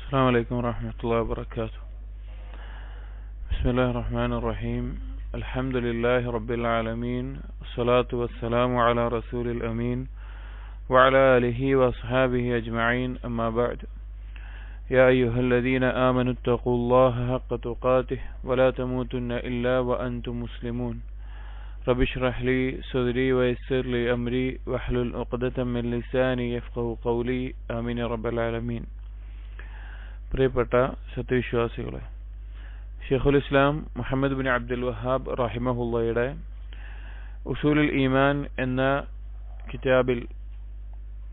السلام عليكم ورحمة الله وبركاته. بسم الله الرحمن الرحيم. الحمد لله رب العالمين، والصلاة والسلام على رسول الأمين وعلى آله وأصحابه أجمعين، أما بعد. يا أيها الذين آمنوا اتقوا الله حق تقاته ولا تموتن إلا وأنتم مسلمون. رب اشرح لي صدري ويسر لي أمري واحلل عقدة من لساني يفقهوا قولي، آمين يا رب العالمين. പ്രിയപ്പെട്ട സത്യവിശ്വാസികളെ, ഷെയ്ഖുൽ ഇസ്ലാം മുഹമ്മദ് ബിൻ അബ്ദുൽ വഹാബ് റഹിമഹുള്ളയുടെ ഉസൂലുൽ ഈമാൻ എന്ന കിതാബിൽ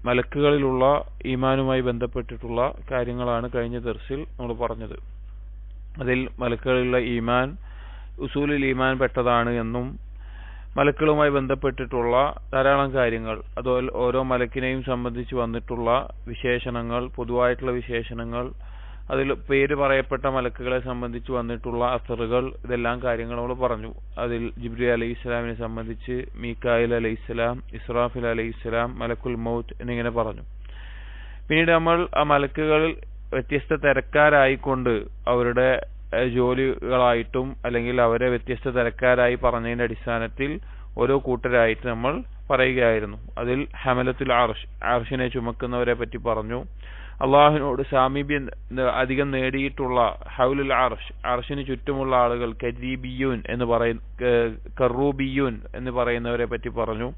മലക്കുകളിലുള്ള ഈമാനുമായി ബന്ധപ്പെട്ടിട്ടുള്ള കാര്യങ്ങളാണ് കഴിഞ്ഞ ദർസിൽ നമ്മൾ പറഞ്ഞത്. അതിൽ മലക്കുകളിലുള്ള ഈമാൻ ഉസൂലുൽ ഈമാൻ പെട്ടതാണ് എന്നും മലക്കുകളുമായി ബന്ധപ്പെട്ടിട്ടുള്ള ധാരാളം കാര്യങ്ങൾ, അതുപോലെ ഓരോ മലക്കിനെയും സംബന്ധിച്ച് വന്നിട്ടുള്ള വിശേഷണങ്ങൾ, പൊതുവായിട്ടുള്ള വിശേഷണങ്ങൾ, അതിൽ പേര് പറയപ്പെട്ട മലക്കുകളെ സംബന്ധിച്ച് വന്നിട്ടുള്ള അസറുകൾ, ഇതെല്ലാം കാര്യങ്ങൾ നമ്മൾ പറഞ്ഞു. അതിൽ ജിബ്രീൽ അലൈഹി ഇസ്ലാമിനെ സംബന്ധിച്ച് മീകായിൽ അലൈഹി ഇസ്ലാം, ഇസ്രാഫിൽ അലൈഹി ഇസ്ലാം, മലക്കുൽ മൗത്ത് എന്നിങ്ങനെ പറഞ്ഞു. പിന്നീട് നമ്മൾ ആ മലക്കുകൾ വ്യത്യസ്ത തരക്കാരായിക്കൊണ്ട് അവരുടെ ജോലികളായിട്ടും അല്ലെങ്കിൽ അവരെ വ്യത്യസ്ത തരക്കാരായി പറഞ്ഞതിന്റെ അടിസ്ഥാനത്തിൽ ഓരോ കൂട്ടരായിട്ട് നമ്മൾ പറയുകയായിരുന്നു. അതിൽ ഹമലത്തുൽ അർഷിനെ ചുമക്കുന്നവരെ പറ്റി പറഞ്ഞു. അള്ളാഹുവിനോട് സാമീപ്യം അധികം നേടിയിട്ടുള്ള ഹൗലുൽ അർഷിന് ചുറ്റുമുള്ള ആളുകൾ കറൂബിയൂൻ എന്ന് പറയുന്നവരെ പറ്റി പറഞ്ഞു.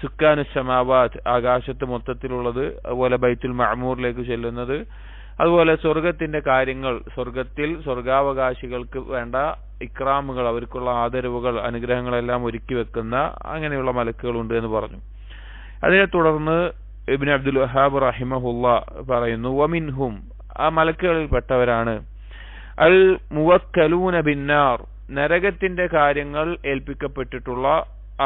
സുക്കാനു സമാവാത്ത്, ആകാശത്ത് മൊത്തത്തിലുള്ളത്, അതുപോലെ ബൈത്തുൽ മഅമൂറിലേക്ക് ചെല്ലുന്നത്, അതുപോലെ സ്വർഗത്തിന്റെ കാര്യങ്ങൾ, സ്വർഗത്തിൽ സ്വർഗാവകാശികൾക്ക് വേണ്ട ഇക്രാമുകൾ, അവർക്കുള്ള ആദരവുകൾ, അനുഗ്രഹങ്ങളെല്ലാം ഒരുക്കി വെക്കുന്ന അങ്ങനെയുള്ള മലക്കുകളുണ്ട് എന്ന് പറഞ്ഞു. അതിനെ തുടർന്ന് ഇബ്ൻ അബ്ദുൽ വഹാബ് റഹിമഹുള്ള പറയുന്നു, വമിൻഹും, ആ മലക്കുകളിൽ പെട്ടവരാണ് അൽ മുവക്കലൂന ബിന്നാർ, നരകത്തിന്റെ കാര്യങ്ങൾ ഏൽപ്പിക്കപ്പെട്ടിട്ടുള്ള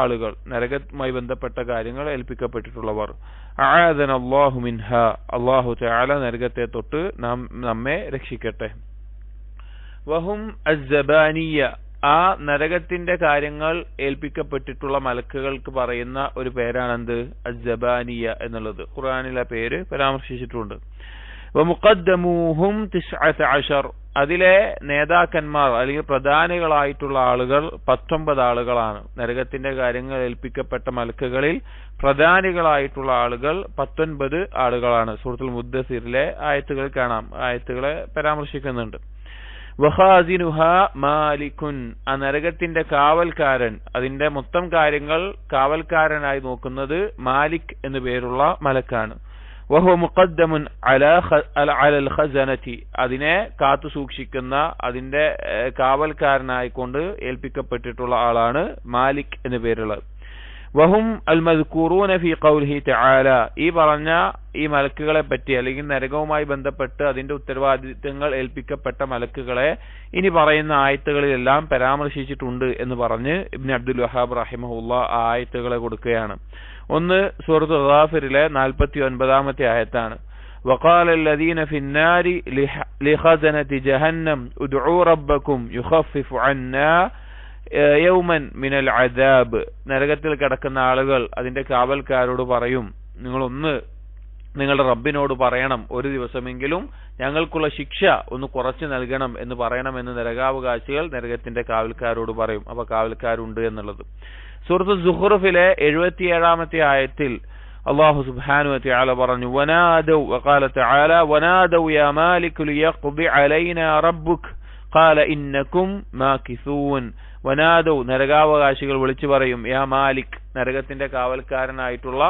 ആളുകൾ, നരകവുമായി ബന്ധപ്പെട്ട കാര്യങ്ങൾ ഏൽപ്പിക്കപ്പെട്ടിട്ടുള്ളവർ. അഅദന അല്ലാഹു മിൻഹ, അല്ലാഹു തആല നരകത്തെ തൊട്ട് നമ്മെ രക്ഷിക്കട്ടെ. വഹും അസ്സബാനിയ, ആ നരകത്തിന്റെ കാര്യങ്ങൾ ഏൽപ്പിക്കപ്പെട്ടിട്ടുള്ള മലക്കുകൾക്ക് പറയുന്ന ഒരു പേരാണെന്ത്? അസ്സബാനിയ എന്നുള്ളത്. ഖുർആനിൽ ആ പേര് പരാമർശിച്ചിട്ടുണ്ട്. വമുഖദ്ദമൂഹും 19, അതിലെ നേതാക്കന്മാർ അല്ലെങ്കിൽ പ്രധാനികളായിട്ടുള്ള ആളുകൾ 19 ആളുകളാണ്. നരകത്തിന്റെ കാര്യങ്ങൾ ഏൽപ്പിക്കപ്പെട്ട മലക്കുകളിൽ പ്രധാനികളായിട്ടുള്ള ആളുകൾ 19 ആളുകളാണ്. സൂറത്തുൽ മുദ്ദസിറിലെ ആയത്തുകൾ കാണാം, ആയത്തുകളെ പരാമർശിക്കുന്നുണ്ട്. വഖാസിനുഹ മാലിക്കുൻ, ആ നരകത്തിന്റെ കാവൽക്കാരൻ, അതിന്റെ മൊത്തം കാര്യങ്ങൾ കാവൽക്കാരനായി നോക്കുന്നത് മാലിക് എന്നു പേരുള്ള മലക്കാണ്. വഹുവ മുഖദ്ദമുൻ അലൽ ഖസനതി, അതിനെ കാത്തു സൂക്ഷിക്കുന്ന, അതിന്റെ കാവൽക്കാരനായിക്കൊണ്ട് ഏൽപ്പിക്കപ്പെട്ടിട്ടുള്ള ആളാണ് മാലിക് എന്നു പേരുള്ളത്. വഹും അൽ മദ്കൂറൂന ഫീ ഖൗലിഹി തആല, ഈ പറഞ്ഞ ഈ മലക്കുകളെ പറ്റി അല്ലെങ്കിൽ നരകവുമായി ബന്ധപ്പെട്ട് അതിന്റെ ഉത്തരവാദിത്തങ്ങൾ ഏൽപ്പിക്കപ്പെട്ട മലക്കുകളെ ഇനി പറയുന്ന ആയത്തുകളിലെല്ലാം പരാമർശിച്ചിട്ടുണ്ട് എന്ന് പറഞ്ഞ് ഇബ്ൻ അബ്ദുൽ വഹാബ് റഹിമഹുള്ള ആ ആയത്തുകളെ കൊടുക്കുകയാണ്. ഒന്ന് സൂറത്തുൽ ഗാഫിറിലെ 49ാമത്തെ ആയത്താണ്. وقال الذين في النار لخزنة جهنم ادعوا ربكم يخفف عنا യൗമൻ മിനൽ അദാബ്, നരകത്തിൽ കിടക്കുന്ന ആളുകൾ അതിന്റെ കാവൽക്കാരോട് പറയും, നിങ്ങളുടെ റബ്ബിനോട് പറയണം, ഒരു ദിവസമെങ്കിലും ഞങ്ങൾക്കുള്ള ശിക്ഷ ഒന്ന് കുറച്ചു നൽകണം എന്ന് പറയണമെന്ന് നരകാവകാശികൾ നരകത്തിന്റെ കാവൽക്കാരോട് പറയും. അപ്പൊ കാവൽക്കാരുണ്ട് എന്നുള്ളത്. സൂറത്തുൽ സുഖ്റുഫിലെ 77ാമത്തെ ആയത്തിൽ അല്ലാഹു സുബ്ഹാനഹു വ തആല പറഞ്ഞു, വനാദൗ വഖാല തആല വനാദൗ യാ മാലിക് ലിയഖ്ദി അലൈനാ റബ്ബുക് ഖാല ഇന്നകും മാകിസൂൻ. വനാദൗ, നരകാവകാശികൾ വിളിച്ചു പറയും, യാ മാലിക്, നരകത്തിന്റെ കാവൽക്കാരനായിട്ടുള്ള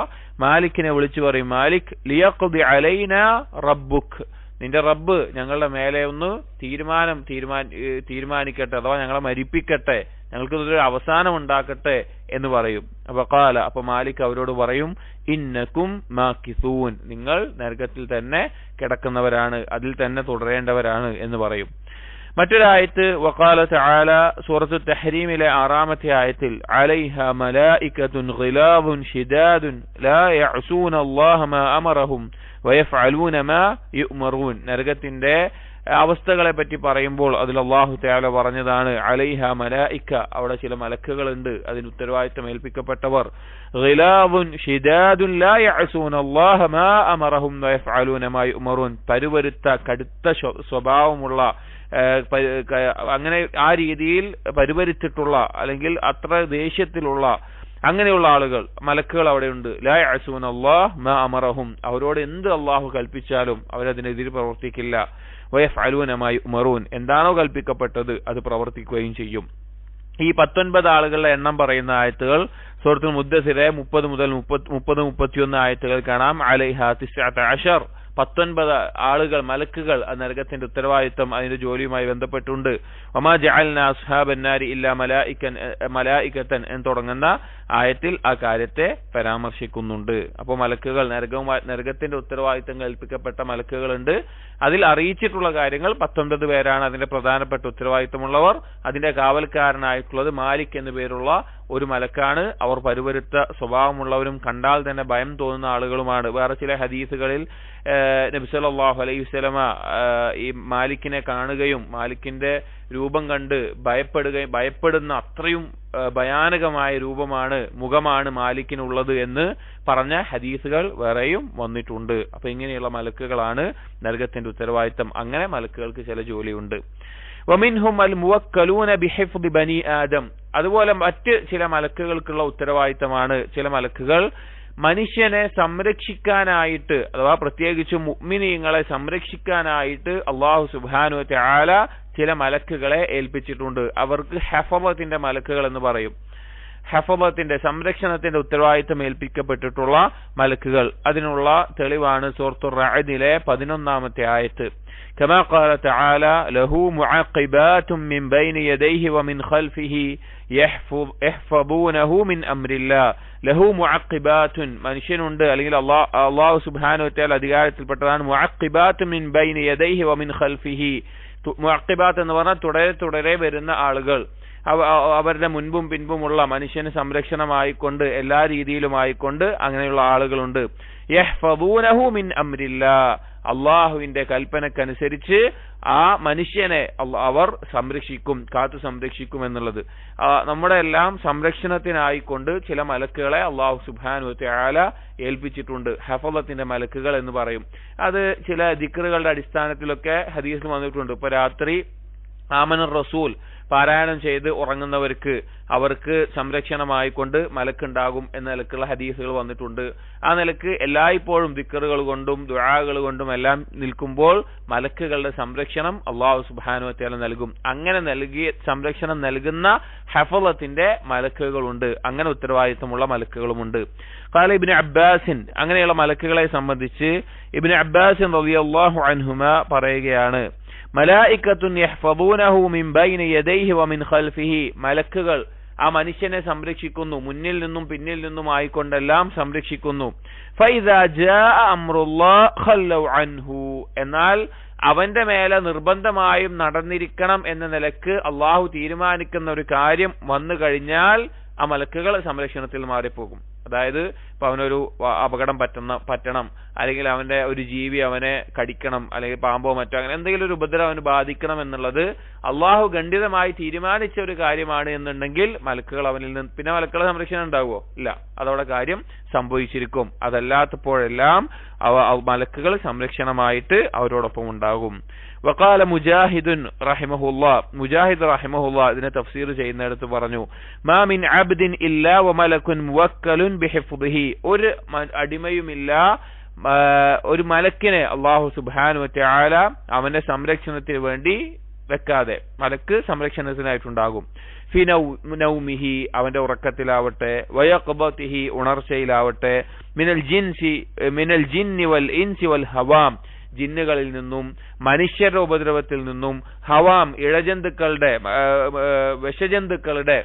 മാലിക്കിനെ വിളിച്ചു പറയും, മാലിക് ലിയഖ്ദി അലൈനാ റബ്ബുക്, നിന്റെ റബ്ബ് ഞങ്ങളുടെ മേലെ ഒന്ന് തീരുമാനിക്കട്ടെ, അഥവാ ഞങ്ങളെ മരിപ്പിക്കട്ടെ, ഞങ്ങൾക്ക് ഒരു അവസാനം ഉണ്ടാക്കട്ടെ എന്ന് പറയും. അപ്പൊ മാലിക് അവരോട് പറയും, ഇന്നകും മാകിസൂൻ, നിങ്ങൾ നരകത്തിൽ തന്നെ കിടക്കുന്നവരാണ്, അതിൽ തന്നെ തുടരേണ്ടവരാണ് എന്ന് പറയും. മറ്റൊരായത്ത് വഖാല തആല സൂറത്തുൽ തഹ്രീമിലെ 6ാമത്തെ ആയത്തിൽ, അലൈഹ മലായികത്തുൻ ഗിലാദുൻ ശിദാദുൻ ലാ യഅസൂന അല്ലാഹ മാ അമറഹും വയഫ്അലൂന മാ യുഅ്മറൂൻ, നരകത്തിന്റെ അവസ്ഥകളെ പറ്റി പറയുമ്പോൾ അതിൽ അല്ലാഹു തആല പറഞ്ഞതാണ് അലൈഹ മലായിക, അവിടെ ചില മലക്കുകളുണ്ട്, അതിന് ഉത്തരവാദിത്തം ഏൽപ്പിക്കപ്പെട്ടവർ. ഗിലാദുൻ ഷിദാദുൻ ലാ യഅസൂന അല്ലാഹ മാ അമറഹും വയഫഅലൂന മാ യുമറൂൻ, പരുവരുത്ത കടുത്ത സ്വഭാവമുള്ള അങ്ങനെ ആ രീതിയിൽ പരുവരിച്ചിട്ടുള്ള അല്ലെങ്കിൽ അത്ര ദേഷ്യത്തിലുള്ള അങ്ങനെയുള്ള ആളുകൾ മലക്കുകൾ അവിടെയുണ്ട്. ലാ യഅസൂന അല്ലാഹ മാ അമറഹും, അവരോട് എന്ത് അല്ലാഹു കൽപ്പിച്ചാലും അവരതിനെതിരെ പ്രവർത്തിക്കില്ല. വയഫഅലൂന മാ യുമറൂൻ, എന്താണോ കൽപ്പിക്കപ്പെട്ടത് അത് പ്രവർത്തിക്കുകയും ചെയ്യും. ഈ 19 ആളുകളുടെ എണ്ണം പറയുന്ന ആയത്തുകൾ സൂറത്തുൽ മുദ്ദസിലെ 30 മുതൽ 31 ആയത്തുകൾ കാണാം. അലൈഹ 19 ആളുകൾ, മലക്കുകൾ, നരകത്തിന്റെ ഉത്തരവാദിത്തം അതിന്റെ ജോലിയുമായി ബന്ധപ്പെട്ടുണ്ട്. വമാ ജഅൽനാ അസ്ഹാബൻ നാരി ഇല്ലാ മലായികതൻ എന്ന് തുടങ്ങുന്ന ആയത്തിൽ ആ കാര്യത്തെ പരാമർശിക്കുന്നുണ്ട്. അപ്പോൾ മലക്കുകൾ, നരകത്തിന്റെ ഉത്തരവാദിത്തം കൽപ്പിക്കപ്പെട്ട മലക്കുകളുണ്ട്. അതിൽ അറിയിച്ചിട്ടുള്ള കാര്യങ്ങൾ 19 പേരാണ് അതിന്റെ പ്രധാനപ്പെട്ട ഉത്തരവാദിത്തമുള്ളവർ. അതിന്റെ കാവൽക്കാരനായിട്ടുള്ളത് മാലിക് എന്നു പേരുള്ള ഒരു മലക്കാണ്. അവർ പരുവരുത്ത സ്വഭാവമുള്ളവരും കണ്ടാൽ തന്നെ ഭയം തോന്നുന്ന ആളുകളുമാണ്. വേറെ ചില ഹദീസുകളിൽ നബി സല്ലല്ലാഹു അലൈഹി വസല്ലമ ഈ മാലിക്കിനെ കാണുകയും മാലിക്കിന്റെ രൂപം കണ്ട് ഭയപ്പെടുന്ന അത്രയും ഭയാനകമായ മുഖമാണ് മാലിക്കിനുള്ളത് എന്ന് പറഞ്ഞ ഹദീസുകൾ വേറെയും വന്നിട്ടുണ്ട്. അപ്പൊ ഇങ്ങനെയുള്ള മലക്കുകളാണ് നരകത്തിന്റെ ഉത്തരവാദിത്തം. അങ്ങനെ മലക്കുകൾക്ക് ചില ജോലിയുണ്ട്. വമിൻഹും അൽ മുവക്കലൂന ബിഹിഫ്ദി ബനി ആദം, അതുപോലെ മറ്റ് ചില മലക്കുകൾക്കുള്ള ഉത്തരവാദിത്തമാണ്, ചില മലക്കുകൾ മനുഷ്യനെ സംരക്ഷിക്കാനായിട്ട്, അഥവാ പ്രത്യേകിച്ച് മുഅ്മിനീങ്ങളെ സംരക്ഷിക്കാനായിട്ട് അല്ലാഹു സുബ്ഹാനഹു വ തആല ചില മലക്കുകളെ ഏൽപ്പിച്ചിട്ടുണ്ട്. അവർക്ക് ഹഫളത്തിന്റെ മലക്കുകൾ എന്ന് പറയും. ഹഫളത്തിന്റെ സംരക്ഷണത്തിന്റെ ഉത്തരവാദിത്തം ഏൽപ്പിക്കപ്പെട്ടിട്ടുള്ള മലക്കുകൾ. അതിനുള്ള തെളിവാണ് സൂറത്തുർ റഅദിലെ 11ാമത്തെ ആയത്ത്. كما قال تعالى له معقبات من بين يديه ومن خلفه يحفظونه من أمر الله. له معقبات, മനുഷ്യനുണ്ട് അല്ലെങ്കിൽ അല്ലാഹു സുബ്ഹാനഹു വ തആല അധികാരത്തിൽപ്പെട്ടതാണ്. മുഅഖിബാത്ത് മിൻ ബൈന യദൈഹി വമിൻ ഖൽഫിഹി, മുഅഖിബാത്ത് എന്ന് പറഞ്ഞാൽ തുടരെ വരുന്ന ആളുകൾ, അവരുടെ മുൻപും പിൻപുമുള്ള മനുഷ്യന് സംരക്ഷണമായിക്കൊണ്ട് എല്ലാ രീതിയിലുമായിക്കൊണ്ട് അങ്ങനെയുള്ള ആളുകളുണ്ട്. യഹ്ഫദൂനഹു മിൻ അംരില്ലാഹ്, അള്ളാഹുവിന്റെ കൽപ്പനക്കനുസരിച്ച് ആ മനുഷ്യനെ അവർ കാത്തു സംരക്ഷിക്കും എന്നുള്ളത്. നമ്മുടെ എല്ലാം സംരക്ഷണത്തിനായിക്കൊണ്ട് ചില മലക്കുകളെ അല്ലാഹു സുബ്ഹാനഹു വ തആല ഏൽപ്പിച്ചിട്ടുണ്ട്. ഹഫളത്തിന്റെ മലക്കുകൾ എന്ന് പറയും. അത് ചില ദിക്റുകളുടെ അടിസ്ഥാനത്തിലൊക്കെ ഹദീസിൽ വന്നിട്ടുണ്ട്. ഇപ്പൊ രാത്രി ആമനർ റസൂൽ പാരായണം ചെയ്ത് ഉറങ്ങുന്നവർക്ക് അവർക്ക് സംരക്ഷണമായിക്കൊണ്ട് മലക്കുണ്ടാകും എന്ന നിലക്കുള്ള ഹദീസുകൾ വന്നിട്ടുണ്ട്. ആ നിലക്ക് എല്ലായ്പ്പോഴും ദിക്റുകൾ കൊണ്ടും ദുആകൾ കൊണ്ടും എല്ലാം നിൽക്കുമ്പോൾ മലക്കുകളുടെ സംരക്ഷണം അല്ലാഹു സുബ്ഹാനഹു വ തആല നൽകും. അങ്ങനെ സംരക്ഷണം നൽകുന്ന ഹഫളത്തിന്റെ മലക്കുകളുണ്ട്, അങ്ങനെ ഉത്തരവാദിത്തമുള്ള മലക്കുകളുമുണ്ട്. ഖാല ഇബ്നു അബ്ബാസിൻ, അങ്ങനെയുള്ള മലക്കുകളെ സംബന്ധിച്ച് ഇബ്നു അബ്ബാസിൻ റളിയല്ലാഹു അൻഹുമാ പറയുകയാണ്, മലായികത്തുൻ യഹ്ഫദൂനഹു മിൻ ബൈന യദൈഹി വമിൻ ഖൽഫിഹി, മലക്കുകൾ ആ മനുഷ്യനെ സംരക്ഷിക്കുന്നു, മുന്നിൽ നിന്നും പിന്നിൽ നിന്നും ആയിക്കൊണ്ടെല്ലാം സംരക്ഷിക്കുന്നു. ഫൈദാ ജാഅ അംറുല്ലാഹ് ഖല്ലൗ അൻഹു, എന്നാൽ അവന്റെ മേലെ നിർബന്ധമായും നടന്നിരിക്കണം എന്ന നിലക്ക് അള്ളാഹു തീരുമാനിക്കുന്ന ഒരു കാര്യം വന്നു കഴിഞ്ഞാൽ ആ മലക്കുകൾ സംരക്ഷണത്തിൽ മാറിപ്പോകും. അതായത് ഇപ്പൊ അവനൊരു അപകടം പറ്റണം, അല്ലെങ്കിൽ അവന്റെ ഒരു ജീവി അവനെ കടിക്കണം, അല്ലെങ്കിൽ പാമ്പോ മറ്റോ അങ്ങനെ എന്തെങ്കിലും ഒരു ഉപദ്രവം അവന് ബാധിക്കണം എന്നുള്ളത് അള്ളാഹു ഖണ്ഡിതമായി തീരുമാനിച്ച ഒരു കാര്യമാണ് എന്നുണ്ടെങ്കിൽ മലക്കുകൾ അവനിൽ നിന്ന്, പിന്നെ മലക്കുകളുടെ സംരക്ഷണം ഉണ്ടാവുമോ? ഇല്ല, അതോടെ കാര്യം സംഭവിച്ചിരിക്കും. അതല്ലാത്തപ്പോഴെല്ലാം മലക്കുകൾ സംരക്ഷണമായിട്ട് അവരോടൊപ്പം ഉണ്ടാകും. വഖാല മുജാഹിദുൻ റഹിമഹുല്ലാഹ്, മുജാഹിദ് റഹിമഹുല്ലാഹ് ഇതിനെ തഫ്സീർ ചെയ്യുന്നിടത്ത് പറഞ്ഞു, മാ മിൻ അബ്ദിൻ ഇല്ലാ വമലകുൻ മുവക്കലുൻ ബിഹിഫ്ദിഹി, ഒരു അടിമയുമില്ല ഒരു മലക്കിനെ അല്ലാഹു സുബ്ഹാനഹു വ തആല അവന്റെ സംരക്ഷണത്തിന് വേണ്ടി വെക്കാതെ, മലക്ക് സംരക്ഷണത്തിനായിട്ടുണ്ടാകും. ഫി നൗമിഹി, അവന്റെ ഉറക്കത്തിലാവട്ടെ, വയഖബതിഹി, ഉണർച്ചയിലാവട്ടെ, മിനൽ ജിന്നി വൽ ഇൻസി വൽ ഹവാം, ജിന്നുകളിൽ നിന്നും മനുഷ്യരുടെ ഉപദ്രവത്തിൽ നിന്നും, ഹവാം ഇഴജന്തുക്കളുടെ വിഷജന്തുക്കളുടെ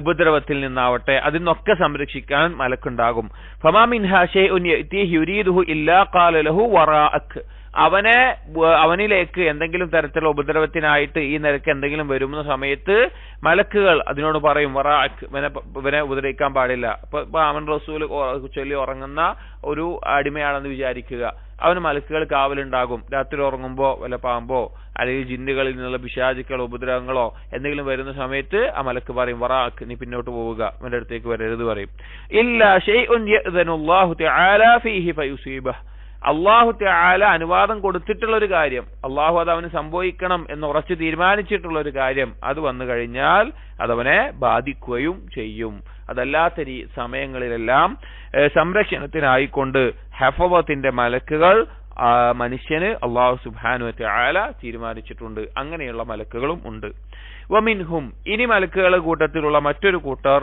ഉപദ്രവത്തിൽ നിന്നാവട്ടെ, അതിനൊക്കെ സംരക്ഷിക്കാൻ മലക്കുണ്ടാകും. ഫമാ മിൻഹാ ശൈഉൻ യഅതീഹി യുരീദുഹു ഇല്ലാ ഖാല ലഹു വറാഅക്, അവനിലേക്ക് എന്തെങ്കിലും തരത്തിലുള്ള ഉപദ്രവത്തിനായിട്ട് ഈ നിരക്ക് എന്തെങ്കിലും വരുന്ന സമയത്ത് മലക്കുകൾ അതിനോട് പറയും ഇവനെ ഉപദ്രവിക്കാൻ പാടില്ല. ഇപ്പൊ അവൻ റസൂൽ ചൊല്ലി ഉറങ്ങുന്ന ഒരു അടിമയാണെന്ന് വിചാരിക്കുക. അവന് മലക്കുകൾ കാവലുണ്ടാകും. രാത്രി ഉറങ്ങുമ്പോ വല്ല പാമ്പോ അല്ലെങ്കിൽ ജിന്നുകളിൽ നിന്നുള്ള പിശാചുക്കളോ ഉപദ്രവങ്ങളോ എന്തെങ്കിലും വരുന്ന സമയത്ത് ആ മലക്ക് പറയും നീ പിന്നോട്ട് പോവുക, അവന്റെ അടുത്തേക്ക് വരരുത് പറയും. ഇല്ലാ ശൈഉൻ യഅ്ദനുല്ലാഹു തആല ഫീഹി ഫയുസീബഹു, അള്ളാഹു തആല അനുവാദം കൊടുത്തിട്ടുള്ള ഒരു കാര്യം, അള്ളാഹു അത് അവന് സംഭവിക്കണം എന്ന് ഉറച്ചു തീരുമാനിച്ചിട്ടുള്ള ഒരു കാര്യം അത് വന്നു കഴിഞ്ഞാൽ അതവനെ ബാധിക്കുകയും ചെയ്യും. അതല്ലാത്ത സമയങ്ങളിലെല്ലാം സംരക്ഷണത്തിനായിക്കൊണ്ട് ഹഫവത്തിന്റെ മലക്കുകൾ മനുഷ്യന് അള്ളാഹു സുബ്ഹാനഹു വ തആല തീരുമാനിച്ചിട്ടുണ്ട്. അങ്ങനെയുള്ള മലക്കുകളും ഉണ്ട്. വമിൻഹും, ഇനി മലക്കുകളുടെ കൂട്ടത്തിലുള്ള മറ്റൊരു കൂട്ടർ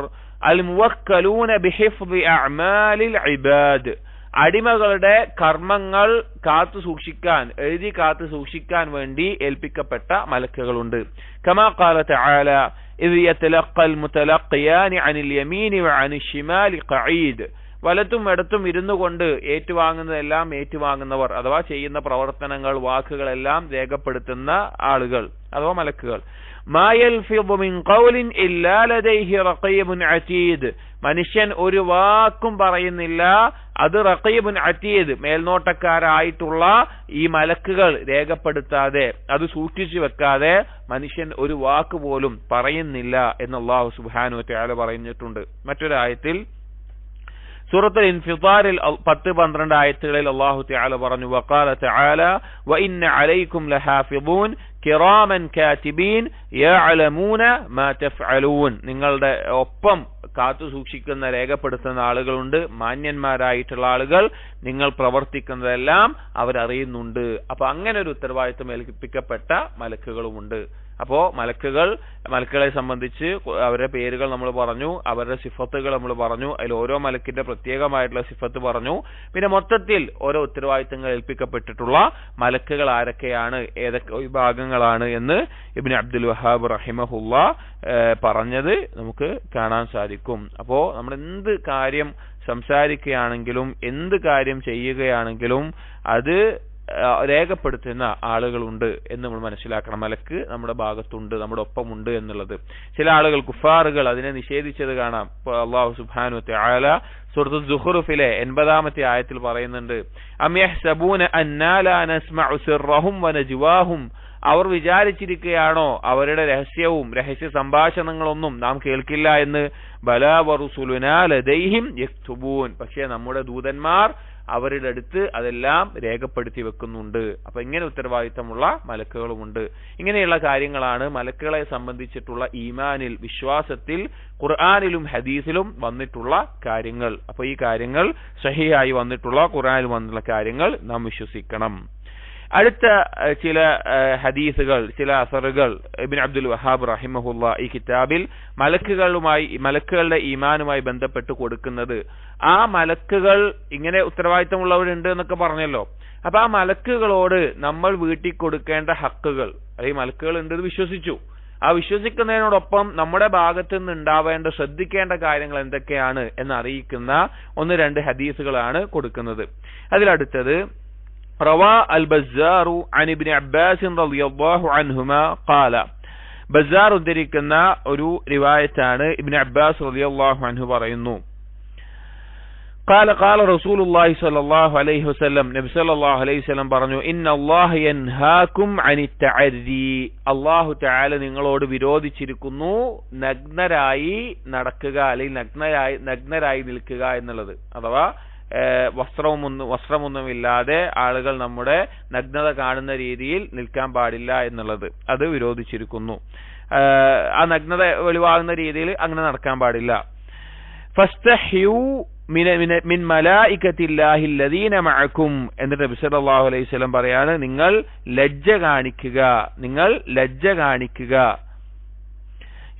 അൽ മുവക്കലൂന ബിഹിഫ്ദി അഅ്മാലിൽ ഇബാദ്, അടിമകളുടെ കർമ്മങ്ങൾ കാത്തു സൂക്ഷിക്കാൻ, എഴുതി കാത്തു സൂക്ഷിക്കാൻ വേണ്ടി ഏൽപ്പിക്കപ്പെട്ട മലക്കുകളുണ്ട്. കമാ ഖാല തആല ഇദ് യതലഖൽ മുതലഖിയാനി അനിൽ യമീനി വഅനിൽ ശിമാലി ഖഈദ്, വലത്തും ഇടത്തും ഇരുന്നു കൊണ്ട് ഏറ്റുവാങ്ങുന്നതെല്ലാം ഏറ്റുവാങ്ങുന്നവർ, അഥവാ ചെയ്യുന്ന പ്രവർത്തനങ്ങൾ വാക്കുകളെല്ലാം രേഖപ്പെടുത്തുന്ന ആളുകൾ അഥവാ മലക്കുകൾ. മാ യൽഫിദു മിൻ ഖൗലിൻ ഇല്ലാ ലദൈഹി റഖീബുൻ അതീദ്, മനുഷ്യൻ ഒരു വാക്കും പറയുന്നില്ല, അത് റഖീബുൻ അതീദ് മേൽനോട്ടക്കാരായിട്ടുള്ള ഈ മലക്കുകൾ രേഖപ്പെടുത്താതെ, അത് സൂക്ഷിച്ചു വെക്കാതെ മനുഷ്യൻ ഒരു വാക്ക് പോലും പറയുന്നില്ല എന്ന് അല്ലാഹു സുബ്ഹാനഹു വ തആല പറഞ്ഞിട്ടുണ്ട്. മറ്റൊരു ആയത്തിൽ സൂറത്തുൽ ഇൻഫിതാറിൽ 10-12 ആയത്തുകളിൽ അല്ലാഹു തആല പറഞ്ഞു, വഖാല തആല വഇന്ന അലൈക്കും ലഹാഫിദൂൻ കിറാമൻ കാതിബീൻ യഅലമൂന മാ തഫ്അലൂൻ, നിങ്ങളുടെ ഒപ്പം കാത്തു സൂക്ഷിക്കുന്ന രേഖപ്പെടുത്തുന്ന ആളുകളുണ്ട്, മാന്യന്മാരായിട്ടുള്ള ആളുകൾ, നിങ്ങൾ പ്രവർത്തിക്കുന്നതെല്ലാം അവരറിയുന്നുണ്ട്. അപ്പൊ അങ്ങനെ ഒരു ഉത്തരവാദിത്വം ഏൽപ്പിക്കപ്പെട്ട മലക്കുകളുമുണ്ട്. അപ്പോ മലക്കുകളെ സംബന്ധിച്ച് അവരുടെ പേരുകൾ നമ്മൾ പറഞ്ഞു, അവരുടെ സിഫത്തുകൾ നമ്മൾ പറഞ്ഞു, അതിൽ ഓരോ മലക്കിന്റെ പ്രത്യേകമായിട്ടുള്ള സിഫത്ത് പറഞ്ഞു. പിന്നെ മൊത്തത്തിൽ ഓരോ ഉത്തരവാദിത്തങ്ങൾ ഏൽപ്പിക്കപ്പെട്ടിട്ടുള്ള മലക്കുകൾ ആരൊക്കെയാണ്, ഏതൊക്കെ വിഭാഗങ്ങളാണ് എന്ന് ഇബ്നു അബ്ദുൽ വഹാബ് റഹിമഹുല്ലാ പറഞ്ഞത് നമുക്ക് കാണാൻ സാധിക്കും. അപ്പോ നമ്മൾ എന്ത് കാര്യം സംസാരിക്കുകയാണെങ്കിലും എന്ത് കാര്യം ചെയ്യുകയാണെങ്കിലും അത് രേഖപ്പെടുത്തുന്ന ആളുകളുണ്ട് എന്ന് നമ്മൾ മനസ്സിലാക്കണം. മലക്ക് നമ്മുടെ ഭാഗത്തുണ്ട്, നമ്മുടെ ഒപ്പമുണ്ട് എന്നുള്ളത്. ചില ആളുകൾ കുഫാറുകൾ അതിനെ നിഷേധിച്ചത് കാണാം. അല്ലാഹു സുബ്ഹാനഹു വ തആല സൂറത്തുൽ സുഖ്റുഫിലെ 80-ാമത്തെ ആയത്തിൽ പറയുന്നുണ്ട്, അം യഹ്സബൂന അന്നാ ലാ നസ്മഉ സിർറഹും വ നജ്വാഹും, അവർ വിചാരിച്ചിരിക്കുകയാണോ അവരുടെ രഹസ്യവും രഹസ്യ സംഭാഷണങ്ങളൊന്നും നാം കേൾക്കില്ല എന്ന്. ബലാ വറുസുലുനാ ലദൈഹിം യക്തുബൂൻ, പക്ഷേ നമ്മുടെ ദൂതന്മാർ അവരുടെ അടുത്ത് അതെല്ലാം രേഖപ്പെടുത്തി വെക്കുന്നുണ്ട്. അപ്പൊ ഇങ്ങനെ ഉത്തരവാദിത്തമുള്ള മലക്കുകളുമുണ്ട്. ഇങ്ങനെയുള്ള കാര്യങ്ങളാണ് മലക്കുകളെ സംബന്ധിച്ചിട്ടുള്ള ഈമാനിൽ, വിശ്വാസത്തിൽ ഖുർആനിലും ഹദീസിലും വന്നിട്ടുള്ള കാര്യങ്ങൾ. അപ്പൊ ഈ കാര്യങ്ങൾ സഹിഹായി വന്നിട്ടുള്ള ഖുർആനിൽ വന്നിട്ടുള്ള കാര്യങ്ങൾ നാം വിശ്വസിക്കണം. അടുത്ത ചില ഹദീസുകൾ, ചില അസറുകൾ ഇബ്നു അബ്ദുൽ വഹാബ് റഹിമഹുല്ലാ ഈ കിതാബിൽ മലക്കുകളുടെ ഈമാനുമായി ബന്ധപ്പെട്ട് കൊടുക്കുന്നത്, ആ മലക്കുകൾ ഇങ്ങനെ ഉത്തരവാദിത്തമുള്ളവരുണ്ട് എന്നൊക്കെ പറഞ്ഞല്ലോ. അപ്പൊ ആ മലക്കുകളോട് നമ്മൾ വീട്ടിൽ കൊടുക്കേണ്ട ഹക്കുകൾ, അല്ലെങ്കിൽ മലക്കുകൾ ഉണ്ട് എന്ന് വിശ്വസിച്ചു, ആ വിശ്വസിക്കുന്നതിനോടൊപ്പം നമ്മുടെ ഭാഗത്ത് നിന്ന് ഉണ്ടാവേണ്ട ശ്രദ്ധിക്കേണ്ട കാര്യങ്ങൾ എന്തൊക്കെയാണ് എന്ന് അറിയിക്കുന്ന 1-2 ഹദീസുകളാണ് കൊടുക്കുന്നത്. അതിലടുത്തത് റവാ അൽ ബസ്സാറു അൻ ഇബ്നു അബ്ബാസ് റളിയല്ലാഹു അൻഹുമാ ഖാല, ബസ്സാർ ഉദ്ധരിക്കുന്ന ഒരു റിവായത്താണ്. ഇബ്നു അബ്ബാസ് റളിയല്ലാഹു അൻഹു പറയുന്നു, قال قال رسول الله صلى الله عليه وسلم, നബി സല്ലല്ലാഹു അലൈഹി വസല്ലം പറഞ്ഞു, ഇന്ന അല്ലാഹ യൻഹാകും അനി തഅരി, അല്ലാഹു തആല നിങ്ങളോട് വിരോധിച്ചിരിക്കുന്നു നഗ്നരായി നടക്കുക, അല്ലെങ്കിൽ നഗ്നരായി നിൽക്കുക എന്നുള്ളത്. അഥവാ വസ്ത്രമൊന്നുമില്ലാതെ ആളുകൾ നമ്മുടെ നഗ്നത കാണുന്ന രീതിയിൽ നിൽക്കാൻ പാടില്ല എന്നുള്ളത്, അത് വിരോധിച്ചിരിക്കുന്നു. ആ നഗ്നത വെളിവാകുന്ന രീതിയിൽ അങ്ങനെ നടക്കാൻ പാടില്ല. ഫസ്തഹ്യൂ മിൻ മലായികത്തില്ലാഹി അല്ലദീന മഅകും, എന്നിട്ട് നബി സല്ലല്ലാഹു അലൈഹി വസല്ലം പറയാണ്, നിങ്ങൾ ലജ്ജ കാണിക്കുക.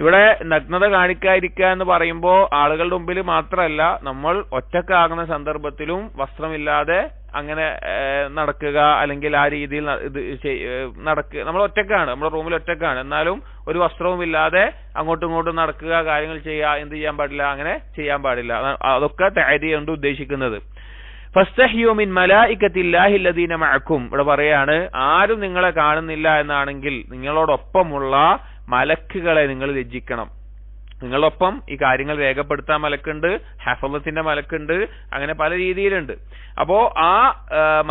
ഇവിടെ നഗ്നത കാണിക്കാതിരിക്കുക എന്ന് പറയുമ്പോൾ ആളുകളുടെ മുമ്പിൽ മാത്രമല്ല, നമ്മൾ ഒറ്റക്കാകുന്ന സന്ദർഭത്തിലും വസ്ത്രമില്ലാതെ അങ്ങനെ നടക്കുക, അല്ലെങ്കിൽ ആ രീതിയിൽ നമ്മൾ ഒറ്റക്കാണ്, നമ്മുടെ റൂമിൽ ഒറ്റക്കാണ്, എന്നാലും ഒരു വസ്ത്രവുമില്ലാതെ അങ്ങോട്ടും ഇങ്ങോട്ടും നടക്കുക, കാര്യങ്ങൾ ചെയ്യുക, എന്ത് ചെയ്യാൻ പാടില്ല, അങ്ങനെ ചെയ്യാൻ പാടില്ല. അതൊക്കെ തഅരി കൊണ്ട് ഉദ്ദേശിക്കുന്നത്. ഫസ്തഹ്യൂ മിൻ മലായികത്തില്ലാഹി അല്ലദീന മഅക്കും. ഇവിടെ പറയാണ്, ആരും നിങ്ങളെ കാണുന്നില്ല എന്നാണെങ്കിൽ നിങ്ങളോടൊപ്പമുള്ള മലക്കുകളെ നിങ്ങൾ ലജ്ജിക്കണം. നിങ്ങളൊപ്പം ഈ കാര്യങ്ങൾ രേഖപ്പെടുത്താൻ മലക്കുണ്ട്, ഹഫളത്തിന്റെ മലക്കുണ്ട്, അങ്ങനെ പല രീതിയിലുണ്ട്. അപ്പോ ആ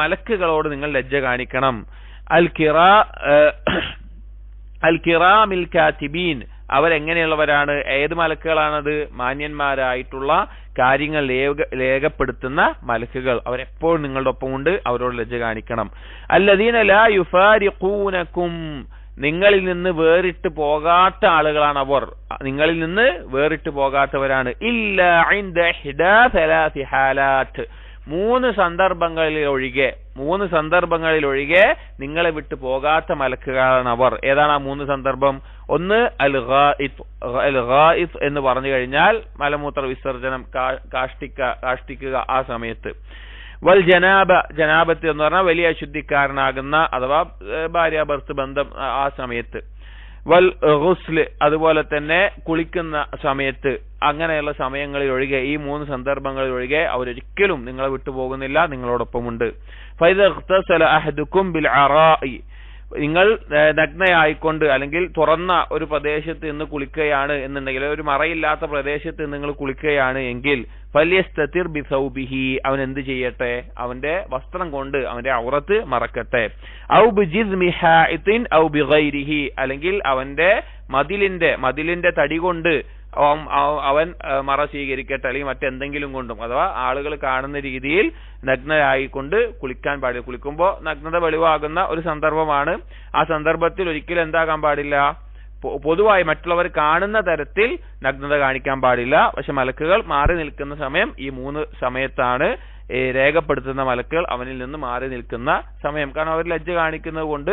മലക്കുകളോട് നിങ്ങൾ ലജ്ജ കാണിക്കണം. അൽ കിറാമിൽ കാതിബീൻ, അവരെങ്ങനെയുള്ളവരാണ്? ഏത് മലക്കുകളാണത്? മാന്യന്മാരായിട്ടുള്ള കാര്യങ്ങൾ രേഖപ്പെടുത്തുന്ന മലക്കുകൾ. അവരെപ്പോഴും നിങ്ങളുടെ ഒപ്പമുണ്ട്, അവരോട് ലജ്ജ കാണിക്കണം. അല്ലദീന ലാ യുഫാരിഖൂനകും, നിങ്ങളിൽ നിന്ന് വേറിട്ട് പോകാത്ത ആളുകളാണ് അവർ. നിങ്ങളിൽ നിന്ന് വേറിട്ട് പോകാത്തവരാണ്. ഇല്ലാ ഇൻദ ഇഹ്ദാ സലാസി ഹാലാത്ത്, മൂന്ന് സന്ദർഭങ്ങളിലൊഴികെ നിങ്ങളെ വിട്ടു പോകാത്ത മലക്കുകളാണ് അവർ. ഏതാണ് ആ മൂന്ന് സന്ദർഭം? ഒന്ന് അൽ ഗായിത്ത് എന്ന് പറഞ്ഞു കഴിഞ്ഞാൽ മലമൂത്ര വിസർജനം, കാഷ്ടിക്കുക ആ സമയത്ത്. വൽ ജനാബത്ത് എന്ന് പറഞ്ഞാൽ വലിയ അശുദ്ധിക്കാരനാകുന്ന അഥവാ ഭാര്യാഭർത്തൃ ബന്ധം ആ സമയത്ത്. വൽ ഗുസ്ല്, അതുപോലെ തന്നെ കുളിക്കുന്ന സമയത്ത്. അങ്ങനെയുള്ള സമയങ്ങളിൽ ഒഴികെ, ഈ മൂന്ന് സന്ദർഭങ്ങളിൽ ഒഴികെ അവരൊരിക്കലും നിങ്ങളെ വിട്ടുപോകുന്നില്ല, നിങ്ങളോടൊപ്പമുണ്ട്. ഫൈദ ഇഖ്തസല അഹദുക്കും ബിൽ അറാഇ, നിങ്ങൾ നഗ്നയായിക്കൊണ്ട് അല്ലെങ്കിൽ തുറന്ന ഒരു പ്രദേശത്ത് നിന്ന് കുളിക്കുകയാണ് എന്നുണ്ടെങ്കിൽ, ഒരു മറയില്ലാത്ത പ്രദേശത്ത് നിങ്ങൾ കുളിക്കുകയാണ് എങ്കിൽ ഫല്യസ്തതിർ ബിസൗബിഹി, അവൻ എന്ത് ചെയ്യട്ടെ? അവന്റെ വസ്ത്രം കൊണ്ട് അവന്റെ ഔറത്ത് മറക്കട്ടെ. ഔ ബിജിസ്മി ഹായിത്തിൻ ഔ ബിഗൈരിഹി, അല്ലെങ്കിൽ അവന്റെ മതിലിന്റെ തടി കൊണ്ട് അവൻ മറ സ്വീകരിക്കട്ടെ, അല്ലെങ്കിൽ മറ്റെന്തെങ്കിലും കൊണ്ടും, അഥവാ ആളുകൾ കാണുന്ന രീതിയിൽ നഗ്നരായിക്കൊണ്ട് കുളിക്കാൻ പാടില്ല. കുളിക്കുമ്പോൾ നഗ്നത വെളിവാകുന്ന ഒരു സന്ദർഭമാണ്. ആ സന്ദർഭത്തിൽ ഒരിക്കലും എന്താകാൻ പാടില്ല? പൊതുവായി മറ്റുള്ളവർ കാണുന്ന തരത്തിൽ നഗ്നത കാണിക്കാൻ പാടില്ല. പക്ഷെ മലക്കുകൾ മാറി നിൽക്കുന്ന സമയം ഈ മൂന്ന് സമയത്താണ് രേഖപ്പെടുത്തുന്ന മലക്കുകൾ അവനിൽ നിന്ന് മാറി നിൽക്കുന്ന സമയം. കാരണം അവർ ലജ്ജ കാണിക്കുന്നത് കൊണ്ട്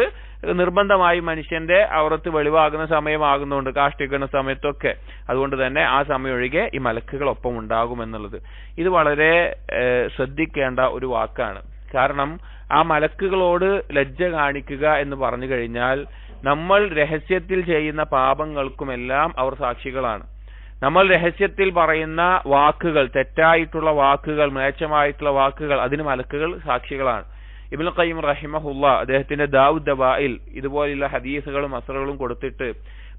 നിർബന്ധമായി മനുഷ്യന്റെ ഔറത്ത് വെളിവാകുന്ന സമയമാകുന്നുണ്ട്, കാഷ്ടിക്കുന്ന സമയത്തൊക്കെ. അതുകൊണ്ട് തന്നെ ആ സമയം ഒഴികെ ഈ മലക്കുകൾ ഒപ്പം ഉണ്ടാകുമെന്നുള്ളത് ഇത് വളരെ ശ്രദ്ധിക്കേണ്ട ഒരു വാക്കാണ്. കാരണം ആ മലക്കുകളോട് ലജ്ജ കാണിക്കുക എന്ന് പറഞ്ഞു കഴിഞ്ഞാൽ നമ്മൾ രഹസ്യത്തിൽ ചെയ്യുന്ന പാപങ്ങൾക്കുമെല്ലാം അവർ സാക്ഷികളാണ്. നമ്മൾ രഹസ്യത്തിൽ പറയുന്ന വാക്കുകൾ, തെറ്റായിട്ടുള്ള വാക്കുകൾ, മ്ലേച്ഛമായിട്ടുള്ള വാക്കുകൾ, അതിന് മലക്കുകൾ സാക്ഷികളാണ്. ഇബ്നുൽ ഖയ്യിം റഹിമഹുല്ലാ അദ്ദേഹത്തിന്റെ ദാഉദ് ദവായിൽ ഇതുപോലുള്ള ഹദീസുകളും അസ്റുകളും കൊടുത്തിട്ട്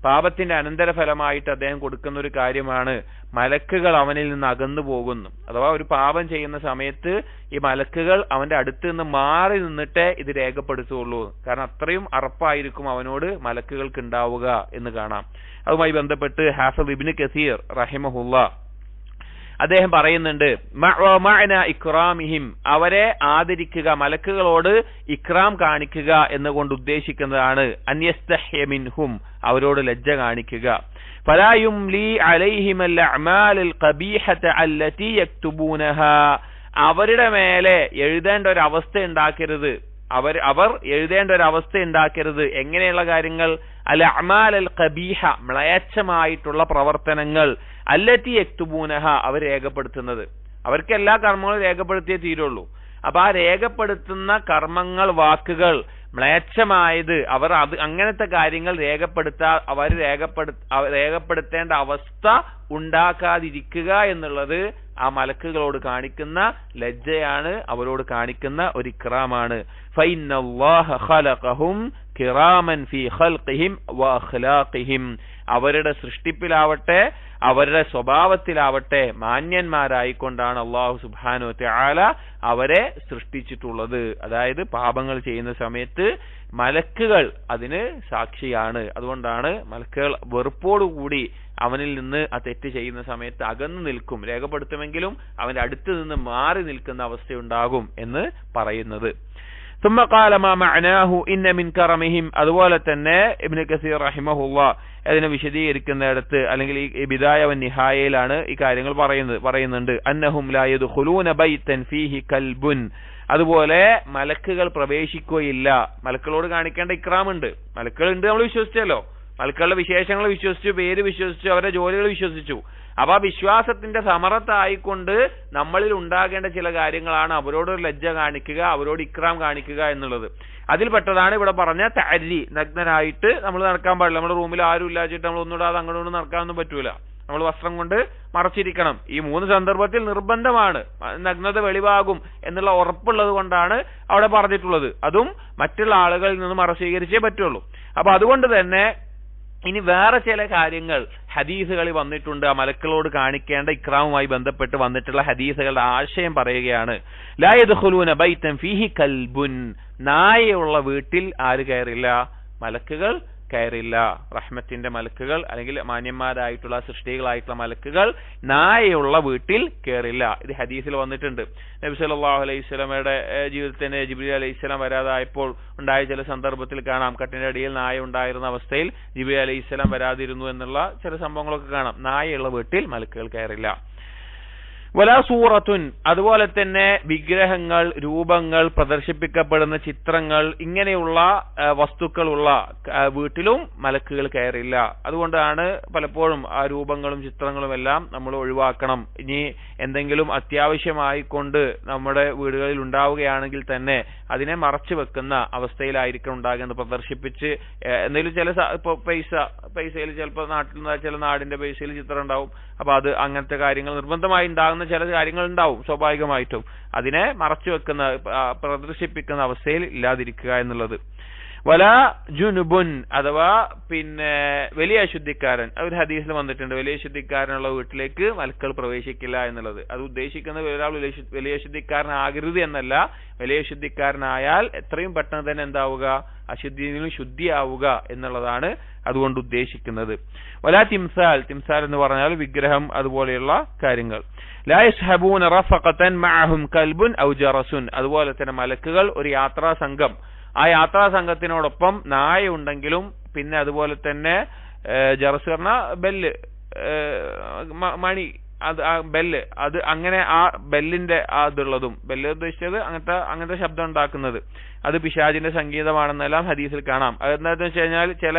പാപത്തിന്റെ അനന്തരഫലമായിട്ട് അദ്ദേഹം കൊടുക്കുന്ന ഒരു കാര്യമാണ് മലക്കുകൾ അവനിൽ നിന്ന് അകന്നു പോകുന്നു. അഥവാ ഒരു പാപം ചെയ്യുന്ന സമയത്ത് ഈ മലക്കുകൾ അവന്റെ അടുത്ത് നിന്ന് മാറി നിന്നിട്ടേ ഇത് രേഖപ്പെടുത്തുള്ളൂ. കാരണം അത്രയും അറപ്പായിരിക്കും അവനോട് മലക്കുകൾക്ക് ഉണ്ടാവുക എന്ന് കാണാം. അതുമായി ബന്ധപ്പെട്ട് ഹാഫിദ് ഇബ്നു കസീർ റഹിമഹുല്ലാ അദ്ദേഹം പറയുന്നുണ്ട്, മഅന ഇക്റാമിഹിം, അവരെ ആദരിക്കുക, മലക്കുകളോട് ഇക്റാം കാണിക്കുക എന്നുകൊണ്ട് ഉദ്ദേശിക്കുന്നതാണ് അൻയസ്തഹ്യ മിൻഹും, അവരോട് ലജ്ജ കാണിക്കുക. ഫലാ യുംലി അലൈഹിമൽ അഅമാലുൽ ഖബീഹത അല്ലതി യക്തുബൂനഹാ, അവരുടെ മേലെ എഴുതേണ്ട ഒരു അവസ്ഥ ഉണ്ടാക്കരുത്. അവർ എഴുതേണ്ട ഒരു അവസ്ഥ ഉണ്ടാക്കരുത്. എങ്ങനെയുള്ള കാര്യങ്ങൾ? അൽ അഅമാൽ അൽ ഖബീഹ, മ്ലേച്ഛമായിട്ടുള്ള പ്രവർത്തനങ്ങൾ, അല്ലതി യക്തുബൂനഹ, അവർ രേഖപ്പെടുത്തുന്നത്. അവർക്ക് എല്ലാ കർമ്മങ്ങളും രേഖപ്പെടുത്തിയേ തീരുള്ളൂ. അപ്പൊ ആ രേഖപ്പെടുത്തുന്ന കർമ്മങ്ങൾ, വാക്കുകൾ മ്ലേച്ഛമായത്, അവർ അത് അങ്ങനത്തെ കാര്യങ്ങൾ രേഖപ്പെടുത്തേണ്ട അവസ്ഥ ഉണ്ടാക്കാതിരിക്കുക എന്നുള്ളത് ആ മലക്കുകളോട് കാണിക്കുന്ന ലജ്ജയാണ്, അവരോട് കാണിക്കുന്ന ഒരു ഇക്റാമാണ്. ഫഇന്നല്ലാഹ ഖലഖഹും കിറാമൻ ഫീ ഖൽഖിഹിം വഅഖ്ലാഖിഹിം, അവരുടെ സൃഷ്ടിപ്പിലാവട്ടെ അവരുടെ സ്വഭാവത്തിലാവട്ടെ മാന്യന്മാരായിക്കൊണ്ടാണ് അല്ലാഹു സുബ്ഹാനഹു വ തആല അവരെ സൃഷ്ടിച്ചിട്ടുള്ളത്. അതായത് പാപങ്ങൾ ചെയ്യുന്ന സമയത്ത് മലക്കുകൾ അതിന് സാക്ഷിയാണ്. അതുകൊണ്ടാണ് മലക്കുകൾ വെറുപ്പോടുകൂടി അവനിൽ നിന്ന് ആ തെറ്റ് ചെയ്യുന്ന സമയത്ത് അകന്നു നിൽക്കും. രേഖപ്പെടുത്തുമെങ്കിലും അവന്റെ അടുത്ത് നിന്ന് മാറി നിൽക്കുന്ന അവസ്ഥയുണ്ടാകും എന്ന് പറയുന്നത്. ثم قال ما معناه إن من كرمهم, അതുപോലെ തന്നെ ഇബ്നു കസീർ റഹിമഹുല്ലാ അതിനെ വിശദീകരിക്കുന്നിടത്ത് അല്ലെങ്കിൽ ഈ ബിദായ വ നിഹായയിലാണ് ഈ കാര്യങ്ങൾ പറയുന്നുണ്ട്. അന്നഹും ലാ യദ്ഖുലൂന ബൈതൻ ഫീഹി കൽബുൻ, അതുപോലെ മലക്കുകൾ പ്രവേശിക്കുകയില്ല. മലക്കുകളോട് കാണിക്കേണ്ട ഇക്റാമുണ്ട്. മലക്കുകളുണ്ട്, നമ്മൾ വിശ്വസിച്ചല്ലോ. മലക്കുകളുടെ വിശേഷങ്ങൾ വിശ്വസിച്ചു, പേര് വിശ്വസിച്ചു, അവരുടെ ജോലികൾ വിശ്വസിച്ചു. അപ്പൊ ആ വിശ്വാസത്തിന്റെ സമറത്തായിക്കൊണ്ട് നമ്മളിൽ ഉണ്ടാകേണ്ട ചില കാര്യങ്ങളാണ് അവരോട് ലജ്ജ കാണിക്കുക, അവരോട് ഇക്റാം കാണിക്കുക എന്നുള്ളത്. അതിൽപ്പെട്ടതാണ് ഇവിടെ പറഞ്ഞ തഅരി, നഗ്നനായിട്ട് നമ്മൾ നടക്കാൻ പാടില്ല. നമ്മുടെ റൂമിൽ ആരും ഇല്ലാച്ചിട്ട് നമ്മൾ ഒന്നുകൂടാതെ അങ്ങോട്ട് നടക്കാനൊന്നും പറ്റൂല. നമ്മൾ വസ്ത്രം കൊണ്ട് മറച്ചിരിക്കണം. ഈ 3 സന്ദർഭത്തിൽ നിർബന്ധമാണ്, നഗ്നത വെളിവാകും എന്നുള്ള ഉറപ്പുള്ളത് കൊണ്ടാണ് അവിടെ പറഞ്ഞിട്ടുള്ളത്. അതും മറ്റുള്ള ആളുകളിൽ നിന്ന് മറ സ്വീകരിച്ചേ പറ്റുള്ളൂ. അപ്പൊ അതുകൊണ്ട് തന്നെ ഇനി വേറെ ചില കാര്യങ്ങൾ ഹദീസുകളിൽ വന്നിട്ടുണ്ട്. ആ മലക്കളോട് കാണിക്കേണ്ട ഇക്രാമുമായി ബന്ധപ്പെട്ട് വന്നിട്ടുള്ള ഹദീസുകളുടെ ആശയം പറയുകയാണ്. ലാ യദ്ഖുലൂന ബൈതൻ ഫീഹി കൽബുൻ, നായയുള്ള വീട്ടിൽ ആര് കയറില്ല? മലക്കുകൾ കയറില്ല. റഹ്മത്തിന്റെ മലക്കുകൾ അല്ലെങ്കിൽ മാന്യന്മാരായിട്ടുള്ള സൃഷ്ടികളായിട്ടുള്ള മലക്കുകൾ നായയുള്ള വീട്ടിൽ കയറില്ല. ഇത് ഹദീസിൽ വന്നിട്ടുണ്ട്. നബി സല്ലല്ലാഹു അലൈഹി വസല്ലമയുടെ ജീവിതത്തിൽ ജിബ്രീൽ അലൈഹിസ്സലാം വരാതായപ്പോൾ ഉണ്ടായ ചില സന്ദർഭത്തിൽ കാണാം, കട്ടിന്റെ അടിയിൽ നായ ഉണ്ടായിരുന്ന അവസ്ഥയിൽ ജിബ്രീൽ അലൈഹിസ്സലാം വരാതിരുന്നു എന്നുള്ള ചില സംഭവങ്ങളൊക്കെ കാണാം. നായയുള്ള വീട്ടിൽ മലക്കുകൾ കയറില്ല. വലാ സൂറത്തുൻ, അതുപോലെ തന്നെ വിഗ്രഹങ്ങൾ, രൂപങ്ങൾ, പ്രദർശിപ്പിക്കപ്പെടുന്ന ചിത്രങ്ങൾ, ഇങ്ങനെയുള്ള വസ്തുക്കളുള്ള വീട്ടിലും മലക്കുകൾ കയറില്ല. അതുകൊണ്ടാണ് പലപ്പോഴും ആ രൂപങ്ങളും ചിത്രങ്ങളും എല്ലാം നമ്മൾ ഒഴിവാക്കണം. ഇനി എന്തെങ്കിലും അത്യാവശ്യമായി കൊണ്ട് നമ്മുടെ വീടുകളിൽ ഉണ്ടാവുകയാണെങ്കിൽ തന്നെ അതിനെ മറച്ചു വെക്കുന്ന അവസ്ഥയിലായിരിക്കും ഉണ്ടാകുന്നത്. പ്രദർശിപ്പിച്ച് എന്തെങ്കിലും ചില പൈസയിൽ ചിലപ്പോൾ ചില നാടിന്റെ പൈസയിൽ ചിത്രം ഉണ്ടാവും. അപ്പൊ അത് അങ്ങനത്തെ കാര്യങ്ങൾ നിർബന്ധമായി ഉണ്ടാകുന്ന ചില കാര്യങ്ങൾ ഉണ്ടാവും സ്വാഭാവികമായിട്ടും. അതിനെ മറച്ചു വെക്കുന്ന പ്രദർശിപ്പിക്കുന്ന അവസ്ഥയിൽ ഇല്ലാതിരിക്കുക എന്നുള്ളത്. വലാ ജുനുബുൻ, അഥവാ പിന്നെ വലിയ അശുദ്ധിക്കാരൻ. ഒരു ഹദീസിൽ വന്നിട്ടുണ്ട്, വലിയ അശുദ്ധിക്കാരനുള്ള വീട്ടിലേക്ക് മലക്കൾ പ്രവേശിക്കില്ല എന്നുള്ളത്. അത് ഉദ്ദേശിക്കുന്നത് ഒരാൾ വലിയ അശുദ്ധിക്കാരനാകരുത് എന്നല്ല. വലിയ അശുദ്ധിക്കാരനായാൽ എത്രയും പെട്ടെന്ന് തന്നെ എന്താവുക? അശുദ്ധിയിൽ നിന്ന് ശുദ്ധിയാവുക എന്നുള്ളതാണ് അതുകൊണ്ട് ഉദ്ദേശിക്കുന്നത്. വലാ തിംസാൽ, തിംസാൽ എന്ന് പറഞ്ഞാൽ വിഗ്രഹം, അതുപോലെയുള്ള കാര്യങ്ങൾ. ലാ യസ്ഹബൂന റഫഖതൻ മഅഹും കൽബുൻ ഔ ജറസുൻ, അതുപോലെ തന്നെ മലക്കുകൾ ഒരു യാത്രാ സംഘം, ആ യാത്രാ സംഘത്തിനോടൊപ്പം നായ ഉണ്ടെങ്കിലും പിന്നെ അതുപോലെ തന്നെ ജറസ് പറഞ്ഞ ബെല്ല്, മണി, അത് ആ ബെല്ല്, അത് അങ്ങനെ ആ ബെല്ലിന്റെ അതുള്ളതും, ബെല്ല് ഉദ്ദേശിച്ചത് അങ്ങനത്തെ ശബ്ദം ഉണ്ടാക്കുന്നത്, അത് പിശാചിന്റെ സംഗീതമാണെന്നെല്ലാം ഹദീസിൽ കാണാം. അതെന്താണെന്ന് വെച്ച് കഴിഞ്ഞാൽ ചില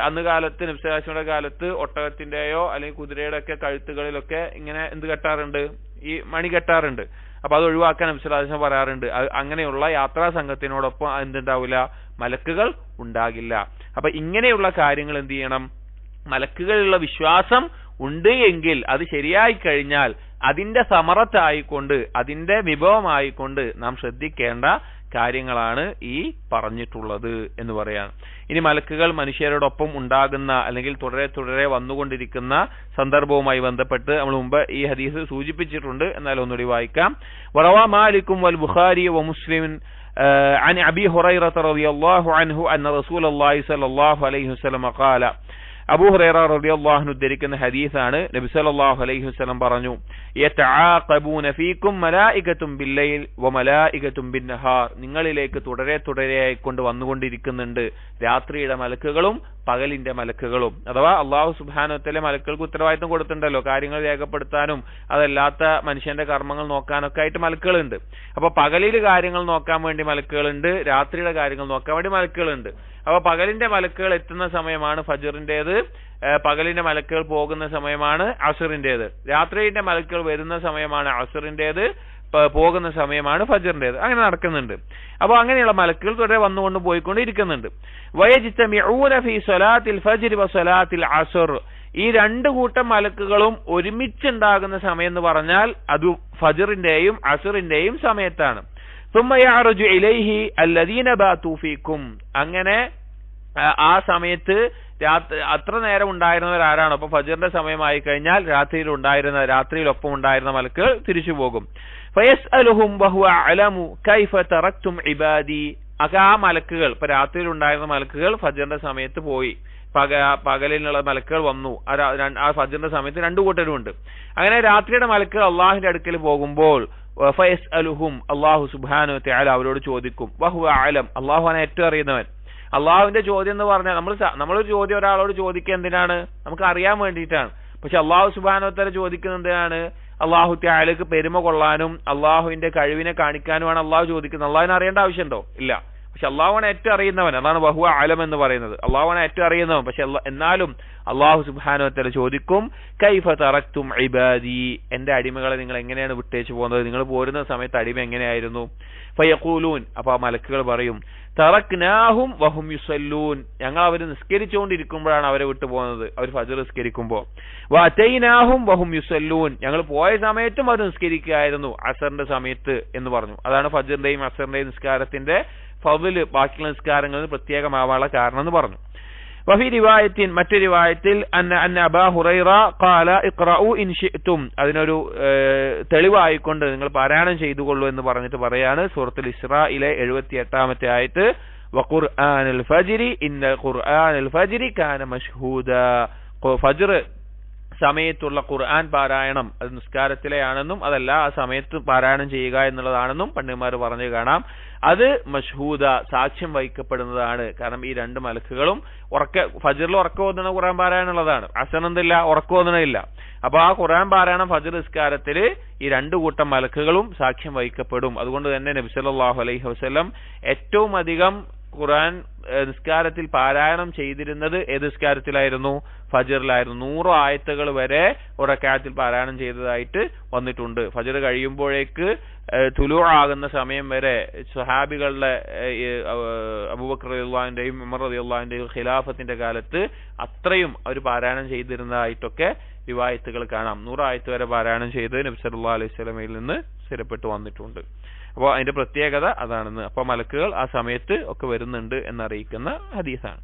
അന്ന് കാലത്ത് നബി സല്ലല്ലാഹു അലൈഹി വസല്ലമയുടെ കാലത്ത് ഒട്ടകത്തിന്റെയോ അല്ലെങ്കിൽ കുതിരയുടെ ഒക്കെ കഴുത്തുകളിലൊക്കെ ഇങ്ങനെ എന്ത് കെട്ടാറുണ്ട്? ഈ മണി കെട്ടാറുണ്ട്. അപ്പൊ അത് ഒഴിവാക്കാൻ നബി സല്ലല്ലാഹു അലൈഹി വസല്ലം പറയാറുണ്ട്. അങ്ങനെയുള്ള യാത്രാ സംഘത്തിനോടൊപ്പം എന്തുണ്ടാവില്ല? മലക്കുകൾ ഉണ്ടാകില്ല. അപ്പൊ ഇങ്ങനെയുള്ള കാര്യങ്ങൾ എന്ത് ചെയ്യണം? മലക്കുകളുള്ള വിശ്വാസം ഉണ്ട് എങ്കിൽ അത് ശരിയായി കഴിഞ്ഞാൽ അതിന്റെ സമറത്തായിക്കൊണ്ട്, അതിന്റെ വിഭവമായിക്കൊണ്ട് നാം ശ്രദ്ധിക്കേണ്ട കാര്യങ്ങളാണ് ഈ പറഞ്ഞിട്ടുള്ളത് എന്ന് പറയാം. ഇനി മലക്കുകൾ മനുഷ്യരോടൊപ്പം ഉണ്ടാകുന്ന അല്ലെങ്കിൽ തുടരെ വന്നുകൊണ്ടിരിക്കുന്ന സന്ദർഭവുമായി ബന്ധപ്പെട്ട് നമ്മൾ മുമ്പ് ഈ ഹദീസ് സൂചിപ്പിച്ചിട്ടുണ്ട്. എന്നാൽ ഒന്നുകൂടി വായിക്കാം. വറവാ മാലിക്കും വൽ ബുഖാരി വ മുസ്ലിം عن أبي هريرة رضي الله عنه أن رسول الله صلى الله عليه وسلم قال, അബൂ ഹുറൈറ റളിയല്ലാഹു അൻഹു ഉദ്ധരിക്കുന്ന ഹദീസാണ്. നബി സല്ലല്ലാഹു അലൈഹി വസല്ലം പറഞ്ഞു, യതആഖബൂന ഫീകും മലായികത്തും ബില്ലൈൽ വമലായികത്തും ബിന്നഹാർ, നിങ്ങളിലേക്ക് തുടരെയായി കൊണ്ട് വന്നുകൊണ്ടിരിക്കുന്നുണ്ട് രാത്രിയുടെ മലക്കുകളും പകലിന്റെ മലക്കുകളും. അഥവാ അല്ലാഹു സുബ്ഹാനഹു വ തആല മലക്കുകൾക്ക് ഉത്തരവാദിത്തം കൊടുത്തിട്ടുണ്ടല്ലോ, കാര്യങ്ങൾ രേഖപ്പെടുത്താനും അതല്ലാത്ത മനുഷ്യന്റെ കർമ്മങ്ങൾ നോക്കാനൊക്കെ ആയിട്ട് മലക്കുകളുണ്ട്. അപ്പൊ പകലിൽ കാര്യങ്ങൾ നോക്കാൻ വേണ്ടി മലക്കുകളുണ്ട്, രാത്രിയുടെ കാര്യങ്ങൾ നോക്കാൻ വേണ്ടി മലക്കുകളുണ്ട്. അപ്പൊ പകലിന്റെ മലക്കുകൾ എത്തുന്ന സമയമാണ് ഫജ്റിന്റേത്, പകലിന്റെ മലക്കുകൾ പോകുന്ന സമയമാണ് അസ്റിന്റേത്, രാത്രിയുടെ മലക്കുകൾ വരുന്ന സമയമാണ് അസ്റിന്റേത്, പോകുന്ന സമയമാണ് ഫജ്റിന്റേത്. അങ്ങനെ നടക്കുന്നുണ്ട്. അപ്പൊ അങ്ങനെയുള്ള മലക്കുകൾ തുടരെ വന്നുകൊണ്ട് പോയിക്കൊണ്ടിരിക്കുന്നുണ്ട്. വയജ്തമിഊന ഫീ സ്വലാത്തിൽ ഫജ്ർ വ സ്വലാത്തിൽ അസ്ർ, ഈ രണ്ട് കൂട്ടം മലക്കുകളും ഒരുമിച്ചുണ്ടാകുന്ന സമയം എന്ന് പറഞ്ഞാൽ അത് ഫജ്റിന്റെയും അസ്റിന്റെയും സമയത്താണ്. ثم يعرج إليه الذين باتوا فيكم, അങ്ങനെ ആ സമയത്ത് അത്ര നേരം ഉണ്ടായിരുന്നവർ ആരാണ്? അപ്പൊ ഫജ്റിന്റെ സമയമായി കഴിഞ്ഞാൽ രാത്രിയിലൊപ്പം ഉണ്ടായിരുന്ന മലക്കുകൾ തിരിച്ചു പോകും. فيسألهم وهو أعلم كيف تركتم عبادي, ആ മലക്കുകൾ, ഇപ്പൊ രാത്രിയിൽ ഉണ്ടായിരുന്ന മലക്കുകൾ ഫജ്റിന്റെ സമയത്ത് പോയി, പകലിനുള്ള മലക്കുകൾ വന്നു. ആ ഫജ്റിന്റെ സമയത്ത് രണ്ടു കൂട്ടരുമുണ്ട്. അങ്ങനെ രാത്രിയുടെ മലക്കുകൾ അള്ളാഹുവിന്റെ അടുക്കൽ പോകുമ്പോൾ ഫയസ്അലുഹും, അല്ലാഹു സുബ്ഹാനഹു വ തആല അവരോട് ചോദിക്കും. വഹുവ അഅലം, അല്ലാഹുവാണ് ഏറ്റവും അറിയുന്നവൻ. അള്ളാഹുവിന്റെ ചോദ്യം എന്ന് പറഞ്ഞാൽ നമ്മളൊരു ചോദ്യം ഒരാളോട് ചോദിക്കുക എന്തിനാണ്? നമുക്ക് അറിയാൻ വേണ്ടിയിട്ടാണ്. പക്ഷെ അല്ലാഹു സുബ്ഹാനഹു വ തആല ചോദിക്കുന്നത് എന്തിനാണ്? അല്ലാഹു തആലക്ക് പെരുമ കൊള്ളാനും അള്ളാഹുവിന്റെ കഴിവിനെ കാണിക്കാനുമാണ് അള്ളാഹു ചോദിക്കുന്നത്. അള്ളാഹുവിനെ അറിയേണ്ട ആവശ്യമുണ്ടോ? ഇല്ല. പക്ഷെ അള്ളാഹുവാണ് ഏറ്റവും അറിയുന്നവൻ. അതാണ് വഹുവ അഅലം എന്ന് പറയുന്നത്. അള്ളാഹുവാണ് ഏറ്റവും അറിയുന്നവൻ. പക്ഷെ എന്നാലും അള്ളാഹു സുബ്ഹാനഹു വ തആല ചോദിക്കും, കൈഫ തറക്തും ഇബാദി, എന്റെ അടിമകളെ നിങ്ങൾ എങ്ങനെയാണ് വിട്ടേച്ചു പോകുന്നത്? നിങ്ങൾ പോരുന്ന സമയത്ത് അടിമ എങ്ങനെയായിരുന്നു? ഫയഖൂലൂൻ, അപ്പൊ ആ മലക്കുകൾ പറയും, തറക്നാഹും വഹും യുസല്ലൂൻ, ഞങ്ങൾ അവർ നിസ്കരിച്ചുകൊണ്ടിരിക്കുമ്പോഴാണ് അവരെ വിട്ടു പോകുന്നത്, അവർ ഫജ്ർ നിസ്കരിക്കുമ്പോൾ. വഅതൈനാഹും വഹും യുസല്ലൂൻ, ഞങ്ങൾ പോയ സമയത്തും അവർ നിസ്കരിക്കുകയായിരുന്നു അസറിന്റെ സമയത്ത് എന്ന് പറഞ്ഞു. അതാണ് ഫജ്റിന്റെയും അസറിന്റെയും നിസ്കാരത്തിന്റെ ഫദ്ല് ബാക്കിയുള്ള നിസ്കാരങ്ങളിൽ പ്രത്യേകമാവാനുള്ള കാരണം എന്ന് പറഞ്ഞു. വഫി റിവായത്തിൻ, മറ്റൊരു റിവായത്തിൽ അന്ന അബാ ഹുറൈറ ഖാല ഇഖ്റഉ ഇൻ ശിഅ്തും, അതിനൊരു തെളിവായിക്കൊണ്ട് നിങ്ങൾ പാരായണം ചെയ്തുകൊള്ളൂ എന്ന് പറഞ്ഞിട്ട് പറയാണ് സൂറത്തുൽ ഇസ്രായിലെ 78ാമത്തെ ആയത്ത്, വഖുർആനൽ ഫജ്രി ഇന്നൽ ഖുർആനൽ ഫജ്രി കാന മശ്ഹൂദാ, ഫജ്ർ സമയത്തുള്ള ഖുർആൻ പാരായണം അത് നിസ്കാരത്തിലെയാണെന്നും അതല്ല ആ സമയത്ത് പാരായണം ചെയ്യുക എന്നുള്ളതാണെന്നും പണ്ഡിതന്മാർ പറഞ്ഞു കാണാം. അത് മഷ്ഹൂദ, സാക്ഷ്യം വഹിക്കപ്പെടുന്നതാണ്. കാരണം ഈ രണ്ട് മലക്കുകളും ഫജ്റിൽ ഉറക്കം ഓതുന്ന ഖുർആൻ പാരായണമുള്ളതാണ്, അസനെന്തില്ല ഉറക്കം ഓതണില്ല. അപ്പൊ ആ ഖുർആൻ പാരായണം ഫജ്ർ നിസ്കാരത്തിൽ ഈ രണ്ടു കൂട്ടം മലക്കുകളും സാക്ഷ്യം വഹിക്കപ്പെടും. അതുകൊണ്ട് തന്നെ നബി സല്ലല്ലാഹു അലൈഹി വസല്ലം ഏറ്റവും അധികം ഖുർആൻ നിസ്കാരത്തിൽ പാരായണം ചെയ്തിരുന്നത് ഏത് നിസ്കാരത്തിലായിരുന്നു? ഫജ്റിലായിരുന്നു. 100 ആയത്തുകൾ വരെ ഒരു റക്അത്തിൽ പാരായണം ചെയ്തതായിട്ട് വന്നിട്ടുണ്ട്. ഫജ്ർ കഴിയുമ്പോഴേക്ക് തുലൂ ആകുന്ന സമയം വരെ സ്വഹാബികളുടെ അബൂബക്കർ റളിയല്ലാഹു അൻഹുവിന്റെയും ഉമർ റളിയല്ലാഹു അൻഹുവിന്റെയും ഖിലാഫത്തിന്റെ കാലത്ത് അത്രയും അവർ പാരായണം ചെയ്തിരുന്നതായിട്ടൊക്കെ റിവായത്തുകൾ കാണാം. 100 ആയത്ത് വരെ പാരായണം ചെയ്ത് നബി സല്ലല്ലാഹു അലൈഹി വസല്ലമയിൽ നിന്ന് സ്ഥിരപ്പെട്ടു വന്നിട്ടുണ്ട്. അപ്പോൾ അതിന്റെ പ്രത്യേകത അതാണെന്ന്. അപ്പോൾ മലക്കുകൾ ആ സമയത്ത് ഒക്കെ വരുന്നുണ്ട് എന്നറിയിക്കുന്ന ഹദീസാണ്.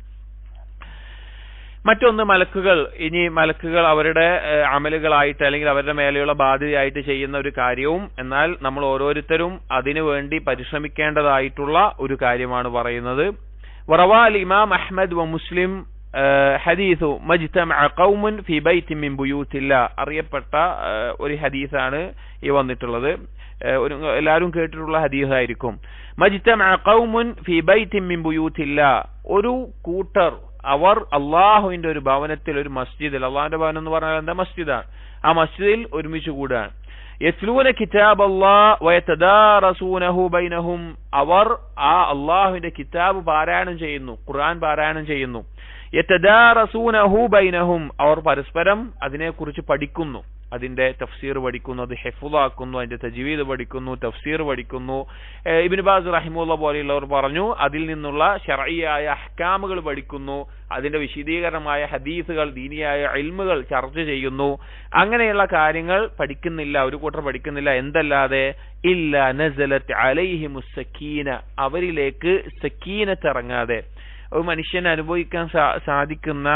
മറ്റൊന്ന് മലക്കുകൾ, ഇനി മലക്കുകൾ അവരുടെ അമലുകളായിട്ട് അല്ലെങ്കിൽ അവരുടെ മേലെയുള്ള ബാധ്യതയായിട്ട് ചെയ്യുന്ന ഒരു കാര്യവും എന്നാൽ നമ്മൾ ഓരോരുത്തരും അതിനു വേണ്ടി പരിശ്രമിക്കേണ്ടതായിട്ടുള്ള ഒരു കാര്യമാണ് പറയുന്നത്. വറവാൽ ഇമാം അഹ്മദ് വ മുസ്ലിം ഹദീസു മജ്തമഅ ഖൗമുൻ ഫി ബൈത്തിൻ മിൻ ബുയൂത്തില്ലാ, അറിയപ്പെട്ട ഒരു ഹദീസാണ് ഈ വന്നിട്ടുള്ളത്. എല്ലാവരും കേട്ടിട്ടുള്ള ഹദീസായിരിക്കും. മജ്തമഅ ഖൗമുൻ ഫി ബൈത്തിൻ മിൻ ബുയൂത്തില്ലാ, ഒരു കൂട്ടർ അവർ അള്ളാഹുവിന്റെ ഒരു ഭവനത്തിൽ, ഒരു മസ്ജിദിൽ, അള്ളാഹുവിന്റെ ഭവനം എന്ന് പറഞ്ഞാൽ എന്താ? മസ്ജിദാണ്. ആ മസ്ജിദിൽ ഒരുമിച്ച് കൂടാൻ. യത്ലൂന കിതാബല്ലാഹ് വയതദാറസൂനഹു ബൈനഹും, അവർ ആ അള്ളാഹുവിന്റെ കിതാബ് പാരായണം ചെയ്യുന്നു, ഖുർആൻ പാരായണം ചെയ്യുന്നു. യതദാറസൂനഹു ബൈനഹും, അവർ പരസ്പരം അതിനെക്കുറിച്ച് പഠിക്കുന്നു, അതിന്റെ തഫ്സീർ പഠിക്കുന്നു, അത് ഹിഫ്ളാക്കുന്നു, അതിന്റെ തജ്വീദ് പഠിക്കുന്നു, തഫ്സീർ പഠിക്കുന്നു. ഇബ്നു ബാസ് റഹിമഹുല്ലാഹ് പോലെയുള്ളവർ പറഞ്ഞു അതിൽ നിന്നുള്ള ശർഈയായ അഹ്കാമുകൾ പഠിക്കുന്നു, അതിന്റെ വിശദീകരണമായ ഹദീസുകൾ, ദീനിയായ ഇൽമുകൾ ചർച്ച ചെയ്യുന്നു. അങ്ങനെയുള്ള കാര്യങ്ങൾ പഠിക്കുന്നില്ല, ഒരു കൂട്ടർ പഠിക്കുന്നില്ല. എന്തല്ലാതെ ഇല്ല നസലത് അലൈഹിമുസ് സക്കീന, അവരിലേക്ക് സക്കീനത്ത് ഇറങ്ങാതെ, ഒരു മനുഷ്യന് അനുഭവിക്കാൻ സാധിക്കുന്ന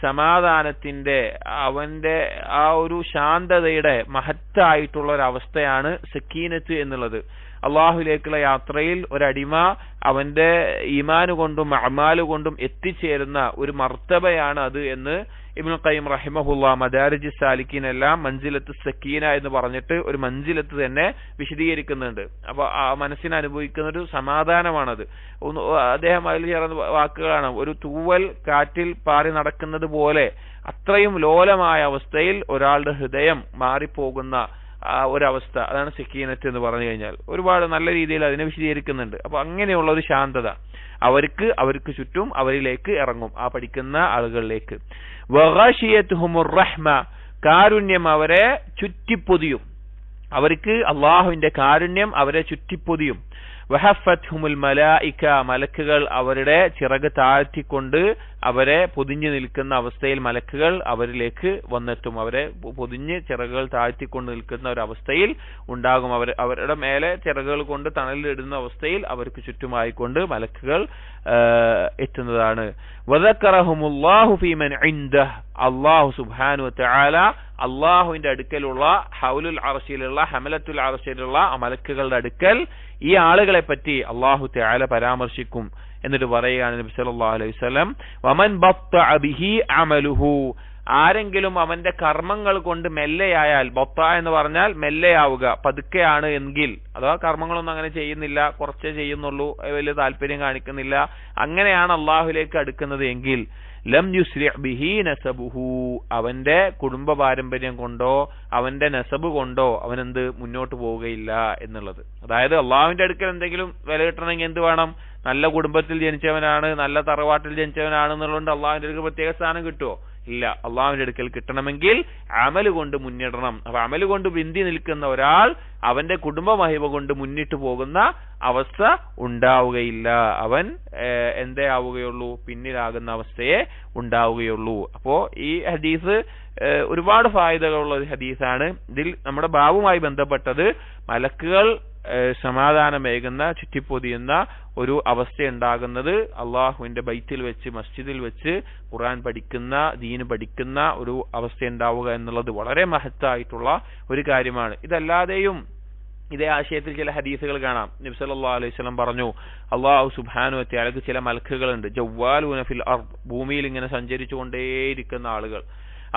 സമാധാനത്തിന്റെ, അവന്റെ ആ ഒരു ശാന്തതയുടെ മഹത്തായിട്ടുള്ള ഒരു അവസ്ഥയാണ് സക്കീനത്ത് എന്നുള്ളത്. അള്ളാഹുലേക്കുള്ള യാത്രയിൽ ഒരടിമ അവന്റെ ഈമാന് കൊണ്ടും അമാല് കൊണ്ടും എത്തിച്ചേരുന്ന ഒരു മർത്തബയാണ് അത് എന്ന് ഇബ്നുൽ ഖയ്യിം റഹിമഹുല്ലാഹ് മദാരിജ് സാലിക്കീൻ എല്ലാം മൻസിലത്ത് സക്കീന എന്ന് പറഞ്ഞിട്ട് ഒരു മൻസിലത്ത് തന്നെ വിശദീകരിക്കുന്നുണ്ട്. അപ്പൊ ആ മനസ്സിന് അനുഭവിക്കുന്ന ഒരു സമാധാനമാണത്. അദ്ദേഹം അതിൽ ചേർന്ന വാക്കുകളാണ്, ഒരു തൂവൽ കാറ്റിൽ പാറി നടക്കുന്നത് പോലെ അത്രയും ലോലമായ അവസ്ഥയിൽ ഒരാളുടെ ഹൃദയം മാറിപ്പോകുന്ന ഒരവസ്ഥ, അതാണ് സക്കീനത്ത് എന്ന് പറഞ്ഞു കഴിഞ്ഞാൽ. ഒരുപാട് നല്ല രീതിയിൽ അതിനെ വിശദീകരിക്കുന്നുണ്ട്. അപ്പൊ അങ്ങനെയുള്ള ഒരു ശാന്തത അവർക്ക് ചുറ്റും അവരിലേക്ക് ഇറങ്ങും, ആ പഠിക്കുന്ന ആളുകളിലേക്ക്. വഗശിയതുഹുമുർ റഹ്മ, കാരുണ്യം അവരെ ചുറ്റിപ്പൊതിയും, അവർക്ക് അള്ളാഹുവിന്റെ കാരുണ്യം അവരെ ചുറ്റിപ്പൊതിയും. വഹഫത്ഹുമുൽ മലായിക, മലക്കുകൾ അവരുടെ ചിറക് താഴ്ത്തിക്കൊണ്ട് അവരെ പൊതിഞ്ഞു നിൽക്കുന്ന അവസ്ഥയിൽ മലക്കുകൾ അവരിലേക്ക് വന്നെത്തും. അവരെ പൊതിഞ്ഞ് ചിറകുകൾ താഴ്ത്തിക്കൊണ്ട് നിൽക്കുന്ന ഒരു അവസ്ഥയിൽ ഉണ്ടാകും. അവരുടെ മേലെ ചിറകുകൾ കൊണ്ട് തണലിടുന്ന അവസ്ഥയിൽ അവർക്ക് ചുറ്റുമായിക്കൊണ്ട് മലക്കുകൾ എത്തുന്നതാണ്. വദക്കറഹുമുല്ലാഹു ഫീമൻ ഇൻദഹ്, അല്ലാഹു സുബ്ഹാനഹു വതആല അള്ളാഹുവിന്റെ അടുക്കലുള്ള ഹൗലുൽ അർശിലുള്ള ഹമലത്തുൽ അർശിലുള്ള മലക്കുകളുടെ അടുക്കൽ ഈ ആളുകളെ പറ്റി അള്ളാഹു തആല പരാമർശിക്കും. എന്നിട്ട് പറയുകയാണ് നബി സല്ലല്ലാഹു അലൈഹി വസല്ലം, വമൻ ബത്തഅ ബിഹി അമലുഹു, ആരെങ്കിലും അവന്റെ കർമ്മങ്ങൾ കൊണ്ട് മെല്ലെയായാൽ, ബത്ത എന്ന് പറഞ്ഞാൽ മെല്ലെയാവുക, പതുക്കെയാണ് എങ്കിൽ, അഥവാ കർമ്മങ്ങളൊന്നും അങ്ങനെ ചെയ്യുന്നില്ല, കുറച്ചേ ചെയ്യുന്നുള്ളൂ, വലിയ താല്പര്യം കാണിക്കുന്നില്ല, അങ്ങനെയാണ് അള്ളാഹുലേക്ക് അടുക്കുന്നത് എങ്കിൽ, ലം യുസ്രി ബിഹി നസബുഹു, അവന്റെ കുടുംബ പാരമ്പര്യം കൊണ്ടോ അവന്റെ നസബ് കൊണ്ടോ അവനെന്ത് മുന്നോട്ട് പോവുകയില്ല എന്നുള്ളത്. അതായത് അള്ളാഹുവിന്റെ അടുക്കൽ എന്തെങ്കിലും വില കിട്ടണമെങ്കിൽ എന്ത് വേണം? നല്ല കുടുംബത്തിൽ ജനിച്ചവനാണ്, നല്ല തറവാട്ടിൽ ജനിച്ചവനാണെന്നുള്ളതുകൊണ്ട് അള്ളാഹുവിന്റെ അടുക്കൽ പ്രത്യേക സ്ഥാനം കിട്ടുമോ? ഇല്ല. അള്ളാഹുവിന്റെ അടുക്കൽ കിട്ടണമെങ്കിൽ അമല് കൊണ്ട് മുന്നിടണം. അപ്പൊ അമല് കൊണ്ട് ബിന്ദി നിൽക്കുന്ന ഒരാൾ അവന്റെ കുടുംബ മഹിമ കൊണ്ട് മുന്നിട്ട് പോകുന്ന അവസ്ഥ ഉണ്ടാവുകയില്ല. അവൻ എന്തേ ആവുകയുള്ളൂ? പിന്നിലാകുന്ന അവസ്ഥയെ ഉണ്ടാവുകയുള്ളൂ. അപ്പോ ഈ ഹദീസ് ഒരുപാട് ഫായിദകളുള്ള ഒരു ഹദീസാണ്. ഇതിൽ നമ്മുടെ ബാബുമായി ബന്ധപ്പെട്ടത് മലക്കുകൾ സമാധാനമേകുന്ന ചുറ്റിപ്പൊതിയുന്ന ഒരു അവസ്ഥ ഉണ്ടാകുന്നത് അള്ളാഹുവിന്റെ ബൈത്തിൽ വെച്ച് മസ്ജിദിൽ വെച്ച് ഖുർആൻ പഠിക്കുന്ന ദീന് പഠിക്കുന്ന ഒരു അവസ്ഥ ഉണ്ടാവുക എന്നുള്ളത് വളരെ മഹത്തായിട്ടുള്ള ഒരു കാര്യമാണ്. ഇതല്ലാതെയും ഇതേ ആശയത്തിൽ ചില ഹദീസുകൾ കാണാം. നബി സല്ലല്ലാഹു അലൈഹി വസല്ലം പറഞ്ഞു, അള്ളാഹു സുബ്ഹാനഹു വ തആലക്ക് ചില മലക്കുകളുണ്ട്, ജവ്വാലൂന ഫിൽ അർദ്, ഭൂമിയിൽ ഇങ്ങനെ സഞ്ചരിച്ചു കൊണ്ടേയിരിക്കുന്ന ആളുകൾ.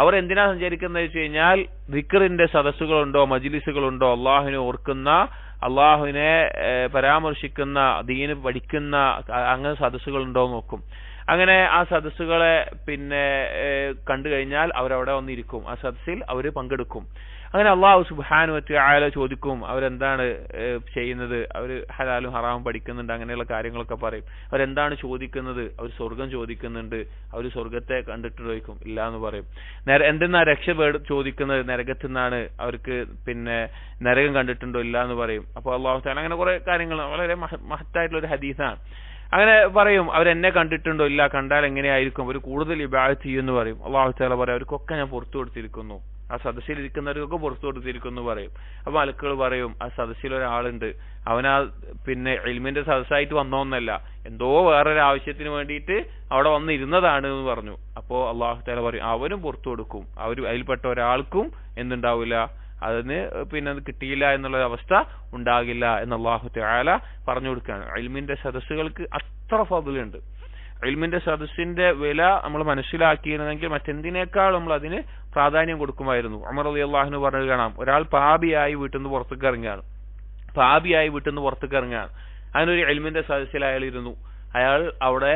അവർ എന്തിനാ സഞ്ചരിക്കുന്നത് വെച്ച് കഴിഞ്ഞാൽ ദിക്റിന്റെ സദസ്സുകളുണ്ടോ മജ്ലിസുകളുണ്ടോ, അള്ളാഹുവിനെ ഓർക്കുന്ന അള്ളാഹുവിനെ പരാമർശിക്കുന്ന ദീന് പഠിക്കുന്ന അങ്ങനെ സദസ്സുകളുണ്ടോ നോക്കും. അങ്ങനെ ആ സദസ്സുകളെ കണ്ടു കഴിഞ്ഞാൽ അവരവിടെ വന്നിരിക്കും, ആ സദസ്സിൽ അവർ പങ്കെടുക്കും. അങ്ങനെ അള്ളാഹു സുബ്ഹാനഹു വ തആല ചോദിക്കും അവരെന്താണ് ചെയ്യുന്നത്, അവർ ഹലാലും ഹറാമും പഠിക്കുന്നുണ്ട്, അങ്ങനെയുള്ള കാര്യങ്ങളൊക്കെ പറയും. അവരെന്താണ് ചോദിക്കുന്നത്? അവർ സ്വർഗം ചോദിക്കുന്നുണ്ട്. അവർ സ്വർഗത്തെ കണ്ടിട്ട് ചോദിക്കും, ഇല്ല എന്ന് പറയും. എന്തെന്നാ രക്ഷ ചോദിക്കുന്നത്? നരകത്തിൽ നിന്നാണ്. അവർക്ക് നരകം കണ്ടിട്ടുണ്ടോ? ഇല്ല എന്ന് പറയും. അപ്പോൾ അള്ളാഹു തആല അങ്ങനെ കുറെ കാര്യങ്ങൾ, വളരെ മഹത്തായിട്ടുള്ള ഒരു ഹദീസാണ്. അങ്ങനെ പറയും, അവരെന്നെ കണ്ടിട്ടുണ്ടോ? ഇല്ല. കണ്ടാൽ എങ്ങനെയായിരിക്കും? അവർ കൂടുതൽ ഇബാദത്ത് ചെയ്യുമെന്ന് പറയും. അള്ളാഹു തആല പറയും, അവർക്കൊക്കെ ഞാൻ പുറത്തു കൊടുത്തിരിക്കുന്നു, ആ സദസ്സിലിരിക്കുന്നവർക്കൊക്കെ പുറത്തു കൊടുത്തിരിക്കുന്നു പറയും. അപ്പൊ മലക്കുകൾ പറയും, ആ സദസ്സിൽ ഒരാളുണ്ട്, അവനാ ഇൽമിന്റെ സദസ്സായിട്ട് വന്നോന്നല്ല, എന്തോ വേറൊരു ആവശ്യത്തിന് വേണ്ടിയിട്ട് അവിടെ വന്നിരുന്നതാണ് എന്ന് പറഞ്ഞു. അപ്പോ അള്ളാഹു തആല പറയും, അവനും പുറത്തു കൊടുക്കും. അതിൽപ്പെട്ട ഒരാൾക്കും എന്തുണ്ടാവില്ല, അതിന് അത് കിട്ടിയില്ല എന്നുള്ള അവസ്ഥ ഉണ്ടാകില്ല എന്ന് അള്ളാഹു തആല പറഞ്ഞു കൊടുക്കുകയാണ്. ഇൽമിന്റെ സദസ്സുകൾക്ക് അത്ര ഫضലുണ്ട്. ഇൽമിന്റെ സദസ്സിന്റെ വില നമ്മൾ മനസ്സിലാക്കിയിരുന്നെങ്കിൽ മറ്റെന്തിനേക്കാൾ നമ്മൾ അതിന് പ്രാധാന്യം കൊടുക്കുമായിരുന്നു. ഉമർ റളിയല്ലാഹു അൻഹു പറഞ്ഞു കാണാം, ഒരാൾ പാപിയായി വീട്ടിൽ നിന്ന് പുറത്തേക്ക് ഇറങ്ങുകയാണ്. അതിനൊരു ഇൽമിന്റെ സദസ്സിൽ അയാൾ ഇരുന്നു. അയാൾ അവിടെ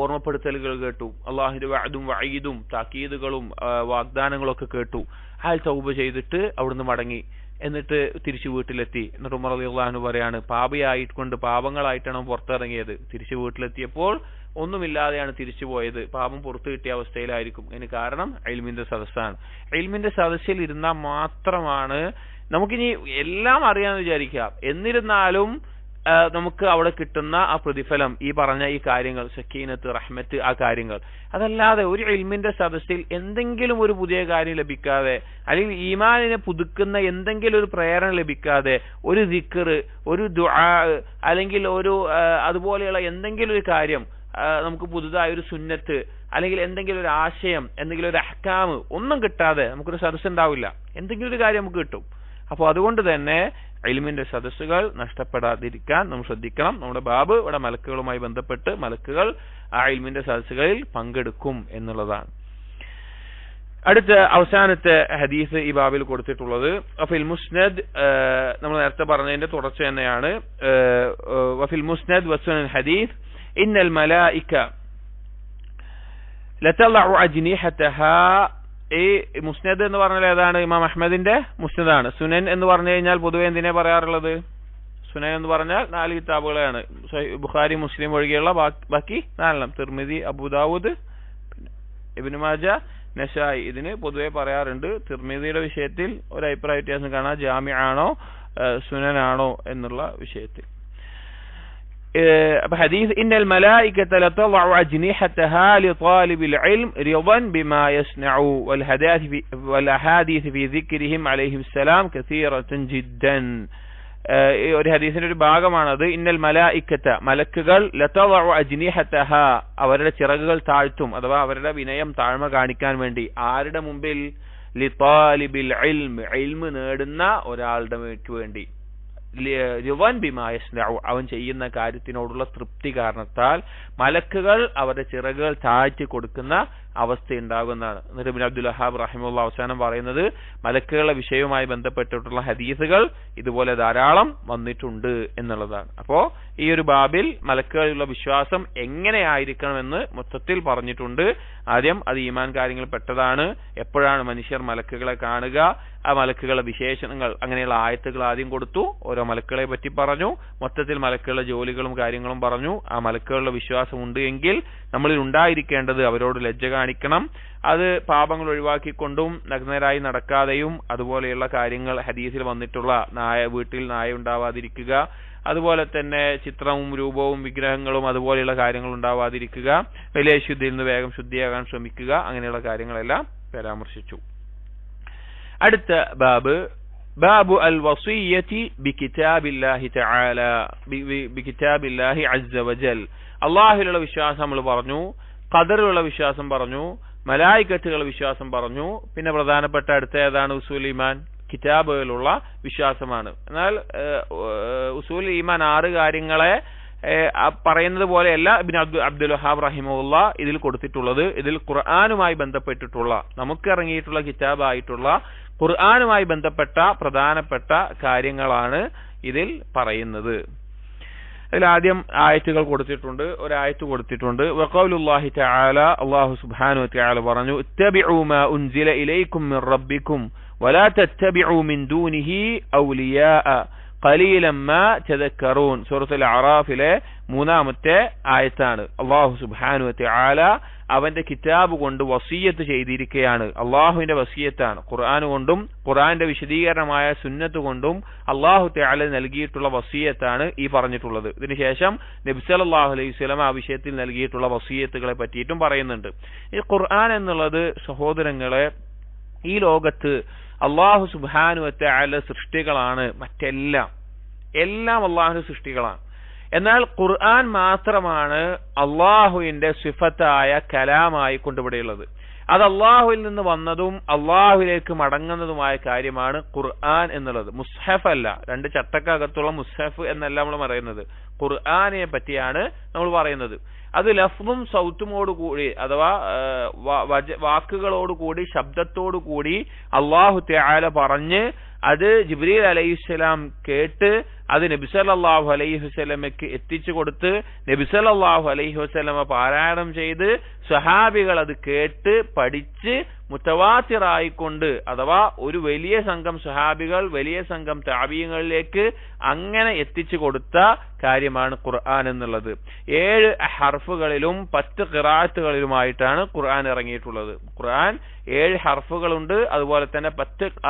ഓർമ്മപ്പെടുത്തലുകൾ കേട്ടു, അള്ളാഹുവിന്റെ വഅദും വഈദും താക്കീതുകളും വാഗ്ദാനങ്ങളും ഒക്കെ കേട്ടു. അയാൾ തൗബ ചെയ്തിട്ട് അവിടുന്ന് മടങ്ങി. എന്നിട്ട് തിരിച്ചു വീട്ടിലെത്തി. എന്നിട്ട് ഉമർ റളിയല്ലാഹു അൻഹു പറയാണ്, പാപിയായിക്കൊണ്ട് പാപങ്ങളായിട്ടാണ് പുറത്തിറങ്ങിയത്. തിരിച്ചു വീട്ടിലെത്തിയപ്പോൾ ഒന്നുമില്ലാതെയാണ് തിരിച്ചു പോയത്. പാപം പുറത്തു കിട്ടിയ അവസ്ഥയിലായിരിക്കും. അതിന് കാരണം ഇൽമിന്റെ സദസ്സാണ്. ഇൽമിന്റെ സദസ്സിൽ ഇരുന്നാൽ മാത്രമാണ് നമുക്കിനി എല്ലാം അറിയാമെന്ന് വിചാരിക്കാം, എന്നിരുന്നാലും നമുക്ക് അവിടെ കിട്ടുന്ന ആ പ്രതിഫലം, ഈ പറഞ്ഞ ഈ കാര്യങ്ങൾ, സക്കീനത്ത്, റഹ്മത്ത്, ആ കാര്യങ്ങൾ. അതല്ലാതെ ഒരു ഇൽമിന്റെ സദസ്സിൽ എന്തെങ്കിലും ഒരു പുതിയ കാര്യം ലഭിക്കാതെ, അല്ലെങ്കിൽ ഈമാനിനെ പുതുക്കുന്ന എന്തെങ്കിലും ഒരു പ്രേരണ ലഭിക്കാതെ, ഒരു ദിക്ർ, ഒരു ദുആ, അല്ലെങ്കിൽ ഒരു അതുപോലെയുള്ള എന്തെങ്കിലും ഒരു കാര്യം, നമുക്ക് പുതുതായ ഒരു സുന്നത്ത്, അല്ലെങ്കിൽ എന്തെങ്കിലും ഒരു ആശയം, എന്തെങ്കിലും ഒരു അഹ്കാം ഒന്നും കിട്ടാതെ നമുക്കൊരു സദസ്സ് ഉണ്ടാവില്ല. എന്തെങ്കിലും ഒരു കാര്യം നമുക്ക് കിട്ടും. അപ്പോൾ അതുകൊണ്ട് തന്നെ ഇൽമിന്റെ സദസ്സുകൾ നഷ്ടപ്പെടാതിരിക്കാൻ നമ്മൾ ശ്രദ്ധിക്കണം. നമ്മുടെ ബാബ് ഇവിടെ മലക്കുകളുമായി ബന്ധപ്പെട്ട് മലക്കുകൾ ആ ഇൽമിന്റെ സദസ്സുകളിൽ പങ്കെടുക്കും എന്നുള്ളതാണ്. അടുത്ത അവസാനത്തെ ഹദീസ് ഈ ബാബിൽ കൊടുത്തിട്ടുള്ളത് വഫിൽ മുസ്നദ്, നമ്മൾ നേരത്തെ പറഞ്ഞതിന്റെ തുടർച്ച തന്നെയാണ്. വഫിൽ മുസ്നദ് വസുനൻ ഹദീസ് ഇന്നൽ മലായിക ലതളഉ അജ്നിഹതഹാ. ഈ മുസ്നദ് എന്ന് പറഞ്ഞാൽ ഏതാണ്? ഇമാം അഹ്മദിന്റെ മുസ്നദാണ്. സുനൻ എന്ന് പറഞ്ഞു കഴിഞ്ഞാൽ പൊതുവെ എന്തിനെ പറയാറുള്ളത്? സുനൻ എന്ന് പറഞ്ഞാൽ 4 കിതാബുകളാണ്. ബുഖാരി, മുസ്ലിം ഒഴികെയുള്ള ബാക്കി 4, തിർമിദി, അബൂദാവൂദ്, ഇബ്നു മാജ, നസായി. ഇതിന് പൊതുവെ പറയാറുണ്ട്. തിർമിദിയുടെ വിഷയത്തിൽ ഒരു അഭിപ്രായ വ്യത്യാസം കാണാം, ജാമി ആണോ സുനനാണോ എന്നുള്ള വിഷയത്തിൽ. حديث إن الملائكة لتضع أجنحتها لطالب العلم رضا بما يصنع والأحاديث في ذكرهم عليهم السلام كثيرة جدا. ഒരു ഹദീസിന്റെ ഒരു ഭാഗമാണത്. ഇന്നൽ മലായിക്കത്ത, മലക്കുകൾ ലതളഉ അജ്നിഹതഹ, അവരുടെ ചിറകുകൾ താഴ്ത്തും, അഥവാ അവരുടെ വിനയം താഴ്മ കാണിക്കാൻ വേണ്ടി. ആരുടെ മുമ്പിൽ? ലിതാലിബിൽ ഇൽം, ഇൽമ് നേടുന്ന ഒരാളുടെ വേണ്ടി. രിവൻ ബിമാ യസ്നഉ, അവൻ ചെയ്യുന്ന കാര്യത്തിനോടുള്ള തൃപ്തി കാരണത്താൽ മലക്കുകൾ അവരുടെ ചിറകുകൾ താഴ്ത്തി കൊടുക്കുന്ന അവസ്ഥ ഉണ്ടാകുന്നതാണ്. എന്നിട്ട് ഇബ്നു അബ്ദുൽ വഹാബ് റഹിമഹുല്ലാഹ് അവസാനം പറയുന്നത്, മലക്കുകളുടെ വിഷയവുമായി ബന്ധപ്പെട്ടിട്ടുള്ള ഹദീസുകൾ ഇതുപോലെ ധാരാളം വന്നിട്ടുണ്ട് എന്നുള്ളതാണ്. അപ്പോ ഈ ഒരു ബാബിൽ മലക്കുകളുള്ള വിശ്വാസം എങ്ങനെയായിരിക്കണമെന്ന് മൊത്തത്തിൽ പറഞ്ഞിട്ടുണ്ട്. ആദ്യം അത് ഈമാൻ കാര്യങ്ങളിൽ പെട്ടതാണ്. എപ്പോഴാണ് മനുഷ്യർ മലക്കുകളെ കാണുക, ആ മലക്കുകളുടെ വിശേഷണങ്ങൾ, അങ്ങനെയുള്ള ആയത്തുകൾ ആദ്യം കൊടുത്തു. ഓരോ മലക്കുകളെ പറ്റി പറഞ്ഞു. മൊത്തത്തിൽ മലക്കുകളുടെ ജോലികളും കാര്യങ്ങളും പറഞ്ഞു. ആ മലക്കുകളുടെ വിശ്വാസം ഉണ്ട് എങ്കിൽ നമ്മളിൽ ഉണ്ടായിരിക്കേണ്ടത് അവരോട് ലജ്ജ കാണിക്കുക, കാണിക്കണം. അത് പാപങ്ങൾ ഒഴിവാക്കിക്കൊണ്ടും നഗ്നരായി നടക്കാതെയും അതുപോലെയുള്ള കാര്യങ്ങൾ ഹദീസിൽ വന്നിട്ടുള്ള വീട്ടിൽ നായ ഉണ്ടാവാതിരിക്കുക, അതുപോലെ തന്നെ ചിത്രവും രൂപവും വിഗ്രഹങ്ങളും അതുപോലെയുള്ള കാര്യങ്ങൾ ഉണ്ടാവാതിരിക്കുക, വലിയ ശുദ്ധിയിൽ നിന്ന് വേഗം ശുദ്ധിയാകാൻ ശ്രമിക്കുക, അങ്ങനെയുള്ള കാര്യങ്ങളെല്ലാം പരാമർശിച്ചു. അടുത്ത ബാബു അൽ വസിയ്യതി ബികിതാബില്ലാഹി തആല ബികിതാബില്ലാഹി അസ്സ വജൽ. അല്ലാഹുവിലുള്ള വിശ്വാസം നമ്മൾ പറഞ്ഞു, ഖദറിലുള്ള വിശ്വാസം പറഞ്ഞു, മലായികത്തുകളുടെ വിശ്വാസം പറഞ്ഞു. പിന്നെ പ്രധാനപ്പെട്ട അടുത്ത ഏതാണ്? ഉസൂൽ ഈമാൻ, കിതാബുകളുള്ള വിശ്വാസമാണ്. എന്നാൽ ഉസൂൽ ഈമാൻ 6 കാര്യങ്ങളെ പറയുന്നത് പോലെയല്ല ഇബ്നു അബ്ദുൽ വഹാബ് റഹിമഹുല്ല ഇതിൽ കൊടുത്തിട്ടുള്ളത്. ഇതിൽ ഖുർആനുമായി ബന്ധപ്പെട്ടിട്ടുള്ള, നമുക്ക് ഇറങ്ങിയിട്ടുള്ള കിതാബായിട്ടുള്ള ഖുർആനുമായി ബന്ധപ്പെട്ട പ്രധാനപ്പെട്ട കാര്യങ്ങളാണ് ഇതിൽ പറയുന്നത്. അതിൽ ആദ്യം ആയത്തുകൾ കൊടുത്തിട്ടുണ്ട്. ഒരായത്ത് കൊടുത്തിട്ടുണ്ട്. വഖൗലുല്ലാഹി തആല, അല്ലാഹു സുബ്ഹാനഹു വ തആല പറഞ്ഞു, ഇത്തബിഉ മാ ഉൻസില ഇലൈക്കും മിർ റബ്ബിക്കും വലാ തത്തബിഉ മിൻ ദൂനിഹി ഔലിയാഅ ഖലീലൻ മാ തദക്കറൂൻ. സൂറത്തുൽ അറാഫിലെ 3-ാമത്തെ ആയത്താണ്. അല്ലാഹു സുബ്ഹാനഹു വ തആല അവന്റെ കിതാബ് കൊണ്ട് വസിയ്യത്ത് ചെയ്തിരിക്കുകയാണ്. അള്ളാഹുവിന്റെ വസിയ്യത്താണ്. ഖുർആൻ കൊണ്ടും ഖുർആന്റെ വിശദീകരണമായ സുന്നത്ത് കൊണ്ടും അള്ളാഹു തആല നൽകിയിട്ടുള്ള വസിയ്യത്താണ് ഈ പറഞ്ഞിട്ടുള്ളത്. ഇതിനുശേഷം നബി സല്ലല്ലാഹു അലൈഹി വസല്ലം ആ വിഷയത്തിൽ നൽകിയിട്ടുള്ള വസിയ്യത്തുകളെ പറ്റിയിട്ടും പറയുന്നുണ്ട്. ഈ ഖുർആൻ എന്നുള്ളത് സഹോദരങ്ങളെ, ഈ ലോകത്ത് അള്ളാഹു സുബ്ഹാനഹു വ തആല സൃഷ്ടികളാണ്. എല്ലാം അള്ളാഹുവിന്റെ സൃഷ്ടികളാണ്. എന്നാൽ ഖുർആൻ മാത്രമാണ് അള്ളാഹുവിന്റെ സിഫത്തായ കലാമായി കൊണ്ടിവിടെയുള്ളത്. അത് അള്ളാഹുവിൽ നിന്ന് വന്നതും അള്ളാഹുവിലേക്ക് മടങ്ങുന്നതുമായ കാര്യമാണ് ഖുർആൻ എന്നുള്ളത്. മുസ്ഹഫ് അല്ല, 2 ചട്ടക്കകത്തുള്ള മുസ്ഹഫ് എന്നല്ല നമ്മൾ പറയുന്നത്. ഖുർആനെ പറ്റിയാണ് നമ്മൾ പറയുന്നത്. അത് ലഫ്ദും സൗത്തുമോട് കൂടി അഥവാ വാക്കുകളോടുകൂടി ശബ്ദത്തോടുകൂടി അള്ളാഹു തആല പറഞ്ഞ് അത് ജിബ്രീൽ അലൈഹിസ്സലാം കേട്ട് അത് നബി സല്ലല്ലാഹു അലൈഹി വസല്ലമയ്ക്ക് എത്തിച്ചു കൊടുത്ത് നബി സല്ലല്ലാഹു അലൈഹി വസല്ലമ പാരായണം ചെയ്ത് സ്വഹാബികൾ അത് കേട്ട് പഠിച്ച് മുതവാത്തിറായിക്കൊണ്ട് അഥവാ ഒരു വലിയ സംഘം സ്വഹാബികൾ വലിയ സംഘം താബീങ്ങളിലേക്ക് അങ്ങനെ എത്തിച്ചു കൊടുത്ത കാര്യമാണ് ഖുർആൻ എന്നുള്ളത്. 7 ഹർഫുകളിലും 10 ഖിറാഅത്തുകളിലുമായിട്ടാണ് ഖുർആൻ ഇറങ്ങിയിട്ടുള്ളത്. ഖുർആൻ 7 ഹർഫുകളുണ്ട്. അതുപോലെ തന്നെ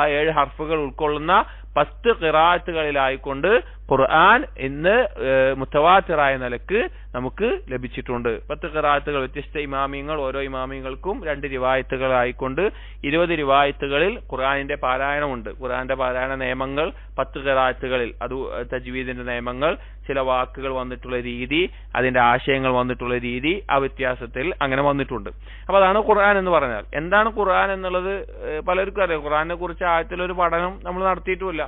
7 ഹർഫുകൾ ഉൾക്കൊള്ളുന്ന 10 ഖിറാഅത്തുകളിലായിക്കൊണ്ട് ഖുർആൻ ഇന്ന് മുതവാത്തിറായ നിലക്ക് നമുക്ക് ലഭിച്ചിട്ടുണ്ട്. 10 ഖിറാഅത്തുകൾ, വ്യത്യസ്ത ഇമാമിയങ്ങൾ, ഓരോ ഇമാമിയങ്ങൾക്കും 2 റിവായത്തുകളായിക്കൊണ്ട് 20 റിവായത്തുകളിൽ ഖുർആനിന്റെ പാരായണമുണ്ട്. ഖുർആന്റെ പാരായണ നിയമങ്ങൾ 10 ഖിറാഅത്തുകളിൽ, അത് തജ്വീദിന്റെ നിയമങ്ങൾ, ചില വാക്കുകൾ വന്നിട്ടുള്ള രീതി, അതിന്റെ ആശയങ്ങൾ വന്നിട്ടുള്ള രീതി, ആ വ്യത്യാസത്തിൽ അങ്ങനെ വന്നിട്ടുണ്ട്. അപ്പൊ അതാണ് ഖുർആൻ എന്ന് പറഞ്ഞാൽ. എന്താണ് ഖുർആൻ എന്നുള്ളത് പലർക്കും അറിയാം. ഖുർആനെ കുറിച്ച് ആയത്തിലൊരു പഠനം നമ്മൾ നടത്തിയിട്ടുമില്ല.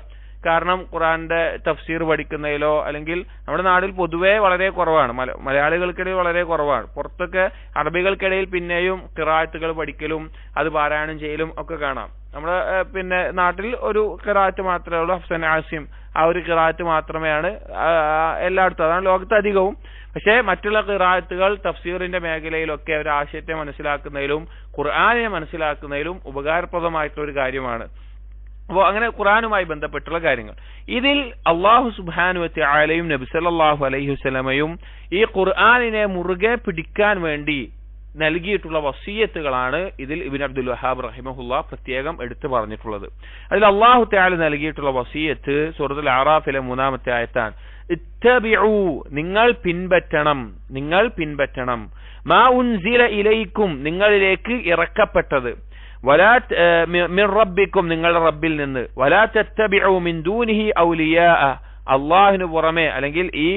കാരണം ഖുർആന്റെ തഫ്സീർ പഠിക്കുന്നതിലോ അല്ലെങ്കിൽ നമ്മുടെ നാട്ടിൽ പൊതുവേ വളരെ കുറവാണ്, മലയാളികൾക്കിടയിൽ വളരെ കുറവാണ്. പുറത്തൊക്കെ അറബികൾക്കിടയിൽ പിന്നെയും ഖിറാഅത്തുകൾ പഠിക്കലും അത് പാരായണം ചെയ്യലും ഒക്കെ കാണാം. നമ്മുടെ പിന്നെ നാട്ടിൽ ഒരു ഖിറാഅത്ത് മാത്രമേ ഉള്ളൂ, ഹഫ്സൻ ആസിം, ആ ഒരു ഖിറാഅത്ത് മാത്രമേയാണ് എല്ലായിടത്തും, അതാണ് ലോകത്ത് അധികവും. പക്ഷേ മറ്റുള്ള ഖിറാഅത്തുകൾ തഫ്സീറിന്റെ മേഖലയിലൊക്കെ ഒരു ആശയത്തെ മനസ്സിലാക്കുന്നതിലും ഖുർആനെ മനസ്സിലാക്കുന്നതിലും ഉപകാരപ്രദമായിട്ടുള്ള ഒരു കാര്യമാണ്. അപ്പോൾ അങ്ങനെ ഖുർആനുമായി ബന്ധപ്പെട്ടുള്ള കാര്യങ്ങൾ ഇതിൽ അല്ലാഹു സുബ്ഹാനഹു വ തആലയും നബി സല്ലല്ലാഹു അലൈഹി വസല്ലമയും ഈ ഖുർആനിനെ മുറുകെ പിടിക്കാൻ വേണ്ടി നൽകിയിട്ടുള്ള വസിയ്യത്തുകളാണ് ഇതിൽ ഇബ്നു അബ്ദുൽ വഹാബ് റഹിമഹുല്ലാ പ്രത്യേകം എടുത്തു പറഞ്ഞിട്ടുള്ളത്. അതിൽ അല്ലാഹു തആല നൽകിയിട്ടുള്ള വസിയ്യത്ത് സൂറത്തുൽ അറാഫിലെ 3-ാമത്തെ ആയത്താണ്. ഇത്തബിഉ, നിങ്ങൾ പിൻപറ്റണം, മാ ഉൻസില ഇലൈക്കും, നിങ്ങളിലേക്ക് ഇറക്കപ്പെട്ടത്, വലാ മിൻ റബ്ബിക്കും, നിങ്ങളുടെ റബ്ബിൽ നിന്ന്, വലാ തത്തബിഉ മിൻ ദൂനിഹി ഔലിയാഅ, അള്ളാഹുവിന് പുറമെ അല്ലെങ്കിൽ ഈ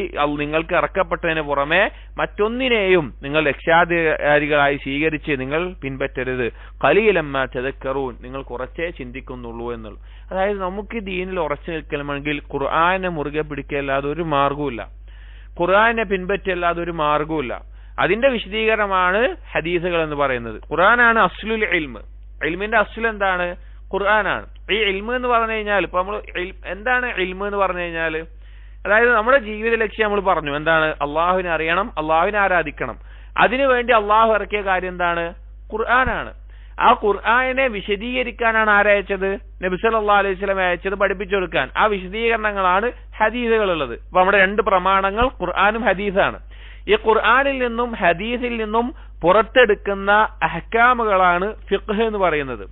നിങ്ങൾക്ക് ഇറക്കപ്പെട്ടതിന് പുറമെ മറ്റൊന്നിനെയും നിങ്ങൾ രക്ഷാധികാരികളായി സ്വീകരിച്ച് നിങ്ങൾ പിൻപറ്റരുത്. ഖലീലൻ മാ തദക്കറൂൻ, നിങ്ങൾ കുറച്ചേ ചിന്തിക്കുന്നുള്ളൂ എന്നുള്ളൂ. അതായത് നമുക്ക് ദീനിൽ ഉറച്ചു നിൽക്കണമെങ്കിൽ ഖുർആനെ മുറുകെ പിടിക്കല്ലാതെ ഒരു മാർഗവുമില്ല, ഖുർആനെ പിൻപറ്റല്ലാതെ ഒരു മാർഗവുമില്ല. അതിന്റെ വിശദീകരണമാണ് ഹദീസുകൾ എന്ന് പറയുന്നത്. ഖുർആനാണ് അസ്ലുൽ ഇൽമ്. ഇൽമിന്റെ അസ്ൽ എന്താണ്? ഖുർആനാണ്. ഈ ഇൽമ് എന്ന് പറഞ്ഞു കഴിഞ്ഞാൽ ഇപ്പൊ നമ്മൾ എന്താണ് ഇൽമ് എന്ന് പറഞ്ഞു കഴിഞ്ഞാൽ, അതായത് നമ്മുടെ ജീവിത ലക്ഷ്യം നമ്മൾ പറഞ്ഞു എന്താണ്? അള്ളാഹുവിനെ അറിയണം, അള്ളാഹുവിനെ ആരാധിക്കണം. അതിനുവേണ്ടി അള്ളാഹു ഇറക്കിയ കാര്യം എന്താണ്? ഖുർആനാണ്. ആ ഖുർആനെ വിശദീകരിക്കാനാണ് ആരയച്ചത്? നബി സല്ലല്ലാഹു അലൈഹി വസല്ലം അയച്ചത് പഠിപ്പിച്ചു കൊടുക്കാൻ. ആ വിശദീകരണങ്ങളാണ് ഹദീസുകൾ ഉള്ളത്. അപ്പൊ നമ്മുടെ 2 പ്രമാണങ്ങൾ ഖുർആനും ഹദീസാണ്. ഈ ഖുർആനിൽ നിന്നും ഹദീസിൽ നിന്നും പുറത്തെടുക്കുന്ന അഹ്കാമുകളാണ് ഫിഖ്ഹ് എന്ന് പറയുന്നത്.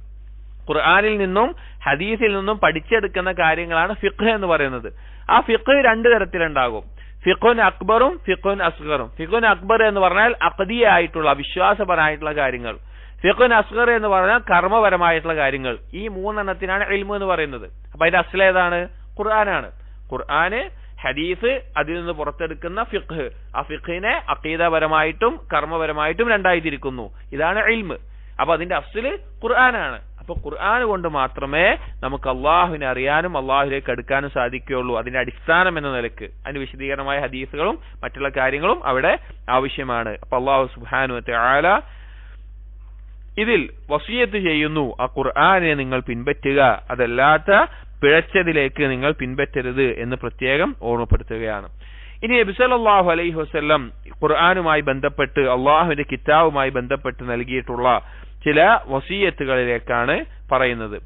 ഖുർആനിൽ നിന്നും ഹദീസിൽ നിന്നും പഠിച്ചെടുക്കുന്ന കാര്യങ്ങളാണ് ഫിഖ്ഹ് എന്ന് പറയുന്നത്. ആ ഫിഖ്ഹ് രണ്ട് തരത്തിലുണ്ടാകും, ഫിഖ്ഹുൻ അക്ബറും ഫിഖ്ഹുൻ അസ്ഗറും. ഫിഖ്ഹുൻ അക്ബർ എന്ന് പറഞ്ഞാൽ അഖദിയായിട്ടുള്ള വിശ്വാസപരമായിട്ടുള്ള കാര്യങ്ങൾ, ഫിഖ്ഹുൻ അസ്ഗർ എന്ന് പറഞ്ഞാൽ കർമ്മപരമായിട്ടുള്ള കാര്യങ്ങൾ. ഈ മൂന്നെണ്ണത്തിനാണ് ഇൽമു എന്ന് പറയുന്നത്. അപ്പൊ അതിന്റെ അസ്ൽ ഏതാണ്? ഖുർആനാണ്. ഖുർആന്, ഹദീസ്, അതിൽ നിന്ന് പുറത്തെടുക്കുന്ന ഫിഖ്ഹ്. ആ ഫിഖ്ഹിനെ അഖീദപരമായിട്ടും കർമ്മപരമായിട്ടും രണ്ടായി തിരിക്കുന്നു. ഇതാണ് ഇൽമ്. അപ്പൊ അതിന്റെ അസ്ല് ഖുർആനാണ്. അപ്പൊ ഖുർആൻ കൊണ്ട് മാത്രമേ നമുക്ക് അള്ളാഹുവിനെ അറിയാനും അള്ളാഹുലേക്ക് അടുക്കാനും സാധിക്കുകയുള്ളൂ. അതിന്റെ അടിസ്ഥാനം എന്ന നിലക്ക് അതിന് വിശദീകരണമായ ഹദീസുകളും മറ്റുള്ള കാര്യങ്ങളും അവിടെ ആവശ്യമാണ്. അപ്പൊ അള്ളാഹു സുബ്ഹാനഹു വ തആല ഇതിൽ വസിയത്ത് ചെയ്യുന്നു, ആ ഖുർആനെ നിങ്ങൾ പിൻപറ്റുക, അതല്ലാത്ത പിഴച്ചതിലേക്ക് നിങ്ങൾ പിൻപറ്റരുത് എന്ന് പ്രത്യേകം ഓർമ്മപ്പെടുത്തുകയാണ്. ഇനി നബി സല്ലല്ലാഹു അലൈഹി വസല്ലം ഖുർആനുമായി ബന്ധപ്പെട്ട് അള്ളാഹുവിന്റെ കിതാബുമായി ബന്ധപ്പെട്ട് നൽകിയിട്ടുള്ള ചില വസിയത്തുകളിലേക്കാണ് പറയുന്നത്.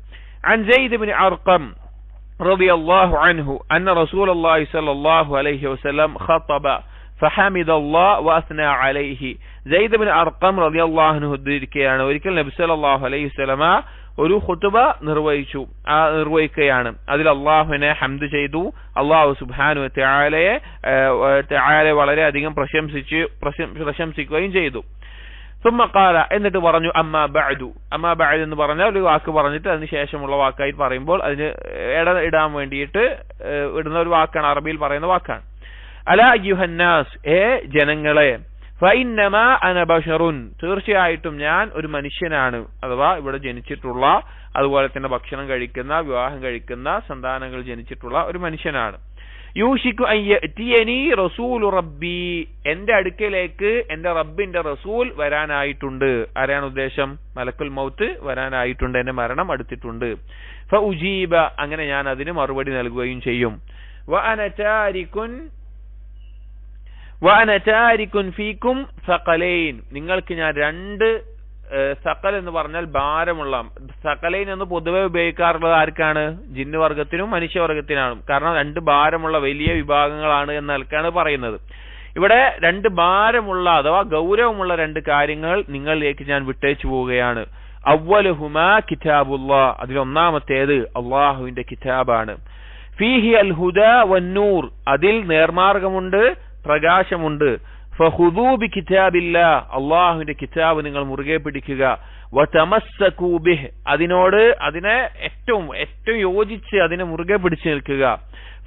അൻ സയ്യിദ് ഇബ്നു അർഖം റളിയല്ലാഹു അൻഹു അന്ന റസൂലുള്ളാഹി സ്വല്ലല്ലാഹു അലൈഹി വസല്ലം ഖതബ ഫഹമിദല്ലാഹു വഅസ്ന അലൈഹി. സയ്യിദ് ഇബ്നു അർഖം റളിയല്ലാഹു അൻഹു ഉദ്ധരിക്കുകയാണ്, ഒരിക്കൽ നബി സല്ലല്ലാഹു അലൈഹി വസല്ലമ ഒരു ഖുതുബ നിർവഹിക്കുകയാണ്. അതിൽ അള്ളാഹുവിനെ ഹംദ് ചെയ്തു, അള്ളാഹു സുബ്ഹാനഹു വ തആലയെ വളരെയധികം പ്രശംസിക്കുകയും ചെയ്തു. ثم قال, എന്നിട്ട് പറഞ്ഞു, അമ്മാ ബഅദു. അമ്മാ ബഅദ് എന്ന് പറഞ്ഞാൽ ഒരു വാക്ക് പറഞ്ഞിട്ട് അതിന് ശേഷമുള്ള വാക്കായി പറയുമ്പോൾ അതിന് ഇടാൻ വേണ്ടിയിട്ട് ഇടുന്ന ഒരു വാക്കാണ്, അറബിയിൽ പറയുന്ന വാക്കാണ്. അലാ അയ്യുഹന്നാസ്, ജനങ്ങളെ, ഫഇന്നമാ അന ബശറുൻ, തീർച്ചയായിട്ടും ഞാൻ ഒരു മനുഷ്യനാണ്, അഥവാ ഇവിടെ ജനിച്ചിട്ടുള്ള, അതുപോലെ തന്നെ ഭക്ഷണം കഴിക്കുന്ന, വിവാഹം കഴിക്കുന്ന, സന്താനങ്ങൾ ജനിച്ചിട്ടുള്ള ഒരു മനുഷ്യനാണ്. യൂഷിക്കു അൻ യഅതിയനി റസൂലു റബ്ബി, എന്റെ അടുക്കലേക്ക് എന്റെ റബ്ബിന്റെ റസൂൽ വരാനായിട്ടുണ്ട്. ആരാണ് ഉദ്ദേശം? മലക്കുൽ മൗത്ത് വരാനായിട്ടുണ്ട്, എന്റെ മരണം അടുത്തിട്ടുണ്ട്. ഫഉജീബ, അങ്ങനെ ഞാൻ അതിന് മറുപടി നൽകുകയും ചെയ്യും. വഅന താരികുൻ ഫീകും സഖലൈൻ, നിങ്ങൾക്ക് ഞാൻ രണ്ട് സഖൽ എന്ന് പറഞ്ഞാൽ ഭാരമുള്ള, സഖലൈൻ എന്ന് പൊതുവെ ഉപയോഗിക്കാറുള്ളത് ആർക്കാണ്? ജിന്ന് വർഗത്തിനും മനുഷ്യവർഗത്തിനാണ്. കാരണം രണ്ട് ഭാരമുള്ള വലിയ വിഭാഗങ്ങളാണ് എന്ന നിലക്കാണ് പറയുന്നത്. ഇവിടെ രണ്ട് ഭാരമുള്ള അഥവാ ഗൗരവമുള്ള രണ്ട് കാര്യങ്ങൾ നിങ്ങളിലേക്ക് ഞാൻ വിട്ടേച്ചു പോവുകയാണ്. അവ്വലുഹുമാ കിതാബുല്ലാഹ്, അതിലൊന്നാമത്തേത് അള്ളാഹുവിന്റെ കിതാബാണ്. ഫീഹി അൽ ഹുദാ വന്നൂർ, അതിൽ നേർമാർഗമുണ്ട്, പ്രകാശമുണ്ട്. ഫഖുദൂ ബികിതാബില്ലാഹ്, അല്ലാഹുവിന്റെ കിതാബ് നിങ്ങൾ മുറുകെ പിടിക്കുക. വതമസ്സകൂ ബിഹ്, അതിനെ ഏറ്റവും യോജിച്ച് അതിനെ മുറുകെ പിടിച്ചു നിൽക്കുക.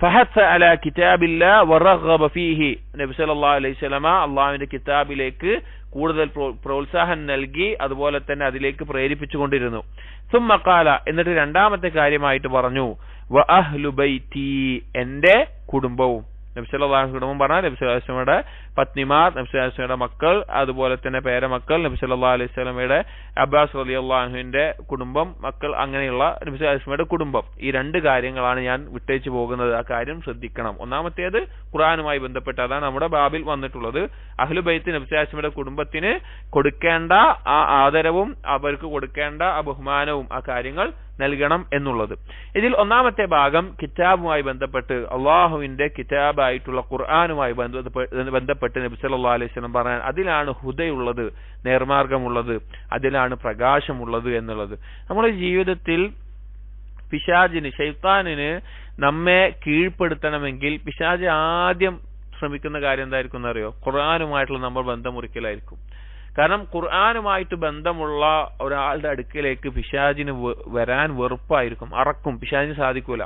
ഫഹസ അലാ കിതാബില്ലാഹ് വറഗബ ഫീഹി, നബി സല്ലല്ലാഹു അലൈഹി വസല്ലമ അല്ലാഹുവിന്റെ കിതാബിലേക്ക് കൂടുതൽ പ്രോത്സാഹനം നൽകി, അതുപോലെ തന്നെ അതിലേക്ക് പ്രേരിപ്പിച്ചുകൊണ്ടിരുന്നു. സുമ്മ ഖാല, എന്നിട്ട് രണ്ടാമത്തെ കാര്യമായിട്ട് പറഞ്ഞു, വ അഹ്ലു ബൈതി, എന്റെ കുടുംബവും. നബി സല്ലല്ലാഹു അലൈഹി വസല്ലം പറഞ്ഞാൽ നബി സല്ലല്ലാഹു അലൈഹി വസല്ലമയുടെ പത്നിമാർ, നബി സല്ലല്ലാഹു അലൈഹി വസല്ലമയുടെ മക്കൾ, അതുപോലെ തന്നെ പേരമക്കൾ, നബി സല്ലല്ലാഹു അലൈഹി വസല്ലമയുടെ അബ്ബാസ് റളിയല്ലാഹു അൻഹുവിന്റെ കുടുംബം, മക്കൾ, അങ്ങനെയുള്ള നബി സല്ലല്ലാഹു അലൈഹി വസല്ലമയുടെ കുടുംബം. ഈ രണ്ട് കാര്യങ്ങളാണ് ഞാൻ വിട്ടേച്ചു പോകുന്നത്. ആ കാര്യം ശ്രദ്ധിക്കണം. ഒന്നാമത്തേത് ഖുർആനുമായി ബന്ധപ്പെട്ട്, അതാണ് നമ്മുടെ ബാബിൽ വന്നിട്ടുള്ളത്. അഹ്ലു ബൈത്ത്, നബി സല്ലല്ലാഹു അലൈഹി വസല്ലമയുടെ കുടുംബത്തിന് കൊടുക്കേണ്ട ആ ആദരവും അവർക്ക് കൊടുക്കേണ്ട ആ ബഹുമാനവും ആ കാര്യങ്ങൾ നൽകണം എന്നുള്ളത്. ഇതിൽ ഒന്നാമത്തെ ഭാഗം കിതാബുമായി ബന്ധപ്പെട്ട്, അള്ളാഹുവിന്റെ കിതാബായിട്ടുള്ള ഖുർആനുമായി ബന്ധപ്പെട്ട് നബി സല്ലല്ലാഹു അലൈഹി വസല്ലം പറയാൻ, അതിലാണ് ഹുദയുള്ളത്, നേർമാർഗമുള്ളത്, അതിലാണ് പ്രകാശമുള്ളത് എന്നുള്ളത്. നമ്മുടെ ജീവിതത്തിൽ പിശാചിന്, ശൈത്താനിന് നമ്മെ കീഴ്പ്പെടുത്തണമെങ്കിൽ പിശാച് ആദ്യം ശ്രമിക്കുന്ന കാര്യം എന്തായിരിക്കും എന്നറിയോ? ഖുർആനുമായിട്ടുള്ള നമ്മൾ ബന്ധം മുറിക്കലായിരിക്കും. കാരണം ഖുർആനുമായിട്ട് ബന്ധമുള്ള ഒരാളുടെ അടുക്കലേക്ക് പിശാചിന് വരാൻ വെറുപ്പായിരിക്കും, അറക്കും. പിശാചിന് സാധിക്കൂല.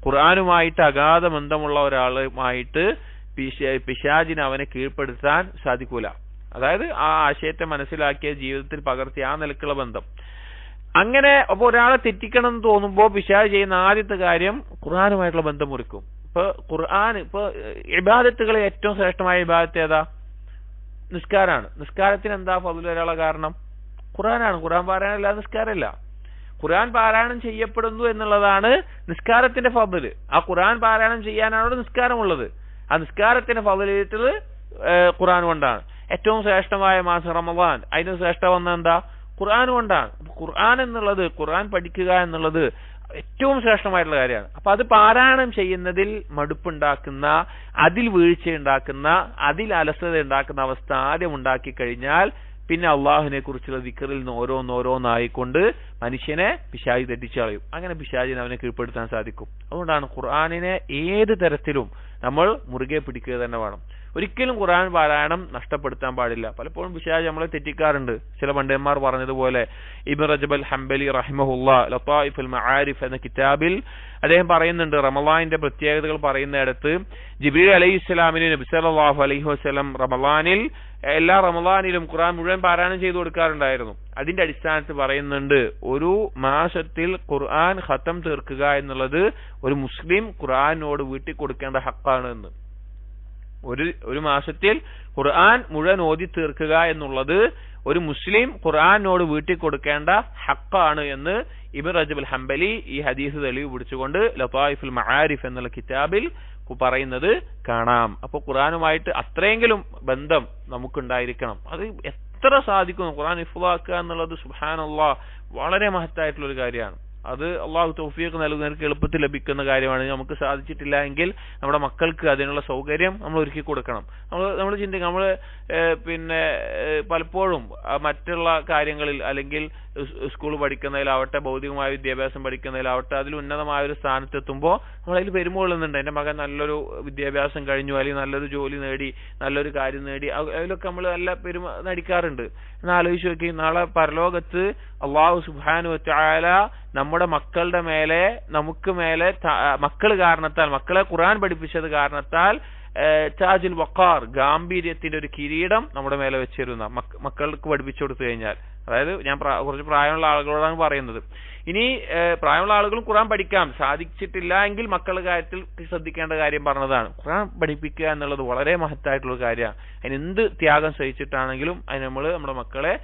ഖുർആനുമായിട്ട് അഗാധ ബന്ധമുള്ള ഒരാളുമായിട്ട് പിശാചിന് അവനെ കീഴ്പ്പെടുത്താൻ സാധിക്കൂല. അതായത് ആ ആശയത്തെ മനസ്സിലാക്കിയ ജീവിതത്തിൽ പകർത്തിയ ആ നിലക്കുള്ള ബന്ധം. അങ്ങനെ അപ്പൊ ഒരാളെ തെറ്റിക്കണം എന്ന് തോന്നുമ്പോൾ പിശാച് ചെയ്യുന്ന ആദ്യത്തെ കാര്യം ഖുർആനുമായിട്ടുള്ള ബന്ധം മുറിക്കും. ഇപ്പൊ ഇബാദത്തുകളെ ഏറ്റവും ശ്രേഷ്ഠമായ ഇബാദത്ത് ഏതാ? നിസ്കാരാണ്. നിസ്കാരത്തിന് എന്താ ഫضل വരാനുള്ള കാരണം? ഖുർആനാണ്. ഖുർആൻ പാരായണം അല്ലാതെ നിസ്കാരമില്ല. ഖുർആൻ പാരായണം ചെയ്യപ്പെടുന്നു എന്നുള്ളതാണ് നിസ്കാരത്തിന്റെ ഫضل. ആ ഖുർആൻ പാരായണം ചെയ്യാനാണ് നിസ്കാരമുള്ളത്. ആ നിസ്കാരത്തിന്റെ ഫضل ഖുർആൻ കൊണ്ടാണ്. ഏറ്റവും ശ്രേഷ്ഠമായ മാസം റമദാൻ, അതിന് ശ്രേഷ്ഠ വന്ന എന്താ? ഖുർആൻ കൊണ്ടാണ്. ഖുർആൻ എന്നുള്ളത്, ഖുർആൻ പഠിക്കുക എന്നുള്ളത് ഏറ്റവും ശ്രേഷ്ഠമായിട്ടുള്ള കാര്യമാണ്. അപ്പൊ അത് പാരായണം ചെയ്യുന്നതിൽ മടുപ്പുണ്ടാക്കുന്ന, അതിൽ വീഴ്ചയുണ്ടാക്കുന്ന, അതിൽ അലസത ഉണ്ടാക്കുന്ന അവസ്ഥ ആദ്യം ഉണ്ടാക്കി കഴിഞ്ഞാൽ പിന്നെ അള്ളാഹുവിനെ കുറിച്ചുള്ള ദിക്റിൽ നിന്ന് ഓരോന്നോരോന്നായിക്കൊണ്ട് മനുഷ്യനെ പിശാചി തെറ്റിച്ചു കളയും. അങ്ങനെ പിശാചിനെ അവനെ കീഴ്പ്പെടുത്താൻ സാധിക്കും. അതുകൊണ്ടാണ് ഖുർആനിനെ ഏത് തരത്തിലും നമ്മൾ മുറുകെ പിടിക്കുക തന്നെ വേണം. ഒരിക്കലും ഖുർആൻ പാരായണം നഷ്ടപ്പെടുത്താൻ പാടില്ല. പലപ്പോഴും പിശാച് നമ്മളെ തെറ്റിക്കാറുണ്ട്. ചില പണ്ഡിതന്മാർ പറഞ്ഞതുപോലെ ഇബ്നു റജബ് അൽ ഹംബലി റഹിമഹുല്ലാഹ് ലതായിഫുൽ മആരിഫ് എന്ന കിതാബിൽ അദ്ദേഹം പറയുന്നുണ്ട്, റമളാനിന്റെ പ്രത്യേകതകൾ പറയുന്നിടത്ത് ജിബ്രീൽ അലൈഹിസ്സലാമിന് നബി സല്ലല്ലാഹു അലൈഹി വസല്ലം റമളാനിൽ എല്ലാ റമളാനിലും ഖുർആൻ മുഴുവൻ പാരായണം ചെയ്തു കൊടുക്കാറുണ്ടായിരുന്നു. അതിന്റെ അടിസ്ഥാനത്തിൽ പറയുന്നുണ്ട്, ഒരു മാസത്തിൽ ഖുർആൻ ഖത്തം തീർക്കുക എന്നുള്ളത് ഒരു മുസ്ലിം ഖുർആനോട് വീട്ടിൽ കൊടുക്കേണ്ട ഹക്കാണ് എന്ന്. ഒരു മാസത്തിൽ ഖുർആൻ മുഴുവൻ ഓതി തീർക്കുക എന്നുള്ളത് ഒരു മുസ്ലിം ഖുർആനോട് വീട്ടിൽ കൊടുക്കേണ്ട ഹക്കാണ് എന്ന് ഇബ്നു റജബ് അൽ ഹംബലി ഈ ഹദീസ് തെളിവ് പിടിച്ചുകൊണ്ട് ലതായിഫുൽ മആരിഫ് എന്നുള്ള കിതാബിൽ പറയുന്നത് കാണാം. അപ്പൊ ഖുർആനുമായിട്ട് അത്രയെങ്കിലും ബന്ധം നമുക്കുണ്ടായിരിക്കണം. അത് എത്ര സാധിക്കുന്നു ഖുർആൻ ഹിഫ്ളാക്കുക എന്നുള്ളത് സുബ്ഹാനല്ലാഹ് വളരെ മഹത്തായിട്ടുള്ള ഒരു കാര്യമാണ്. അത് അള്ളാഹു തൗഫീഖ് നൽകുന്നവർക്ക് എളുപ്പത്തിൽ ലഭിക്കുന്ന കാര്യമാണ്. നമുക്ക് സാധിച്ചിട്ടില്ല എങ്കിൽ നമ്മുടെ മക്കൾക്ക് അതിനുള്ള സൗകര്യം നമ്മൾ ഒരുക്കി കൊടുക്കണം. നമ്മൾ ചിന്തിക്കുക, നമ്മൾ പിന്നെ പലപ്പോഴും മറ്റുള്ള കാര്യങ്ങളിൽ അല്ലെങ്കിൽ സ്കൂൾ പഠിക്കുന്നതിലാവട്ടെ, ഭൗതികമായ വിദ്യാഭ്യാസം പഠിക്കുന്നതിലാവട്ടെ, അതിൽ ഉന്നതമായ ഒരു സ്ഥാനത്തെത്തുമ്പോൾ നമ്മളതിൽ പെരുമകൊള്ളുന്നുണ്ട്. എൻ്റെ മകൻ നല്ലൊരു വിദ്യാഭ്യാസം കഴിഞ്ഞു, അല്ലെങ്കിൽ നല്ലൊരു ജോലി നേടി, നല്ലൊരു കാര്യം നേടി, അതിലൊക്കെ നമ്മൾ നല്ല പെരുമ നടിക്കാറുണ്ട്. എന്ന് ആലോചിച്ച് നോക്കി, നാളെ പരലോകത്ത് അള്ളാഹു സുബ്ഹാനഹു വ തആല നമ്മുടെ മക്കളുടെ മേലെ, നമുക്ക് മേലെ മക്കൾ കാരണത്താൽ, മക്കളെ ഖുർആൻ പഠിപ്പിച്ചത് കാരണത്താൽ താജുൽ വഖാർ, ഗാംഭീര്യത്തിന്റെ ഒരു കിരീടം നമ്മുടെ മേലെ വെച്ചിരുന്ന മക്കൾക്ക് പഠിപ്പിച്ചു കൊടുത്തു കഴിഞ്ഞാൽ, അതായത് ഞാൻ കുറച്ച് പ്രായമുള്ള ആളുകളോടാണ് പറയുന്നത്. ഇനി പ്രായമുള്ള ആളുകളും ഖുർആൻ പഠിക്കാം, സാധിച്ചിട്ടില്ല എങ്കിൽ മക്കളുടെ കാര്യത്തിൽ ശ്രദ്ധിക്കേണ്ട കാര്യം പറഞ്ഞതാണ്. ഖുർആൻ പഠിപ്പിക്കുക എന്നുള്ളത് വളരെ മഹത്തായിട്ടുള്ള കാര്യമാണ്. അതിന് എന്ത് ത്യാഗം സഹിച്ചിട്ടാണെങ്കിലും അതിന് നമ്മുടെ മക്കളെ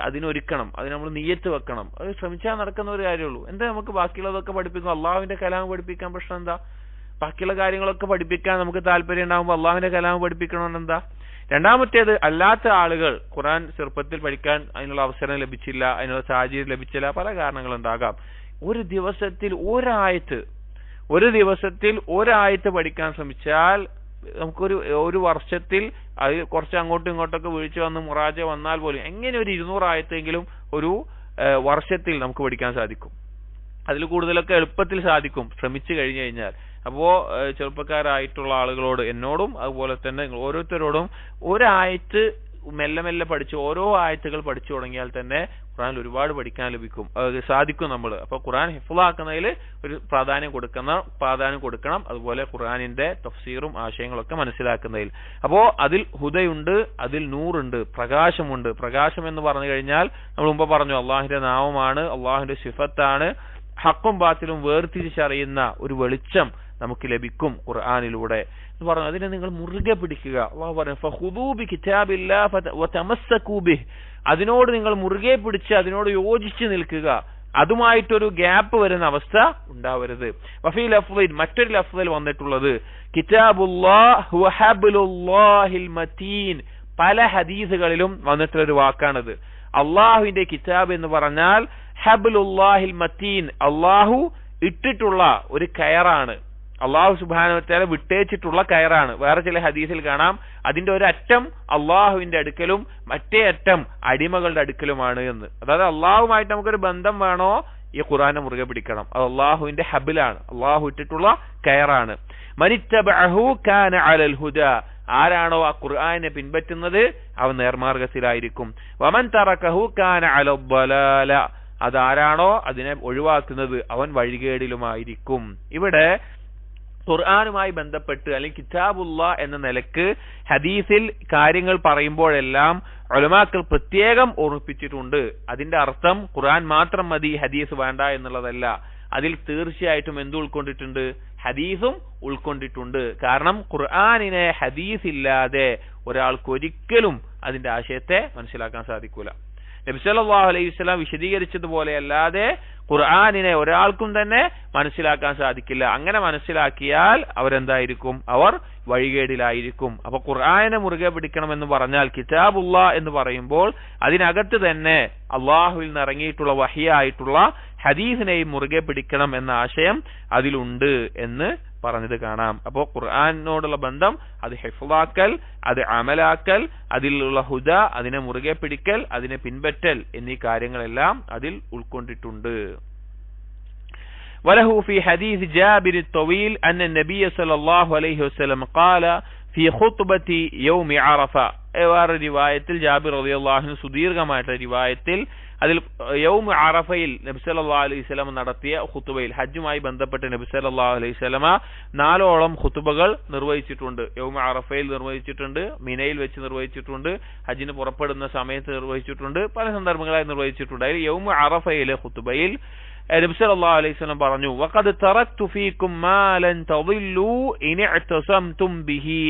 അതിനൊരുക്കണം, അതിന് നമ്മൾ നിയ്യത്ത് വെക്കണം. അത് ശ്രമിച്ചാൽ നടക്കുന്ന ഒരു കാര്യമുള്ളൂ. എന്താ നമുക്ക് ബാക്കിയുള്ളതൊക്കെ പഠിപ്പിക്കും, അള്ളാഹുവിന്റെ കലാം പഠിപ്പിക്കാൻ പ്രശ്നം എന്താ? ബാക്കിയുള്ള കാര്യങ്ങളൊക്കെ പഠിപ്പിക്കാൻ നമുക്ക് താല്പര്യം ഉണ്ടാകുമ്പോൾ അള്ളാഹുവിന്റെ കലാം പഠിപ്പിക്കണമെന്നെന്താ? രണ്ടാമത്തേത്, അല്ലാത്ത ആളുകൾ ഖുർആൻ ചെറുപ്പത്തിൽ പഠിക്കാൻ അതിനുള്ള അവസരം ലഭിച്ചില്ല, അതിനുള്ള സാഹചര്യം ലഭിച്ചില്ല, പല കാരണങ്ങളുണ്ടാകാം. ഒരു ദിവസത്തിൽ ഒരായത്ത് പഠിക്കാൻ ശ്രമിച്ചാൽ ഒരു വർഷത്തിൽ അത് കുറച്ച് അങ്ങോട്ടും ഇങ്ങോട്ടൊക്കെ വീഴ്ച വന്ന് മുറാജ വന്നാൽ പോലും എങ്ങനെ ഒരു 200 ആയത്തെങ്കിലും ഒരു വർഷത്തിൽ നമുക്ക് പഠിക്കാൻ സാധിക്കും. അതിൽ കൂടുതലൊക്കെ എളുപ്പത്തിൽ സാധിക്കും ശ്രമിച്ചു കഴിഞ്ഞു കഴിഞ്ഞാൽ. അപ്പോ ചെറുപ്പക്കാരായിട്ടുള്ള ആളുകളോട്, എന്നോടും അതുപോലെ തന്നെ ഓരോരുത്തരോടും ഒരായത്ത് മെല്ലെ മെല്ലെ പഠിച്ച് ഓരോ ആയത്തുകൾ പഠിച്ചു തുടങ്ങിയാൽ തന്നെ ഖുർആനിൽ ഒരുപാട് പഠിക്കാൻ ലഭിക്കും, സാധിക്കും നമ്മൾ. അപ്പൊ ഖുർആൻ ഹിഫ്ളാക്കുന്നതിൽ ഒരു പ്രാധാന്യം കൊടുക്കണം. അതുപോലെ ഖുർആനിന്റെ തഫ്സീറും ആശയങ്ങളൊക്കെ മനസ്സിലാക്കുന്നതിൽ. അപ്പോ അതിൽ ഹുദയുണ്ട്, അതിൽ നൂറുണ്ട്, പ്രകാശമുണ്ട്. പ്രകാശം എന്ന് പറഞ്ഞു കഴിഞ്ഞാൽ നമ്മൾ മുമ്പ് പറഞ്ഞു, അള്ളാഹിന്റെ നാമമാണ്, അള്ളാഹിന്റെ സിഫത്താണ്. ഹക്കും ബാത്തിലും വേർതിരിച്ചറിയുന്ന ഒരു വെളിച്ചം നമുക്ക് ലഭിക്കും ഖുർആനിലൂടെ എന്ന് പറഞ്ഞു. അതിനെ നിങ്ങൾ മുറുകെ പിടിക്കുക. അള്ളാഹു പറഞ്ഞു, ഫഖുദൂ ബികിതാബില്ലാഹി വതമസ്സകൂ ബിഹി, അതിനോട് നിങ്ങൾ മുറുകെ പിടിച്ച് അതിനോട് യോജിച്ച് നിൽക്കുക. അതുമായിട്ടൊരു ഗ്യാപ്പ് വരുന്ന അവസ്ഥ ഉണ്ടാവരുത്. വഫീ ലഫ്ളിൻ, മറ്റൊരു ലഫ്ളിൽ വന്നിട്ടുള്ളത് കിതാബുല്ലാഹി ഹുവ ഹബ്ലുല്ലാഹിൽ മതീൻ. പല ഹദീസുകളിലും വന്നിട്ടുള്ളൊരു വാക്കാണിത്. അള്ളാഹുവിന്റെ കിതാബ് എന്ന് പറഞ്ഞാൽ ഹബ്ലുല്ലാഹിൽ മതീൻ, അള്ളാഹു ഇട്ടിട്ടുള്ള ഒരു കയറാണ്, അള്ളാഹു സുബ്ഹാനഹു വ തആല വിട്ടേച്ചിട്ടുള്ള കയറാണ്. വേറെ ചില ഹദീസിൽ കാണാം അതിന്റെ ഒരു അറ്റം അള്ളാഹുവിന്റെ അടുക്കലും മറ്റേ അറ്റം അടിമകളുടെ അടുക്കലുമാണ് എന്ന്. അതായത് അള്ളാഹുമായിട്ട് നമുക്കൊരു ബന്ധം വേണോ, ഈ ഖുർആനെ മുറുകെ പിടിക്കണം. അത് അള്ളാഹുവിന്റെ ഹബിലാണ്, അള്ളാഹു ഇട്ടിട്ടുള്ള കയറാണ്. മനിത്തബഅഹു കാന അലൽ ഹുദാ, ആരാണോ ആ ഖുർആനെ പിൻപറ്റുന്നത് അവൻ നേർമാർഗത്തിലായിരിക്കും. വമൻ തറകഹു കാന അലൽ ളലാല, അതാരാണോ അതിനെ ഒഴിവാക്കുന്നത് അവൻ വഴികേടിലുമായിരിക്കും. ഇവിടെ ഖുർആനുമായി ബന്ധപ്പെട്ട് അല്ലെങ്കിൽ കിതാബുല്ലാ എന്ന നിലക്ക് ഹദീസിൽ കാര്യങ്ങൾ പറയുമ്പോഴെല്ലാം ഉലമാക്കൾ പ്രത്യേകം ഓർമ്മിപ്പിച്ചിട്ടുണ്ട്. അതിന്റെ അർത്ഥം ഖുർആൻ മാത്രം മതി, ഹദീസ് വേണ്ട എന്നുള്ളതല്ല. അതിൽ തീർച്ചയായിട്ടും എന്ത് ഉൾക്കൊണ്ടിട്ടുണ്ട്? ഹദീസും ഉൾക്കൊണ്ടിട്ടുണ്ട്. കാരണം ഖുർആനിനെ ഹദീസ് ഇല്ലാതെ ഒരാൾക്ക് ഒരിക്കലും അതിന്റെ ആശയത്തെ മനസ്സിലാക്കാൻ സാധിക്കൂല. നബി സല്ലല്ലാഹു അലൈഹി വസല്ലം വിശദീകരിച്ചതുപോലെ അല്ലാതെ ഖുർആനിനെ ഒരാൾക്കും തന്നെ മനസ്സിലാക്കാൻ സാധിക്കില്ല. അങ്ങനെ മനസ്സിലാക്കിയാൽ അവരെന്തായിരിക്കും? അവർ വഴികേടിലായിരിക്കും. അപ്പൊ ഖുർആനെ മുറുകെ പിടിക്കണമെന്ന് പറഞ്ഞാൽ, കിതാബുല്ലാ എന്ന് പറയുമ്പോൾ അതിനകത്ത് തന്നെ അള്ളാഹുവിൽ നിന്ന് ഇറങ്ങിയിട്ടുള്ള വഹിയായിട്ടുള്ള ഹദീസിനെയും മുറുകെ പിടിക്കണം എന്ന ആശയം അതിലുണ്ട് എന്ന് പറഞ്ഞത് കാണാം. അപ്പോൾ ഖുർആനോടുള്ള ബന്ധം അത് ഹിഫ്ളാക്കൽ, അത് അമലാക്കൽ, അതിലുള്ള ഹുദ, അതിനെ മുറുകെ പിടിക്കൽ, അതിനെ പിൻപറ്റൽ എന്നീ കാര്യങ്ങളെല്ലാം അതിൽ ഉൾക്കൊണ്ടിട്ടുണ്ട്. وله في حديث جابر الطويل أن النبي صلى الله عليه وسلم قال في خطبة يوم عرفة. വേറെ റിവായത്തിൽ ജാബിർ റളിയല്ലാഹു അൻഹു സുദീർഘമായിട്ടുള്ള റിവായത്തിൽ അതിൽ യൗമ അറഫയിൽ നബി സല്ലല്ലാഹു അലൈഹി വസല്ലം നടത്തിയ ഖുതുബയിൽ ഹജ്ജുമായി ബന്ധപ്പെട്ട് നബി സല്ലല്ലാഹു അലൈഹി വസല്ലമ 4ഓളം ഖുതുബകൾ നിർവഹിച്ചിട്ടുണ്ട്. യൗമ അറഫയിൽ നിർവഹിച്ചിട്ടുണ്ട്, മിനയിൽ വെച്ച് നിർവഹിച്ചിട്ടുണ്ട്, ഹജ്ജിന് പുറപ്പെടുന്ന സമയത്ത് നിർവഹിച്ചിട്ടുണ്ട്, പല സന്ദർഭങ്ങളായി നിർവഹിച്ചിട്ടുണ്ട്. അതിൽ യൗമ അറഫയിലെ ഖുതുബയിൽ നബി സല്ലല്ലാഹു അലൈഹി വസല്ലം പറഞ്ഞു, വഖദ് തറക്തു ഫീകും മാ ലൻ തദില്ലു ഇൻ ഇഅ്തസംതും ബിഹി.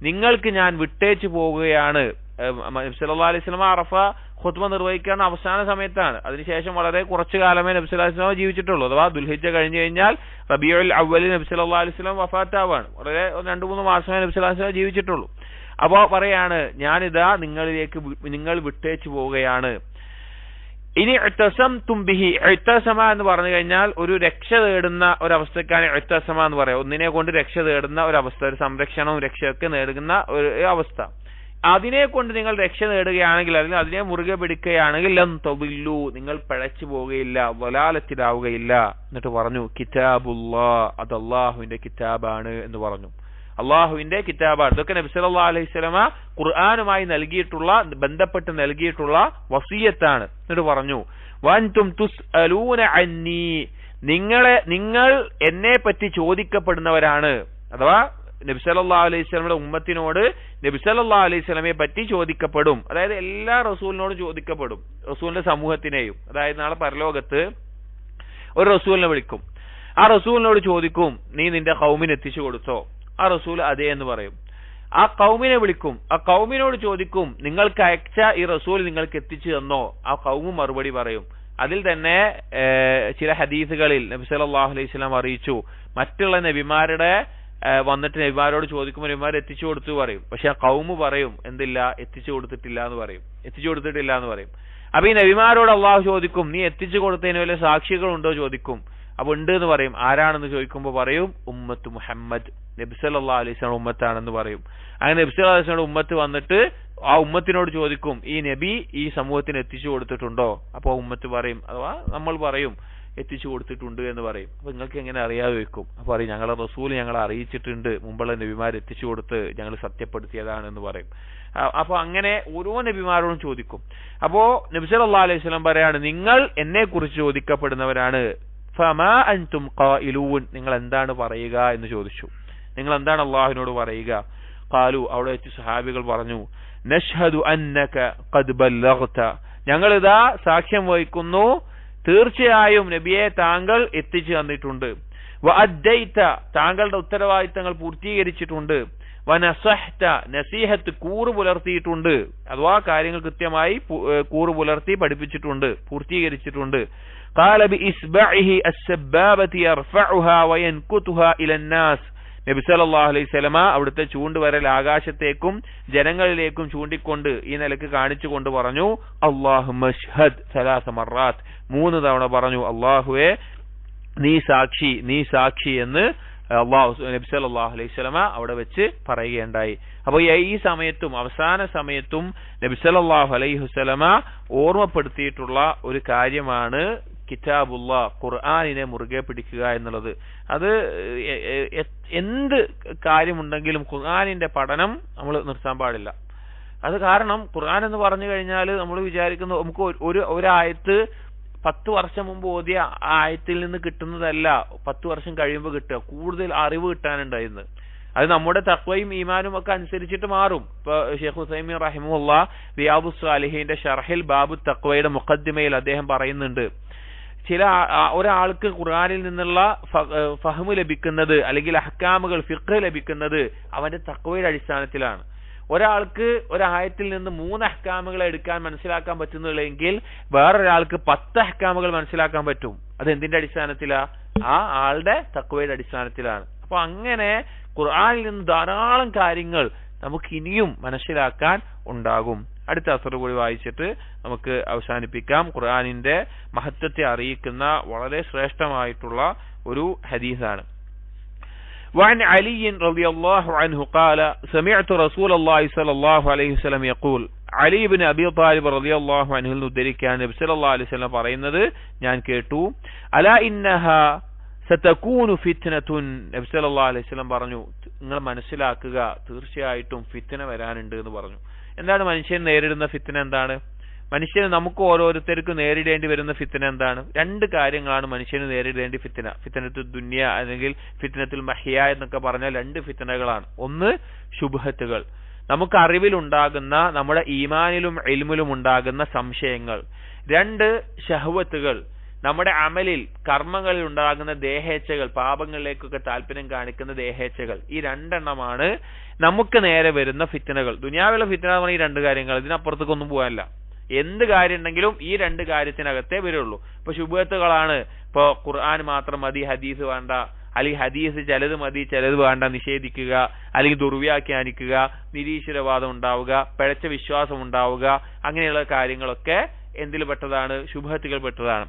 നിങ്ങൾക്ക് ഞാൻ വിട്ടേച്ചു പോവുകയാണ്. നബി സല്ലല്ലാഹു അലൈഹി വസല്ലം അറഫ ഖുത്ബ നിർവഹിക്കാൻ അവസാന സമയത്താണ്. അതിനുശേഷം വളരെ കുറച്ചു കാലമേ നബി സല്ലല്ലാഹു അലൈഹി വസല്ലം ജീവിച്ചിട്ടുള്ളൂ. അഥവാ ദുൽഹിജ്ജ കഴിഞ്ഞു കഴിഞ്ഞാൽ റബീഉൽ അവ്വലിൽ നബി സല്ലല്ലാഹു അലൈഹി വസല്ലം വഫാത്താവാണ്. വളരെ 2-3 മാസമേ നബി സല്ലല്ലാഹു അലൈഹി വസല്ലം ജീവിച്ചിട്ടുള്ളൂ. അപ്പോൾ പറയാണ്, ഞാനിതാ നിങ്ങളിലേക്ക് നിങ്ങൾ വിട്ടേച്ചു പോവുകയാണ്. ഇനി ഇഅ്തസംതും ബിഹി, ഇഅ്തസമ എന്ന് പറഞ്ഞു കഴിഞ്ഞാൽ ഒരു രക്ഷ തേടുന്ന ഒരവസ്ഥക്കാണ് ഇഅ്തസമ എന്ന് പറയാം. ഒന്നിനെ കൊണ്ട് രക്ഷ തേടുന്ന ഒരവസ്ഥ, ഒരു സംരക്ഷണവും രക്ഷയൊക്കെ നേടുന്ന ഒരു അവസ്ഥ. അതിനെ കൊണ്ട് നിങ്ങൾ രക്ഷ നേടുകയാണെങ്കിൽ, അല്ലെങ്കിൽ അതിനെ മുറുകെ പിടിക്കുകയാണെങ്കിൽ ലൻ തദില്ലു, നിങ്ങൾ പിഴച്ചു പോവുകയില്ല, വലാലത്തിലാവുകയില്ല. എന്നിട്ട് പറഞ്ഞു, കിതാബുല്ലാഹ്, അത് അല്ലാഹുവിന്റെ കിതാബാണ് എന്ന് പറഞ്ഞു. അള്ളാഹുവിന്റെ കിതാബാണ്. ഇതൊക്കെ നബി സല്ലല്ലാഹു അലൈഹി വസല്ലമ ഖുർആനുമായി നൽകിയിട്ടുള്ള, ബന്ധപ്പെട്ട് നൽകിയിട്ടുള്ള വസിയത്താണ്. എന്നിട്ട് പറഞ്ഞു, വഅൻതും തുസ്അലൂന അന്നി, നിങ്ങൾ എന്നെ പറ്റി ചോദിക്കപ്പെടുന്നവരാണ്. അഥവാ നബി സല്ലല്ലാഹു അലൈഹി വസല്ലമയുടെ ഉമ്മത്തിനോട് നബി സല്ലല്ലാഹു അലൈഹി വസല്ലമയെ പറ്റി ചോദിക്കപ്പെടും. അതായത് എല്ലാ റസൂലിനോടും ചോദിക്കപ്പെടും, റസൂലിന്റെ സമൂഹത്തിനെയും. അതായത് നാളെ പരലോകത്ത് ഒരു റസൂലിനെ വിളിക്കും, ആ റസൂലിനോട് ചോദിക്കും, നീ നിന്റെ ഖൗമിന് എത്തിച്ചു കൊടുത്തോ? ആ റസൂൽ അതേ എന്ന് പറയും. ആ ഖൗമിനെ വിളിക്കും, ആ ഖൗമിനോട് ചോദിക്കും, നിങ്ങൾക്ക് അയച്ച ഈ റസൂൽ നിങ്ങൾക്ക് എത്തിച്ചു തന്നോ? ആ ഖൗമും മറുപടി പറയും. അതിൽ തന്നെ ചില ഹദീസുകളിൽ നബി സല്ലല്ലാഹു അലൈഹി വസല്ലം അറിയിച്ചു, മറ്റുള്ള നബിമാരുടെ വന്നിട്ട് നബിമാരോട് ചോദിക്കുമ്പോൾ നബിമാർ എത്തിച്ചു കൊടുത്തു പറയും. പക്ഷെ ആ ഖൗമ് പറയും, എന്തില്ല, എത്തിച്ചു കൊടുത്തിട്ടില്ല എന്ന് പറയും, എത്തിച്ചു കൊടുത്തിട്ടില്ല എന്ന് പറയും. അപ്പൊ ഈ നബിമാരോട് അള്ളാഹു ചോദിക്കും, നീ എത്തിച്ചു കൊടുത്തതിന് വല്ല സാക്ഷികളുണ്ടോ ചോദിക്കും. അപ്പൊ ഉണ്ട് എന്ന് പറയും. ആരാണെന്ന് ചോദിക്കുമ്പോൾ പറയും, ഉമ്മത്ത് മുഹമ്മദ്, നബി സല്ലല്ലാഹു അലൈഹി വസല്ലം ഉമ്മത്താണെന്ന് പറയും. അങ്ങനെ നബി സല്ലല്ലാഹു അലൈഹി വസല്ലം ഉമ്മത്ത് വന്നിട്ട് ആ ഉമ്മത്തിനോട് ചോദിക്കും, ഈ നബി ഈ സമൂഹത്തിന് എത്തിച്ചു കൊടുത്തിട്ടുണ്ടോ? അപ്പൊ ഉമ്മത്ത് പറയും, അഥവാ നമ്മൾ പറയും, എത്തിച്ചു കൊടുത്തിട്ടുണ്ട് എന്ന് പറയും. അപ്പൊ നിങ്ങൾക്ക് എങ്ങനെ അറിയാതെ വെക്കും? അപ്പൊ പറയും, ഞങ്ങളെ റസൂൽ ഞങ്ങളെ അറിയിച്ചിട്ടുണ്ട്, മുമ്പുള്ള നബിമാർ എത്തിച്ചു കൊടുത്ത് ഞങ്ങൾ സത്യപ്പെടുത്തിയതാണ് എന്ന് പറയും. അപ്പൊ അങ്ങനെ ഓരോ നബിമാരോടും ചോദിക്കും. അപ്പോ നബി സല്ലല്ലാഹു അലൈഹി വസല്ലം പറയാണ്, നിങ്ങൾ എന്നെ കുറിച്ച് ചോദിക്കപ്പെടുന്നവരാണ്. ഫമാ അൻതും ഖായിലൂൻ, നിങ്ങൾ എന്താണ് പറയുക എന്ന് ചോദിച്ചു. നിങ്ങൾ എന്താണ് അള്ളാഹുവിനോട് പറയുക? ഖാലു, അവിടെ വെച്ച് സഹാബികൾ പറഞ്ഞു, നഷ്ഹദു അന്നക ഖദ് ബല്ലഗ്ത, ഞങ്ങളിതാ സാക്ഷ്യം വഹിക്കുന്നു, തീർച്ചയായും നബിയെ താങ്കൾ എത്തിച്ചു തന്നിട്ടുണ്ട്. വഅദ്ദൈത, താങ്കളുടെ ഉത്തരവാദിത്തങ്ങൾ പൂർത്തീകരിച്ചിട്ടുണ്ട്. വനസഹ്ത, നസീഹത്ത് കൂറു പുലർത്തിയിട്ടുണ്ട്, അഥവാ കാര്യങ്ങൾ കൃത്യമായി കൂറു പുലർത്തി പഠിപ്പിച്ചിട്ടുണ്ട്, പൂർത്തീകരിച്ചിട്ടുണ്ട്. ഖാല ബിഇസ്ബഇഹി അസ്സബാബതി യർഫഉഹാ വയൻകുതുഹാ ഇലന്നാസ്, നബി സല്ലല്ലാഹു അലൈഹി വസല്ലമ അവിടുത്തെ ചൂണ്ടുവരൽ ആകാശത്തേക്കും ജനങ്ങളിലേക്കും ചൂണ്ടിക്കൊണ്ട് ഈ നിലക്ക് കാണിച്ചുകൊണ്ട് പറഞ്ഞു, അല്ലാഹുമ്മ അശ്ഹദ് സലാസ മറാത്ത്, 3 തവണ പറഞ്ഞു, അല്ലാഹുവേ നീ സാക്ഷി, നീ സാക്ഷി എന്ന് നബി സല്ലല്ലാഹു അലൈഹി വസല്ലമ അവിടെ വെച്ച് പറയുകയുണ്ടായി. അപ്പോൾ ഈ സമയത്തും അവസാന സമയത്തും നബി സല്ലല്ലാഹു അലൈഹി വസല്ലമ ഓർമ്മപ്പെടുത്തിയിട്ടുള്ള ഒരു കാര്യമാണ് കിതാബുല്ലാഹ്, ഖുർആനിനെ മുറുകെ പിടിക്കുക എന്നുള്ളത്. അത് എന്ത് കാര്യമുണ്ടെങ്കിലും ഖുർആനിന്റെ പഠനം നമ്മൾ നിർത്താൻ പാടില്ല. അത് കാരണം ഖുർആൻ എന്ന് പറഞ്ഞു കഴിഞ്ഞാൽ നമ്മൾ വിചാരിക്കുന്നു നമുക്ക് ഒരു ആയത്ത് 10 വർഷം മുമ്പ് ഓതിയ ആയത്തിൽ നിന്ന് കിട്ടുന്നതല്ല 10 വർഷം കഴിയുമ്പോൾ കിട്ടുക, കൂടുതൽ അറിവ് കിട്ടാനുണ്ടായിരുന്നു. അത് നമ്മുടെ തഖ്വയും ഈമാനും ഒക്കെ അനുസരിച്ചിട്ട് മാറും. ഇപ്പൊ ഷെയ്ഖ് ഉസൈമീൻ റഹിമഹുല്ലാഹ് റിയാദുസ് സാലിഹീന്റെ ഷർഹിൽ ബാബു തഖ്വയുടെ മുഖദ്ദിമയിൽ അദ്ദേഹം പറയുന്നുണ്ട്, ഒരാൾക്ക് ഖുർആനിൽ നിന്നുള്ള ഫഹ്മ് ലഭിക്കുന്നത് അല്ലെങ്കിൽ അഹ്കാമുകൾ ഫിഖ് ലഭിക്കുന്നത് അവന്റെ തഖ്വയുടെ അടിസ്ഥാനത്തിലാണ്. ഒരാൾക്ക് ഒരായത്തിൽ നിന്ന് 3 അഹ്കാമുകൾ എടുക്കാൻ മനസ്സിലാക്കാൻ പറ്റുന്നുള്ളെങ്കിൽ വേറൊരാൾക്ക് 10 അഹ്കാമുകൾ മനസ്സിലാക്കാൻ പറ്റും. അത് എന്തിന്റെ അടിസ്ഥാനത്തിലാ? ആ ആളുടെ തഖ്വയുടെ അടിസ്ഥാനത്തിലാണ്. അപ്പൊ അങ്ങനെ ഖുർആനിൽ നിന്ന് ധാരാളം കാര്യങ്ങൾ നമുക്ക് ഇനിയും മനസ്സിലാക്കാൻ ഉണ്ടാകും. അടുത്ത അസർ കൂടി വായിച്ചിട്ട് നമുക്ക് അവസാനിപ്പിക്കാം. ഖുർആനിന്റെ മഹത്വത്തെ അറിയിക്കുന്ന വളരെ ശ്രേഷ്ഠമായിട്ടുള്ള ഒരു ഹദീസാണ്. وعن علي رضي الله عنه قال سمعت رسول الله صلى الله عليه وسلم يقول علي بن ابي طالب رضي الله عنه ഉദ്ധരിക്കാൻ നബി സല്ലല്ലാഹു അലൈഹി വസല്ലം പറയുന്നത് ഞാൻ കേട്ടു. അലാ ഇന്നഹാ സതകൂനു ഫിത്നതുൻ, നബി സല്ലല്ലാഹു അലൈഹി വസല്ലം പറഞ്ഞു, നിങ്ങൾ മനസ്സിലാക്കുക, തീർച്ചയായിട്ടും ഫിത്ന വരാനുണ്ട് എന്ന് പറഞ്ഞു. എന്താണ് മനുഷ്യൻ നേരിടുന്ന ഫിത്ന? എന്താണ് മനുഷ്യന് നമുക്ക് ഓരോരുത്തർക്കും നേരിടേണ്ടി വരുന്ന ഫിത്ന? എന്താണ്? രണ്ട് കാര്യങ്ങളാണ് മനുഷ്യന് നേരിടേണ്ടി ഫിത്ന. ഫിത്നത്തുൽ ദുനിയ അല്ലെങ്കിൽ ഫിത്നത്തുൽ മഹ്യ എന്നൊക്കെ പറഞ്ഞാൽ രണ്ട് ഫിത്നകളാണ്. ഒന്ന് ശുബ്ഹത്തുകൾ, നമുക്ക് അറിവിലുണ്ടാകുന്ന, നമ്മുടെ ഈമാനിലും ഇൽമിലും ഉണ്ടാകുന്ന സംശയങ്ങൾ. രണ്ട് ശഹ്വത്തുകൾ, നമ്മുടെ അമലിൽ കർമ്മങ്ങളിൽ ഉണ്ടാകുന്ന ദേഹേച്ഛകൾ, പാപങ്ങളിലേക്കൊക്കെ താല്പര്യം കാണിക്കുന്ന ദേഹേച്ഛകൾ. ഈ രണ്ടെണ്ണമാണ് നമുക്ക് നേരെ വരുന്ന ഫിത്നകൾ. ദുനിയാവിലെ ഫിത്ന എന്ന് പറഞ്ഞാൽ ഈ രണ്ട് കാര്യങ്ങൾ, ഇതിനപ്പുറത്തേക്കൊന്നും പോകാനില്ല. എന്ത് കാര്യം ഉണ്ടെങ്കിലും ഈ രണ്ട് കാര്യത്തിനകത്തേ വരുള്ളൂ. ഇപ്പൊ ശുബ്ഹത്തുകളാണ്, ഇപ്പൊ ഖുർആൻ മാത്രം മതി, ഹദീസ് വേണ്ട, അല്ലെങ്കിൽ ഹദീസ് ചിലത് മതി ചിലത് വേണ്ട, നിഷേധിക്കുക, അല്ലെങ്കിൽ ദുർവ്യാഖ്യാനിക്കുക, നിരീശ്വരവാദം ഉണ്ടാവുക, പിഴച്ച വിശ്വാസം ഉണ്ടാവുക, അങ്ങനെയുള്ള കാര്യങ്ങളൊക്കെ എന്തിൽ പെട്ടതാണ്? ശുബ്ഹത്തുകൾ പെട്ടതാണ്.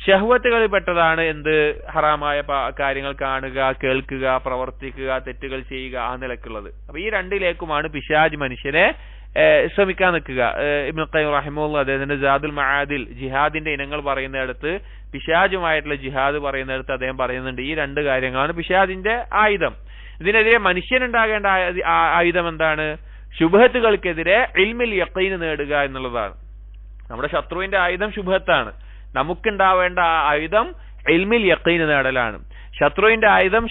ശഹ്വത്തുകളിൽ പെട്ടതാണ് എന്ത്? ഹറാമായ കാര്യങ്ങൾ കാണുക, കേൾക്കുക, പ്രവർത്തിക്കുക, തെറ്റുകൾ ചെയ്യുക, ആ നിലക്കുള്ളത്. അപ്പൊ ഈ രണ്ടിലേക്കുമാണ് പിശാച് മനുഷ്യനെ ശ്രമിക്കാൻ നിൽക്കുക. ഇബ്നു ഖയ്യിം റഹിമഹുല്ലാഹ് അദ്ദേഹത്തിന്റെ സാദുൽ മആദിൽ ജിഹാദിന്റെ ഇനങ്ങൾ പറയുന്നിടത്ത്, പിശാചുമായിട്ടുള്ള ജിഹാദ് പറയുന്നിടത്ത് അദ്ദേഹം പറയുന്നുണ്ട്, ഈ രണ്ട് കാര്യങ്ങളാണ് പിശാചിന്റെ ആയുധം. ഇതിനെതിരെ മനുഷ്യനുണ്ടാകേണ്ട ആയുധം എന്താണ്? ശുബ്ഹത്തുകൾക്കെതിരെ ഇൽമിൽ യഖീൻ നേടുക എന്നുള്ളതാണ്. നമ്മുടെ ശത്രുവിന്റെ ആയുധം ശുബ്ഹത്താണ്. നമുക്കുണ്ടാവേണ്ട ആയുധം ഇൽമിൽ യഖീൻ നേടലാണ്. ശത്രുവിന്റെ ആയുധം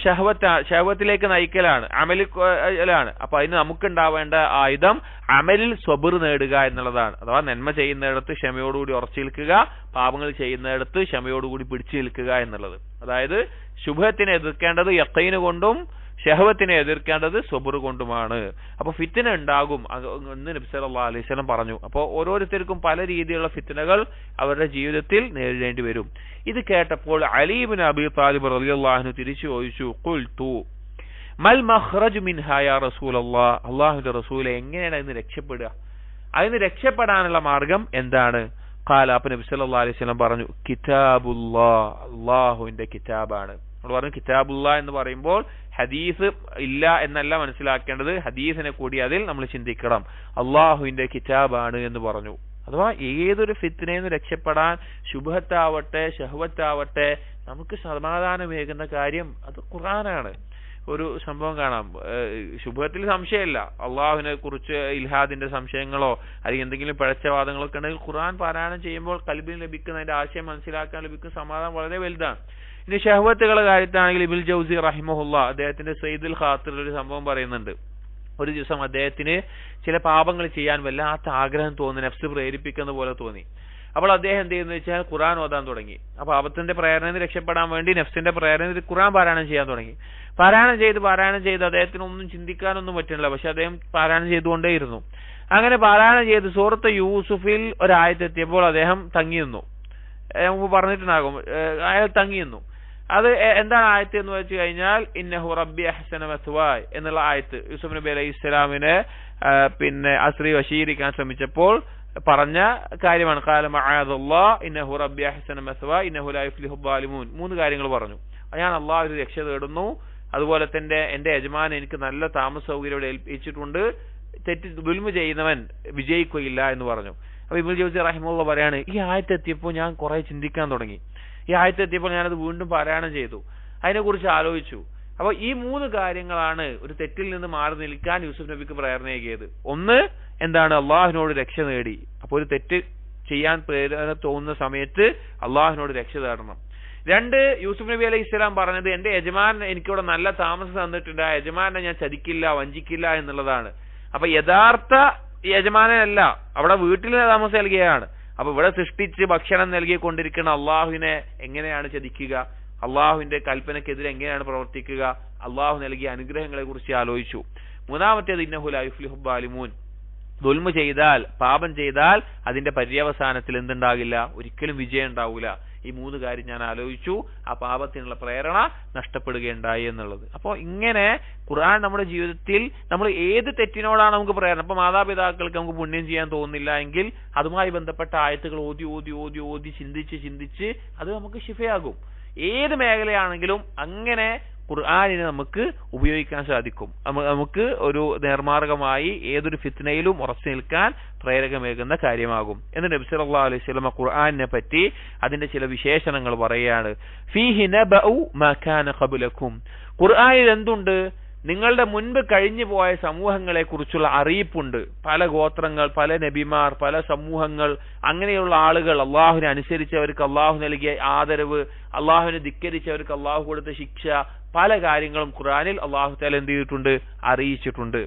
ശഹവത്തിലേക്ക് നയിക്കലാണ്, അമലിലാണ്. അപ്പൊ അതിന് നമുക്കുണ്ടാവേണ്ട ആയുധം അമലിൽ സ്വബർ നേടുക എന്നുള്ളതാണ്. അഥവാ നന്മ ചെയ്യുന്നിടത്ത് ക്ഷമയോടുകൂടി ഉറച്ചു നിൽക്കുക, പാപങ്ങൾ ചെയ്യുന്നിടത്ത് ക്ഷമയോടുകൂടി പിടിച്ചു നിൽക്കുക എന്നുള്ളത്. അതായത് ശുഭത്തിനെ എതിർക്കേണ്ടത് യഖീന് കൊണ്ടും ഷഹവത്തിനെ എതിർക്കേണ്ടത് സ്വബർ കൊണ്ടുമാണ്. അപ്പൊ ഫിത്ന ഉണ്ടാകും എന്ന് നബി സല്ലല്ലാഹു അലൈഹി വസല്ലം പറഞ്ഞു. അപ്പോൾ ഓരോരുത്തർക്കും പല രീതിയിലുള്ള ഫിത്നകൾ അവരുടെ ജീവിതത്തിൽ നേരിടേണ്ടി വരും. ഇത് കേട്ടപ്പോൾ അലി ഇബ്നു അബീ താലിബ് റളിയല്ലാഹു അൻഹു തിരിച്ചു ചോദിച്ചു, ഖുൽതു മൽ മഖ്റജ് മിൻഹാ യാ റസൂലല്ലാഹ്, അല്ലാഹുവിന്റെ റസൂലേ, എങ്ങനെയാണ് അതിന് രക്ഷപ്പെടുക? അതിന് രക്ഷപ്പെടാനുള്ള മാർഗം എന്താണ്? ഖാല, അപ്പോൾ നബി സല്ലല്ലാഹു അലൈഹി വസല്ലം പറഞ്ഞു, കിതാബുല്ലാഹ്, അല്ലാഹുവിന്റെ കിതാബാണ്. നമ്മൾ പറഞ്ഞു കിതാബുല്ലാഹ് എന്ന് പറയുമ്പോൾ ഹദീസ് ഇല്ല എന്നല്ല മനസ്സിലാക്കേണ്ടത്, ഹദീസിനെ കൂടി അതിൽ നമ്മൾ ചിന്തിക്കണം. അള്ളാഹുവിന്റെ കിതാബാണ് എന്ന് പറഞ്ഞു. അഥവാ ഏതൊരു ഫിത്നയിൽ നിന്ന് രക്ഷപ്പെടാൻ, ശുഭത്താവട്ടെ ഷഹ്വത്താവട്ടെ, നമുക്ക് സമാധാനമേകുന്ന കാര്യം അത് ഖുർആനാണ്. ഒരു സംഭവം കാണാം, ശുഭത്തിൽ സംശയമില്ല, അള്ളാഹുവിനെ കുറിച്ച് ഇൽഹാദിന്റെ സംശയങ്ങളോ അല്ലെങ്കിൽ എന്തെങ്കിലും പിഴച്ചവാദങ്ങളൊക്കെ ഉണ്ടെങ്കിൽ ഖുർആൻ പാരായണം ചെയ്യുമ്പോൾ കൽബിന് ലഭിക്കുന്ന അതിന്റെ ആശയം മനസ്സിലാക്കാൻ ലഭിക്കുന്ന സമാധാനം വളരെ വലുതാണ്. ഇനി ഷഹ്വത്തുകളുടെ കാര്യത്താണെങ്കിൽ ഇബ്നുൽ ജൗസി റഹിമഹുല്ലാഹ് അദ്ദേഹത്തിന്റെ സയ്യിദുൽ ഖാത്തിറിൽ ഒരു സംഭവം പറയുന്നുണ്ട്. ഒരു ദിവസം അദ്ദേഹത്തിന് ചില പാപങ്ങൾ ചെയ്യാൻ വല്ലാത്ത ആഗ്രഹം തോന്നി, നഫ്സ് പ്രേരിപ്പിക്കുന്ന പോലെ തോന്നി. അപ്പോൾ അദ്ദേഹം എന്ത് ചെയ്യുന്നത് വെച്ചാൽ ഖുർആൻ ഓതാൻ തുടങ്ങി. ആ പാപത്തിന്റെ പ്രേരണയിൽ നിന്ന് രക്ഷപ്പെടാൻ വേണ്ടി നഫ്സിന്റെ പ്രേരണയിൽ ഖുർആൻ പാരായണം ചെയ്യാൻ തുടങ്ങി. പാരായണം ചെയ്ത് അദ്ദേഹത്തിന് ഒന്നും ചിന്തിക്കാനൊന്നും പറ്റുന്നില്ല. പക്ഷെ അദ്ദേഹം പാരായണം ചെയ്തുകൊണ്ടേയിരുന്നു. അങ്ങനെ പാരായണം ചെയ്ത് സൂറത്ത് യൂസുഫിൽ ഒരായത്തെത്തിയപ്പോൾ അദ്ദേഹം തങ്ങി നിന്നു. മുമ്പ് പറഞ്ഞിട്ടുണ്ടാകും, അയാൾ തങ്ങി നിന്നു. അത് എന്താണ് ആയത്ത് എന്ന് വെച്ച് കഴിഞ്ഞാൽ, ഇന്നഹു റബ്ബി അഹ്സന മസ്വായ എന്നുള്ള ആയത്ത്. യൂസുഫ് നബി അലൈഹി ഇസ്ലാമിനെ പിന്നെ അസ്രി വശീകരിക്കാൻ ശ്രമിച്ചപ്പോൾ പറഞ്ഞ കാര്യമാണ്. ഖാല മഅദല്ലാഹ് ഇന്നഹു റബ്ബി അഹ്സന മസ്വായ ഇന്നഹു ലാ യുഫ്ലിഹു ളാലിമൂൻ. മൂന്ന് കാര്യങ്ങൾ പറഞ്ഞു. ഞാൻ അള്ളാഹുവിൽ രക്ഷ തേടുന്നു, അതുപോലെ തന്നെ എന്റെ യജമാൻ എനിക്ക് നല്ല താമസ സൗകര്യം ഏൽപ്പിച്ചിട്ടുണ്ട്, ദുൽമ ചെയ്യുന്നവൻ വിജയിക്കുകയില്ല എന്ന് പറഞ്ഞു. അപ്പൊ ഇബ്നുൽ ജൗസി റഹിമഹുല്ലാഹ് പറയാണ്, ഈ ആയത്തെത്തിയപ്പോൾ ഞാൻ കുറെ ചിന്തിക്കാൻ തുടങ്ങി. ഈ ആയത്തെത്തിയപ്പോൾ ഞാനത് വീണ്ടും പാരായണം ചെയ്തു, അതിനെക്കുറിച്ച് ആലോചിച്ചു. അപ്പൊ ഈ മൂന്ന് കാര്യങ്ങളാണ് ഒരു തെറ്റിൽ നിന്ന് മാറി നിൽക്കാൻ യൂസുഫ് നബിക്ക് പ്രേരണയേകിയത്. ഒന്ന് എന്താണ്? അള്ളാഹുവിനോട് രക്ഷ നേടി. അപ്പൊ ഒരു തെറ്റ് ചെയ്യാൻ പ്രേരണ തോന്നുന്ന സമയത്ത് അള്ളാഹുവിനോട് രക്ഷ തേടണം. രണ്ട്, യൂസുഫ് നബി അലൈഹി ഇസ്ലാം പറഞ്ഞത് എന്റെ യജമാൻ എനിക്കിവിടെ നല്ല താമസം തന്നിട്ടുണ്ട്, ആ യജമാനെ ഞാൻ ചതിക്കില്ല, വഞ്ചിക്കില്ല എന്നുള്ളതാണ്. അപ്പൊ യഥാർത്ഥ യജമാനല്ല, അവിടെ വീട്ടിൽ താമസം നൽകിയാണ്. അപ്പൊ ഇവിടെ സൃഷ്ടിച്ച് ഭക്ഷണം നൽകിക്കൊണ്ടിരിക്കുന്ന അള്ളാഹുവിനെ എങ്ങനെയാണ് ചതിക്കുക? അള്ളാഹുവിന്റെ കൽപ്പനക്കെതിരെ എങ്ങനെയാണ് പ്രവർത്തിക്കുക? അള്ളാഹു നൽകിയ അനുഗ്രഹങ്ങളെ കുറിച്ച് ആലോചിച്ചു. മൂന്നാമത്തേത് ഇന്നഹു ലാ യുഫ്ലിഹു ളാലിമൂൻ, ദുൽമ ചെയ്താൽ, പാപം ചെയ്താൽ അതിന്റെ പര്യവസാനത്തിൽ എന്തുണ്ടാകില്ല? ഒരിക്കലും വിജയം ഉണ്ടാവില്ല. ഈ 3 കാര്യം ഞാൻ ആലോചിച്ചു, ആ പാപത്തിനുള്ള പ്രേരണ നഷ്ടപ്പെടുകയുണ്ടായി എന്നുള്ളത്. അപ്പോൾ ഇങ്ങനെ ഖുർആൻ നമ്മുടെ ജീവിതത്തിൽ നമ്മൾ ഏത് തെറ്റിനോടാണ് നമുക്ക് പ്രേരണ, ഇപ്പൊ മാതാപിതാക്കൾക്ക് നമുക്ക് പുണ്യം ചെയ്യാൻ തോന്നുന്നില്ല എങ്കിൽ അതുമായി ബന്ധപ്പെട്ട ആയത്തുകൾ ഓതി ഓതി ഓതി ഓതി ചിന്തിച്ച് അത് നമുക്ക് ശിഫയാകും. ഏത് മേഖലയാണെങ്കിലും അങ്ങനെ ഖുർആനിനെ നമുക്ക് ഉപയോഗിക്കാൻ സാധിക്കും. നമുക്ക് ഒരു നേർമാർഗമായി ഏതൊരു ഫിത്നയിലും ഉറച്ചു നിൽക്കാൻ പ്രേരകമേകുന്ന കാര്യമാകും എന്ന് നബി സല്ലല്ലാഹു അലൈഹി വസല്ലം ഖുർആനിനെ പറ്റി അതിന്റെ ചില വിശേഷണങ്ങൾ പറയുകയാണ്. ഫീഹി നബഉ മാ കാന ഖബ്ലകും, ഖുർആനിൽ എന്തുണ്ട്? നിങ്ങളുടെ മുൻപ് കഴിഞ്ഞു പോയ സമൂഹങ്ങളെ കുറിച്ചുള്ള അറിയിപ്പുണ്ട്. പല ഗോത്രങ്ങൾ, പല നബിമാർ, പല സമൂഹങ്ങൾ, അങ്ങനെയുള്ള ആളുകൾ, അള്ളാഹുവിനെ അനുസരിച്ചവർക്ക് അള്ളാഹു നൽകിയ ആദരവ്, അള്ളാഹുവിനെ ധിക്കരിച്ചവർക്ക് അള്ളാഹു കൊടുത്ത ശിക്ഷ, പല കാര്യങ്ങളും ഖുർആനിൽ അള്ളാഹു തആല എന്ത് ചെയ്തിട്ടുണ്ട്? അറിയിച്ചിട്ടുണ്ട്.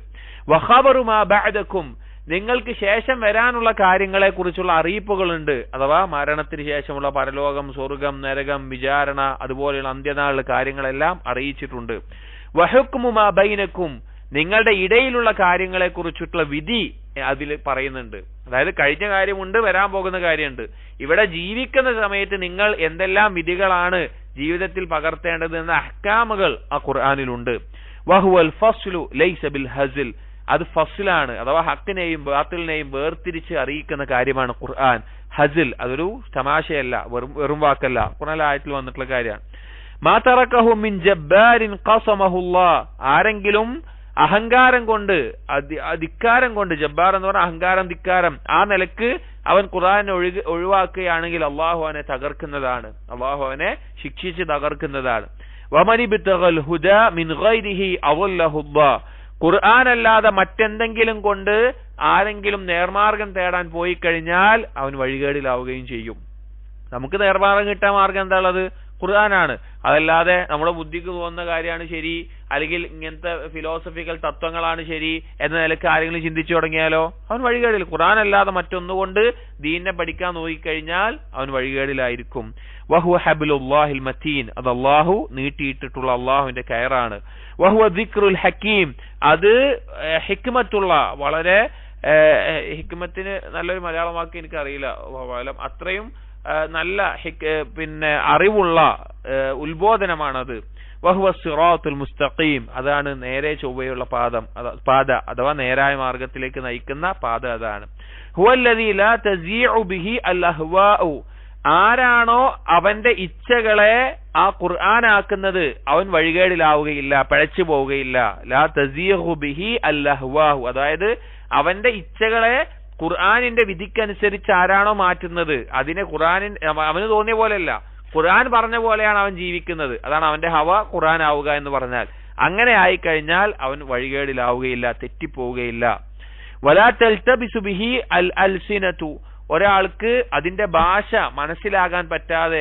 വഖബറു മാ ബഅദകും, നിങ്ങൾക്ക് ശേഷം വരാനുള്ള കാര്യങ്ങളെ കുറിച്ചുള്ള അറിയിപ്പുകളുണ്ട്. അഥവാ മരണത്തിന് ശേഷമുള്ള പരലോകം, സ്വർഗം, നരകം, വിചാരണ, അതുപോലെയുള്ള അന്ത്യനാളിലെ കാര്യങ്ങളെല്ലാം അറിയിച്ചിട്ടുണ്ട്. വഹുക്മു മാ ബൈനക്കും, നിങ്ങളുടെ ഇടയിലുള്ള കാര്യങ്ങളെ കുറിച്ചിട്ടുള്ള വിധി അതിൽ പറയുന്നുണ്ട്. അതായത് കഴിഞ്ഞ കാര്യമുണ്ട്, വരാൻ പോകുന്ന കാര്യമുണ്ട്. ഇവിടെ ജീവിക്കുന്ന സമയത്ത് നിങ്ങൾ എന്തെല്ലാം വിധികളാണ് ജീവിതത്തിൽ പകർത്തേണ്ടത് എന്ന അഹ്കാമുകൾ ആ ഖുർആനിലുണ്ട്. വഹുവൽ ഫസ്ലു ലൈസ ബിൽ ഹസിൽ, അത് ഫസ്ലാണ്, അഥവാ ഹക്കിനെയും ബാത്തിലിനെയും വേർതിരിച്ച് അറിയിക്കുന്ന കാര്യമാണ് ഖുർആൻ. ഹസിൽ അതൊരു തമാശയല്ല, വെറും വാക്കല്ല, ഖുർആൻ ആയത്തിൽ വന്നിട്ടുള്ള കാര്യമാണ്. മാ തറകഹു മിൻ ജബ്ബാരിൻ ഖസമഹുല്ലാഹ്, ആരെങ്കിലും അഹങ്കാരം കൊണ്ട് ധിക്കാരം കൊണ്ട്, ജബ്ബാർ എന്ന് പറഞ്ഞാൽ അഹങ്കാരം, ധിക്കാരം, ആ നിലക്ക് അവൻ ഖുർആനെ ഒഴിവാക്കുകയാണെങ്കിൽ അള്ളാഹു അവനെ തകർക്കുന്നതാണ്, അള്ളാഹു അവനെ ശിക്ഷിച്ച് തകർക്കുന്നതാണ്. വമനി ബിതഗൽ ഹുദാ മിൻ ഗൈരിഹി അവല്ലഹുല്ലാഹ്, ഖുർആൻ അല്ലാതെ മറ്റെന്തെങ്കിലും കൊണ്ട് ആരെങ്കിലും നേർമാർഗം തേടാൻ പോയി കഴിഞ്ഞാൽ അവൻ വഴികേടിലാവുകയും ചെയ്യും. നമുക്ക് നേർമാർഗം കിട്ടാൻ മാർഗം എന്താ ഉള്ളത്? ഖുർആനാണ്. അതല്ലാതെ നമ്മുടെ ബുദ്ധിക്ക് തോന്നുന്ന കാര്യമാണ് ശരി, അല്ലെങ്കിൽ ഇങ്ങനത്തെ ഫിലോസഫിക്കൽ തത്വങ്ങളാണ് ശരി എന്ന നിലക്ക് ആരെങ്കിലും ചിന്തിച്ചു തുടങ്ങിയാലോ അവൻ വഴികേടിൽ. ഖുർആൻ അല്ലാതെ മറ്റൊന്നുകൊണ്ട് ദീനിനെ പഠിക്കാൻ നോക്കിക്കഴിഞ്ഞാൽ അവൻ വഴികേടിലായിരിക്കും. വഹുവ ഹബ്ലുല്ലാഹിൽ മതീൻ, അത് അള്ളാഹു നീട്ടിയിട്ടിട്ടുള്ള അള്ളാഹുവിന്റെ കയറാണ്. വഹുവ ദിക്റുൽ ഹക്കീം, അത് ഹിക്മത്തുള്ള, വളരെ ഹിക്മത്തിന് നല്ലൊരു മലയാളം വാക്ക് എനിക്കറിയില്ല, അത്രയും നല്ല അറിവുള്ള ഉത്ബോധനമാണത്. വഹുവ സിറാത്തുൽ മുസ്തഖീം, അതാണ് നേരെ ചൊവ്വയുള്ള പാത, അഥവാ നേരായ മാർഗത്തിലേക്ക് നയിക്കുന്ന പാത അതാണ്. ഹുവല്ലദീ ലാ തസീഉ ബിഹി അൽ അഹ്വാഉ, ആരാണോ അവന്റെ ഇച്ഛകളെ ആ ഖുർആനാക്കുന്നത് അവൻ വഴികേടിലാവുകയില്ല, പഴച്ചു പോവുകയില്ല. ലാ തസീഉ ബിഹി അൽ അഹ്വാഉ, അതായത് അവന്റെ ഇച്ഛകളെ ഖുർആനിന്റെ വിധിക്കനുസരിച്ച് ആരാണോ മാറ്റുന്നത് അതിനെ അവന് തോന്നിയ പോലെയല്ല, ഖുർആൻ പറഞ്ഞ പോലെയാണ് അവൻ ജീവിക്കുന്നത്, അതാണ് അവന്റെ ഹവ ഖുർആൻ ആവുക എന്ന് പറഞ്ഞാൽ. അങ്ങനെ ആയിക്കഴിഞ്ഞാൽ അവൻ വഴികേടിലാവുകയില്ല, തെറ്റിപ്പോവുകയില്ല. വലാ തൽതബിസു ബിഹി അൽ അൽസിനതു, ഒരാൾക്ക് അതിന്റെ ഭാഷ മനസ്സിലാകാൻ പറ്റാതെ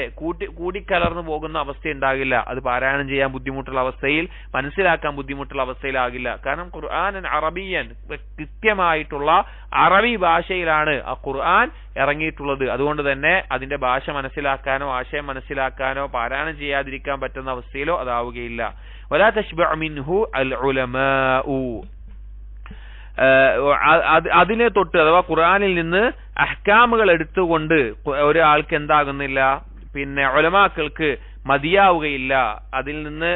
കൂടിക്കലർന്നു പോകുന്ന അവസ്ഥ ഉണ്ടാകില്ല. അത് പാരായണം ചെയ്യാൻ ബുദ്ധിമുട്ടുള്ള അവസ്ഥയിൽ, മനസ്സിലാക്കാൻ ബുദ്ധിമുട്ടുള്ള അവസ്ഥയിലാകില്ല. കാരണം ഖുർആൻ അറബിയൻ, കൃത്യമായിട്ടുള്ള അറബി ഭാഷയിലാണ് ആ ഖുർആൻ ഇറങ്ങിയിട്ടുള്ളത്. അതുകൊണ്ട് തന്നെ അതിന്റെ ഭാഷ മനസ്സിലാക്കാനോ ആശയം മനസ്സിലാക്കാനോ പാരായണം ചെയ്യാതിരിക്കാൻ പറ്റുന്ന അവസ്ഥയിലോ അതാവുകയില്ല. വലാ തശ്ബഉ മിൻഹു അൽ ഉലമാഉ, അതിനെ തൊട്ട്, അഥവാ ഖുർആനിൽ നിന്ന് അഹ്കാമുകൾ എടുത്തുകൊണ്ട് ഒരാൾക്ക് എന്താകുന്നില്ല, ഉലമാക്കൾക്ക് മതിയാവുകയില്ല. അതിൽ നിന്ന്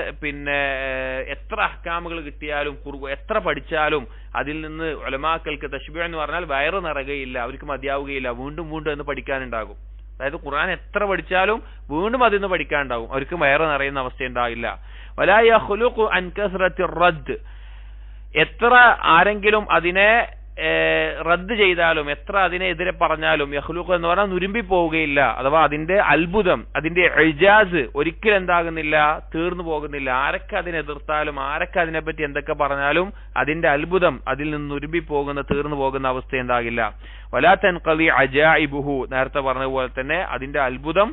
എത്ര അഹ്കാമുകൾ കിട്ടിയാലും എത്ര പഠിച്ചാലും അതിൽ നിന്ന് ഉലമാക്കൾക്ക് തശ്ബീഹ് എന്ന് പറഞ്ഞാൽ വയറ് നിറയുകയില്ല, അവർക്ക് മതിയാവുകയില്ല, വീണ്ടും വീണ്ടും എന്ന് പഠിക്കാനുണ്ടാകും. അതായത് ഖുർആൻ എത്ര പഠിച്ചാലും വീണ്ടും അതിൽ നിന്ന് പഠിക്കാനുണ്ടാകും, അവർക്ക് വയറ് നിറയുന്ന അവസ്ഥ ഉണ്ടാവില്ല. വലാ യഖ്ലുഖു അൻ കസ്റത്തി റദ്ദ്, എത്ര ആരെങ്കിലും അതിനെ റദ്ദ് ചെയ്താലും, എത്ര അതിനെതിരെ പറഞ്ഞാലും, യഖ്ലുഖ് എന്ന് പറഞ്ഞാൽ നുരുമ്പി പോവുകയില്ല. അഥവാ അതിന്റെ അത്ഭുതം, അതിന്റെ ഇജാസ് ഒരിക്കലും എന്താകുന്നില്ല, തീർന്നു പോകുന്നില്ല. ആരൊക്കെ അതിനെ എതിർത്താലും, ആരൊക്കെ അതിനെപ്പറ്റി എന്തൊക്കെ പറഞ്ഞാലും അതിന്റെ അത്ഭുതം അതിൽ നിന്ന് നുരുമ്പി പോകുന്ന, തീർന്നു പോകുന്ന അവസ്ഥ ഉണ്ടാകില്ല. വലാ തൻഖദി അജായിബുഹു, നേരത്തെ പറഞ്ഞതുപോലെ തന്നെ അതിന്റെ അത്ഭുതം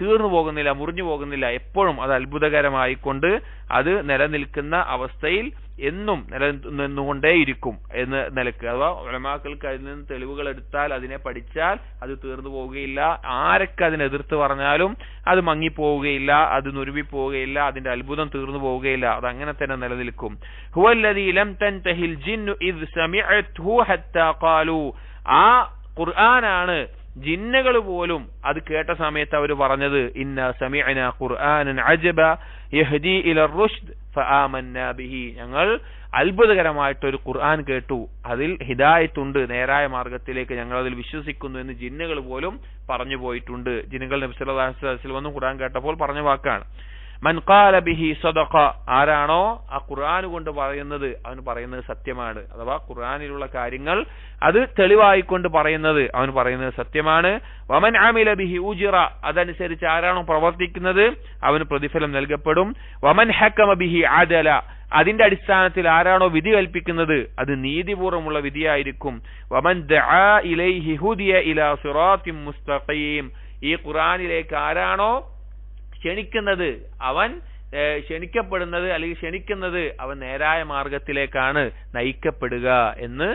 തീർന്നു പോകുന്നില്ല, മുറിഞ്ഞു പോകുന്നില്ല. എപ്പോഴും അത് അത്ഭുതകരമായിക്കൊണ്ട് അത് നിലനിൽക്കുന്ന അവസ്ഥയിൽ എന്നും നിലനിന്നുകൊണ്ടേയിരിക്കും എന്ന നിലക്ക്. അഥവാ ഉലമാക്കൾക്ക് അതിൽ നിന്ന് തെളിവുകൾ എടുത്താൽ, അതിനെ പഠിച്ചാൽ അത് തീർന്നു പോവുകയില്ല. ആരൊക്കെ അതിനെ എതിർത്ത് പറഞ്ഞാലും അത് മങ്ങിപ്പോവുകയില്ല, അത് നുരുമ്പി പോവുകയില്ല, അതിന്റെ അത്ഭുതം തീർന്നു പോവുകയില്ല, അത് അങ്ങനെ തന്നെ നിലനിൽക്കും. ഹുവല്ലദീ ലം തൻതഹിൽ ജിന്നു ഇദ് സമിഅത്ഹു ഹത്താ ഖാലു, ആ ഖുർആനാണ് ജിന്നുകൾ പോലും അത് കേട്ട സമയത്ത് അവർ പറഞ്ഞത് ഇന്ന സമിഅനാ ഖുർആനൻ അജബ യഹ്ദി ഇലർ റുഷ്ദ് ഫആമന്നാ ബിഹി, ഞങ്ങൾ അത്ഭുതകരമായിട്ടൊരു ഖുർആൻ കേട്ടു, അതിൽ ഹിദായത്തുണ്ട്, നേരായ മാർഗത്തിലേക്ക് ഞങ്ങൾ അതിൽ വിശ്വസിക്കുന്നു എന്ന് ജിന്നുകൾ പോലും പറഞ്ഞു പോയിട്ടുണ്ട്. ജിന്നുകൾ നബി സല്ലല്ലാഹു അലൈഹി വസല്ലം ഖുർആൻ കേട്ടപ്പോൾ പറഞ്ഞ വാക്കാണ്. മൻ ഖാല ബിഹി സദഖ, ആരാണോ ആ ഖുർആൻ കൊണ്ട് പറയുന്നത് അവൻ പറയുന്നത് സത്യമാണ്. അഥവാ ഖുർആനിലുള്ള കാര്യങ്ങൾ അത് തെളിവായിക്കൊണ്ട് പറയുന്നത് അവൻ പറയുന്നത് സത്യമാണ്. വമൻ അമില ബിഹി ഉജ്റ, അതനുസരിച്ച് ആരാണോ പ്രവർത്തിക്കുന്നത് അവന് പ്രതിഫലം നൽകപ്പെടും. വമൻ ഹക്കമ ബിഹി അദല, അതിന്റെ അടിസ്ഥാനത്തിൽ ആരാണോ വിധി കൽപ്പിക്കുന്നത് അത് നീതിപൂർവ്വമുള്ള വിധിയായിരിക്കും. വമൻ ദഅ ഇലൈഹി ഹുദിയ ഇലാ സിറാത്തിൻ മുസ്തഖീം, ഈ ഖുർആനിലേക്ക് ആരാണോ ക്ഷണിക്കുന്നത് അവൻ ക്ഷണിക്കപ്പെടുന്നത് അല്ലെങ്കിൽ ക്ഷണിക്കുന്നത് അവൻ നേരായ മാർഗത്തിലേക്കാണ് നയിക്കപ്പെടുക എന്ന്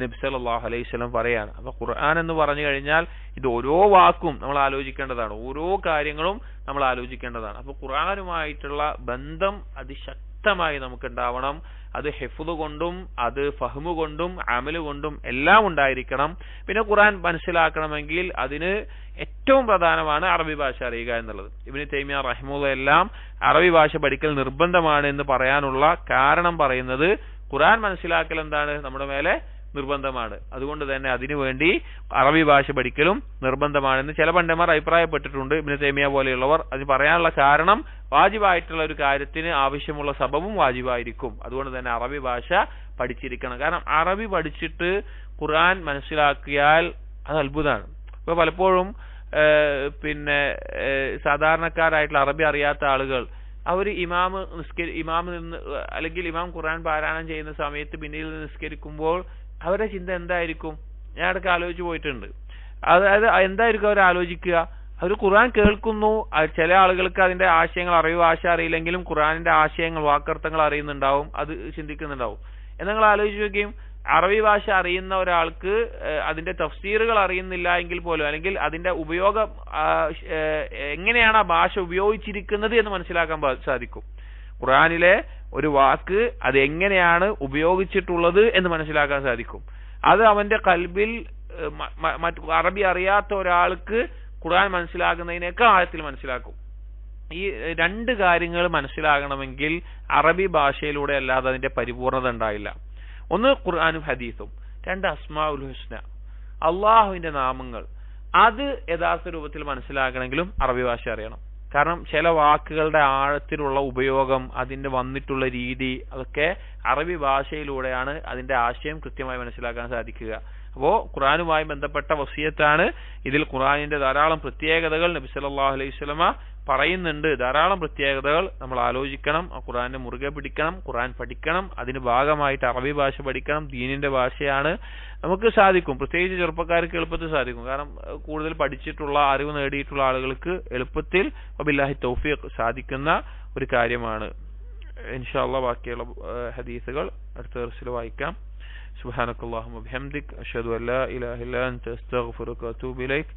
നബി സല്ലല്ലാഹു അലൈഹി വസല്ലം പറയാണ്. അപ്പൊ ഖുർആൻ എന്ന് പറഞ്ഞു കഴിഞ്ഞാൽ ഇത് ഓരോ വാക്കും നമ്മൾ ആലോചിക്കേണ്ടതാണ്, ഓരോ കാര്യങ്ങളും നമ്മൾ ആലോചിക്കേണ്ടതാണ്. അപ്പൊ ഖുർആനുമായിട്ടുള്ള ബന്ധം അതിശക്തമായി നമുക്കുണ്ടാവണം. അത് ഹിഫ്ദ് കൊണ്ടും അത് ഫഹ്മ് കൊണ്ടും അമല് കൊണ്ടും എല്ലാം ഉണ്ടായിരിക്കണം. പിന്നെ ഖുർആൻ മനസ്സിലാക്കണമെങ്കിൽ അതിന് ഏറ്റവും പ്രധാനമാണ് അറബി ഭാഷ അറിയുക എന്നുള്ളത്. ഇബ്നു തൈമിയ റഹിമഹുല്ലാഹ് എല്ലാം അറബി ഭാഷ പഠിക്കൽ നിർബന്ധമാണ് എന്ന് പറയാനുള്ള കാരണം പറയുന്നത് ഖുർആൻ മനസ്സിലാക്കൽ എന്താണ് നമ്മുടെ മേലെ നിർബന്ധമാണ്. അതുകൊണ്ട് തന്നെ അതിനുവേണ്ടി അറബി ഭാഷ പഠിക്കലും നിർബന്ധമാണെന്ന് ചില പണ്ഡിതന്മാർ അഭിപ്രായപ്പെട്ടിട്ടുണ്ട്. ഇബ്നു തൈമിയ പോലെയുള്ളവർ അത് പറയാനുള്ള കാരണം വാജിബായിട്ടുള്ള ഒരു കാര്യത്തിന് ആവശ്യമുള്ള സബബും വാജിബായിരിക്കും. അതുകൊണ്ട് തന്നെ അറബി ഭാഷ പഠിച്ചിരിക്കണം. കാരണം അറബി പഠിച്ചിട്ട് ഖുർആൻ മനസ്സിലാക്കിയാൽ അത് അത്ഭുതമാണ്. ഇപ്പൊ പലപ്പോഴും സാധാരണക്കാരായിട്ടുള്ള അറബി അറിയാത്ത ആളുകൾ അവർ ഇമാം നിന്ന് അല്ലെങ്കിൽ ഇമാം ഖുർആൻ പാരായണം ചെയ്യുന്ന സമയത്ത് പിന്നിൽ നിന്ന് നിസ്കരിക്കുമ്പോൾ അവരുടെ ചിന്ത എന്തായിരിക്കും? ഞാൻ ഇടയ്ക്ക് ആലോചിച്ചു പോയിട്ടുണ്ട്. അതായത് എന്തായിരിക്കും അവർ ആലോചിക്കുക? അവർ ഖുർആൻ കേൾക്കുന്നു. ചില ആളുകൾക്ക് അതിന്റെ ആശയങ്ങൾ അറബി ഭാഷ അറിയില്ലെങ്കിലും ഖുർആനിന്റെ ആശയങ്ങൾ വാക്കർത്ഥങ്ങൾ അറിയുന്നുണ്ടാവും, അത് ചിന്തിക്കുന്നുണ്ടാവും. നിങ്ങൾ ആലോചിച്ച് നോക്കുകയും അറബി ഭാഷ അറിയുന്ന ഒരാൾക്ക് അതിന്റെ തഫ്സീറുകൾ അറിയുന്നില്ല എങ്കിൽ പോലും അല്ലെങ്കിൽ അതിന്റെ ഉപയോഗം എങ്ങനെയാണ് ആ ഭാഷ ഉപയോഗിച്ചിരിക്കുന്നത് എന്ന് മനസ്സിലാക്കാൻ സാധിക്കും. ഖുർആനിലെ ഒരു വാക്ക് അത് എങ്ങനെയാണ് ഉപയോഗിച്ചിട്ടുള്ളത് എന്ന് മനസ്സിലാക്കാൻ സാധിക്കും. അത് അവന്റെ കൽബിൽ അറബി അറിയാത്ത ഒരാൾക്ക് ഖുർആൻ മനസ്സിലാക്കുന്നതിനേക്കാൾ ആഴത്തിൽ മനസ്സിലാക്കും. ഈ രണ്ട് കാര്യങ്ങൾ മനസ്സിലാകണമെങ്കിൽ അറബി ഭാഷയിലൂടെ അല്ലാതെ അതിന്റെ പരിപൂർണത ഉണ്ടായില്ല. ഒന്ന് ഖുർആനും ഹദീസും, രണ്ട് അസ്മാഉൽ ഹുസ്ന അള്ളാഹുവിന്റെ നാമങ്ങൾ. അത് യഥാർത്ഥ രൂപത്തിൽ മനസ്സിലാക്കണമെങ്കിലും അറബി ഭാഷ അറിയണം. കാരണം ചില വാക്കുകളുടെ ആഴത്തിലുള്ള ഉപയോഗം, അതിന്റെ വന്നിട്ടുള്ള രീതി, അതൊക്കെ അറബി ഭാഷയിലൂടെയാണ് അതിന്റെ ആശയം കൃത്യമായി മനസ്സിലാക്കാൻ സാധിക്കുക. അപ്പോ ഖുർആനുമായി ബന്ധപ്പെട്ട വസിയത്താണ് ഇതിൽ. ഖുർആനിന്റെ ധാരാളം പ്രത്യേകതകൾ നബി സല്ലല്ലാഹു അലൈഹി വസല്ലമ പറയുന്നുണ്ട്. ധാരാളം പ്രത്യേകതകൾ നമ്മൾ ആലോചിക്കണം, ഖുർആനെ മുറുകെ പിടിക്കണം, ഖുർആൻ പഠിക്കണം, അതിന് ഭാഗമായിട്ട് അറബി ഭാഷ പഠിക്കണം. ദീനിന്റെ ഭാഷയാണ്. നമുക്ക് സാധിക്കും, പ്രത്യേകിച്ച് ചെറുപ്പക്കാർക്ക് എളുപ്പത്തിൽ സാധിക്കും. കാരണം കൂടുതൽ പഠിച്ചിട്ടുള്ള അറിവ് നേടിയിട്ടുള്ള ആളുകൾക്ക് എളുപ്പത്തിൽ വബില്ലാഹി തൗഫീഖ് സാധിക്കുന്ന ഒരു കാര്യമാണ്. ഇൻഷാ അല്ലാഹ് ബാക്കിയുള്ള ഹദീസുകൾ അടുത്ത ദർസിൽ വായിക്കാം. സുബ്ഹാനക്കല്ലാഹുമ്മ വബിഹംദിക് അഷ്ഹദു അല്ലാ ഇലാഹ ഇല്ലാ അൻത അസ്തഗ്ഫിറുക വഅതൂബു ഇലൈക്.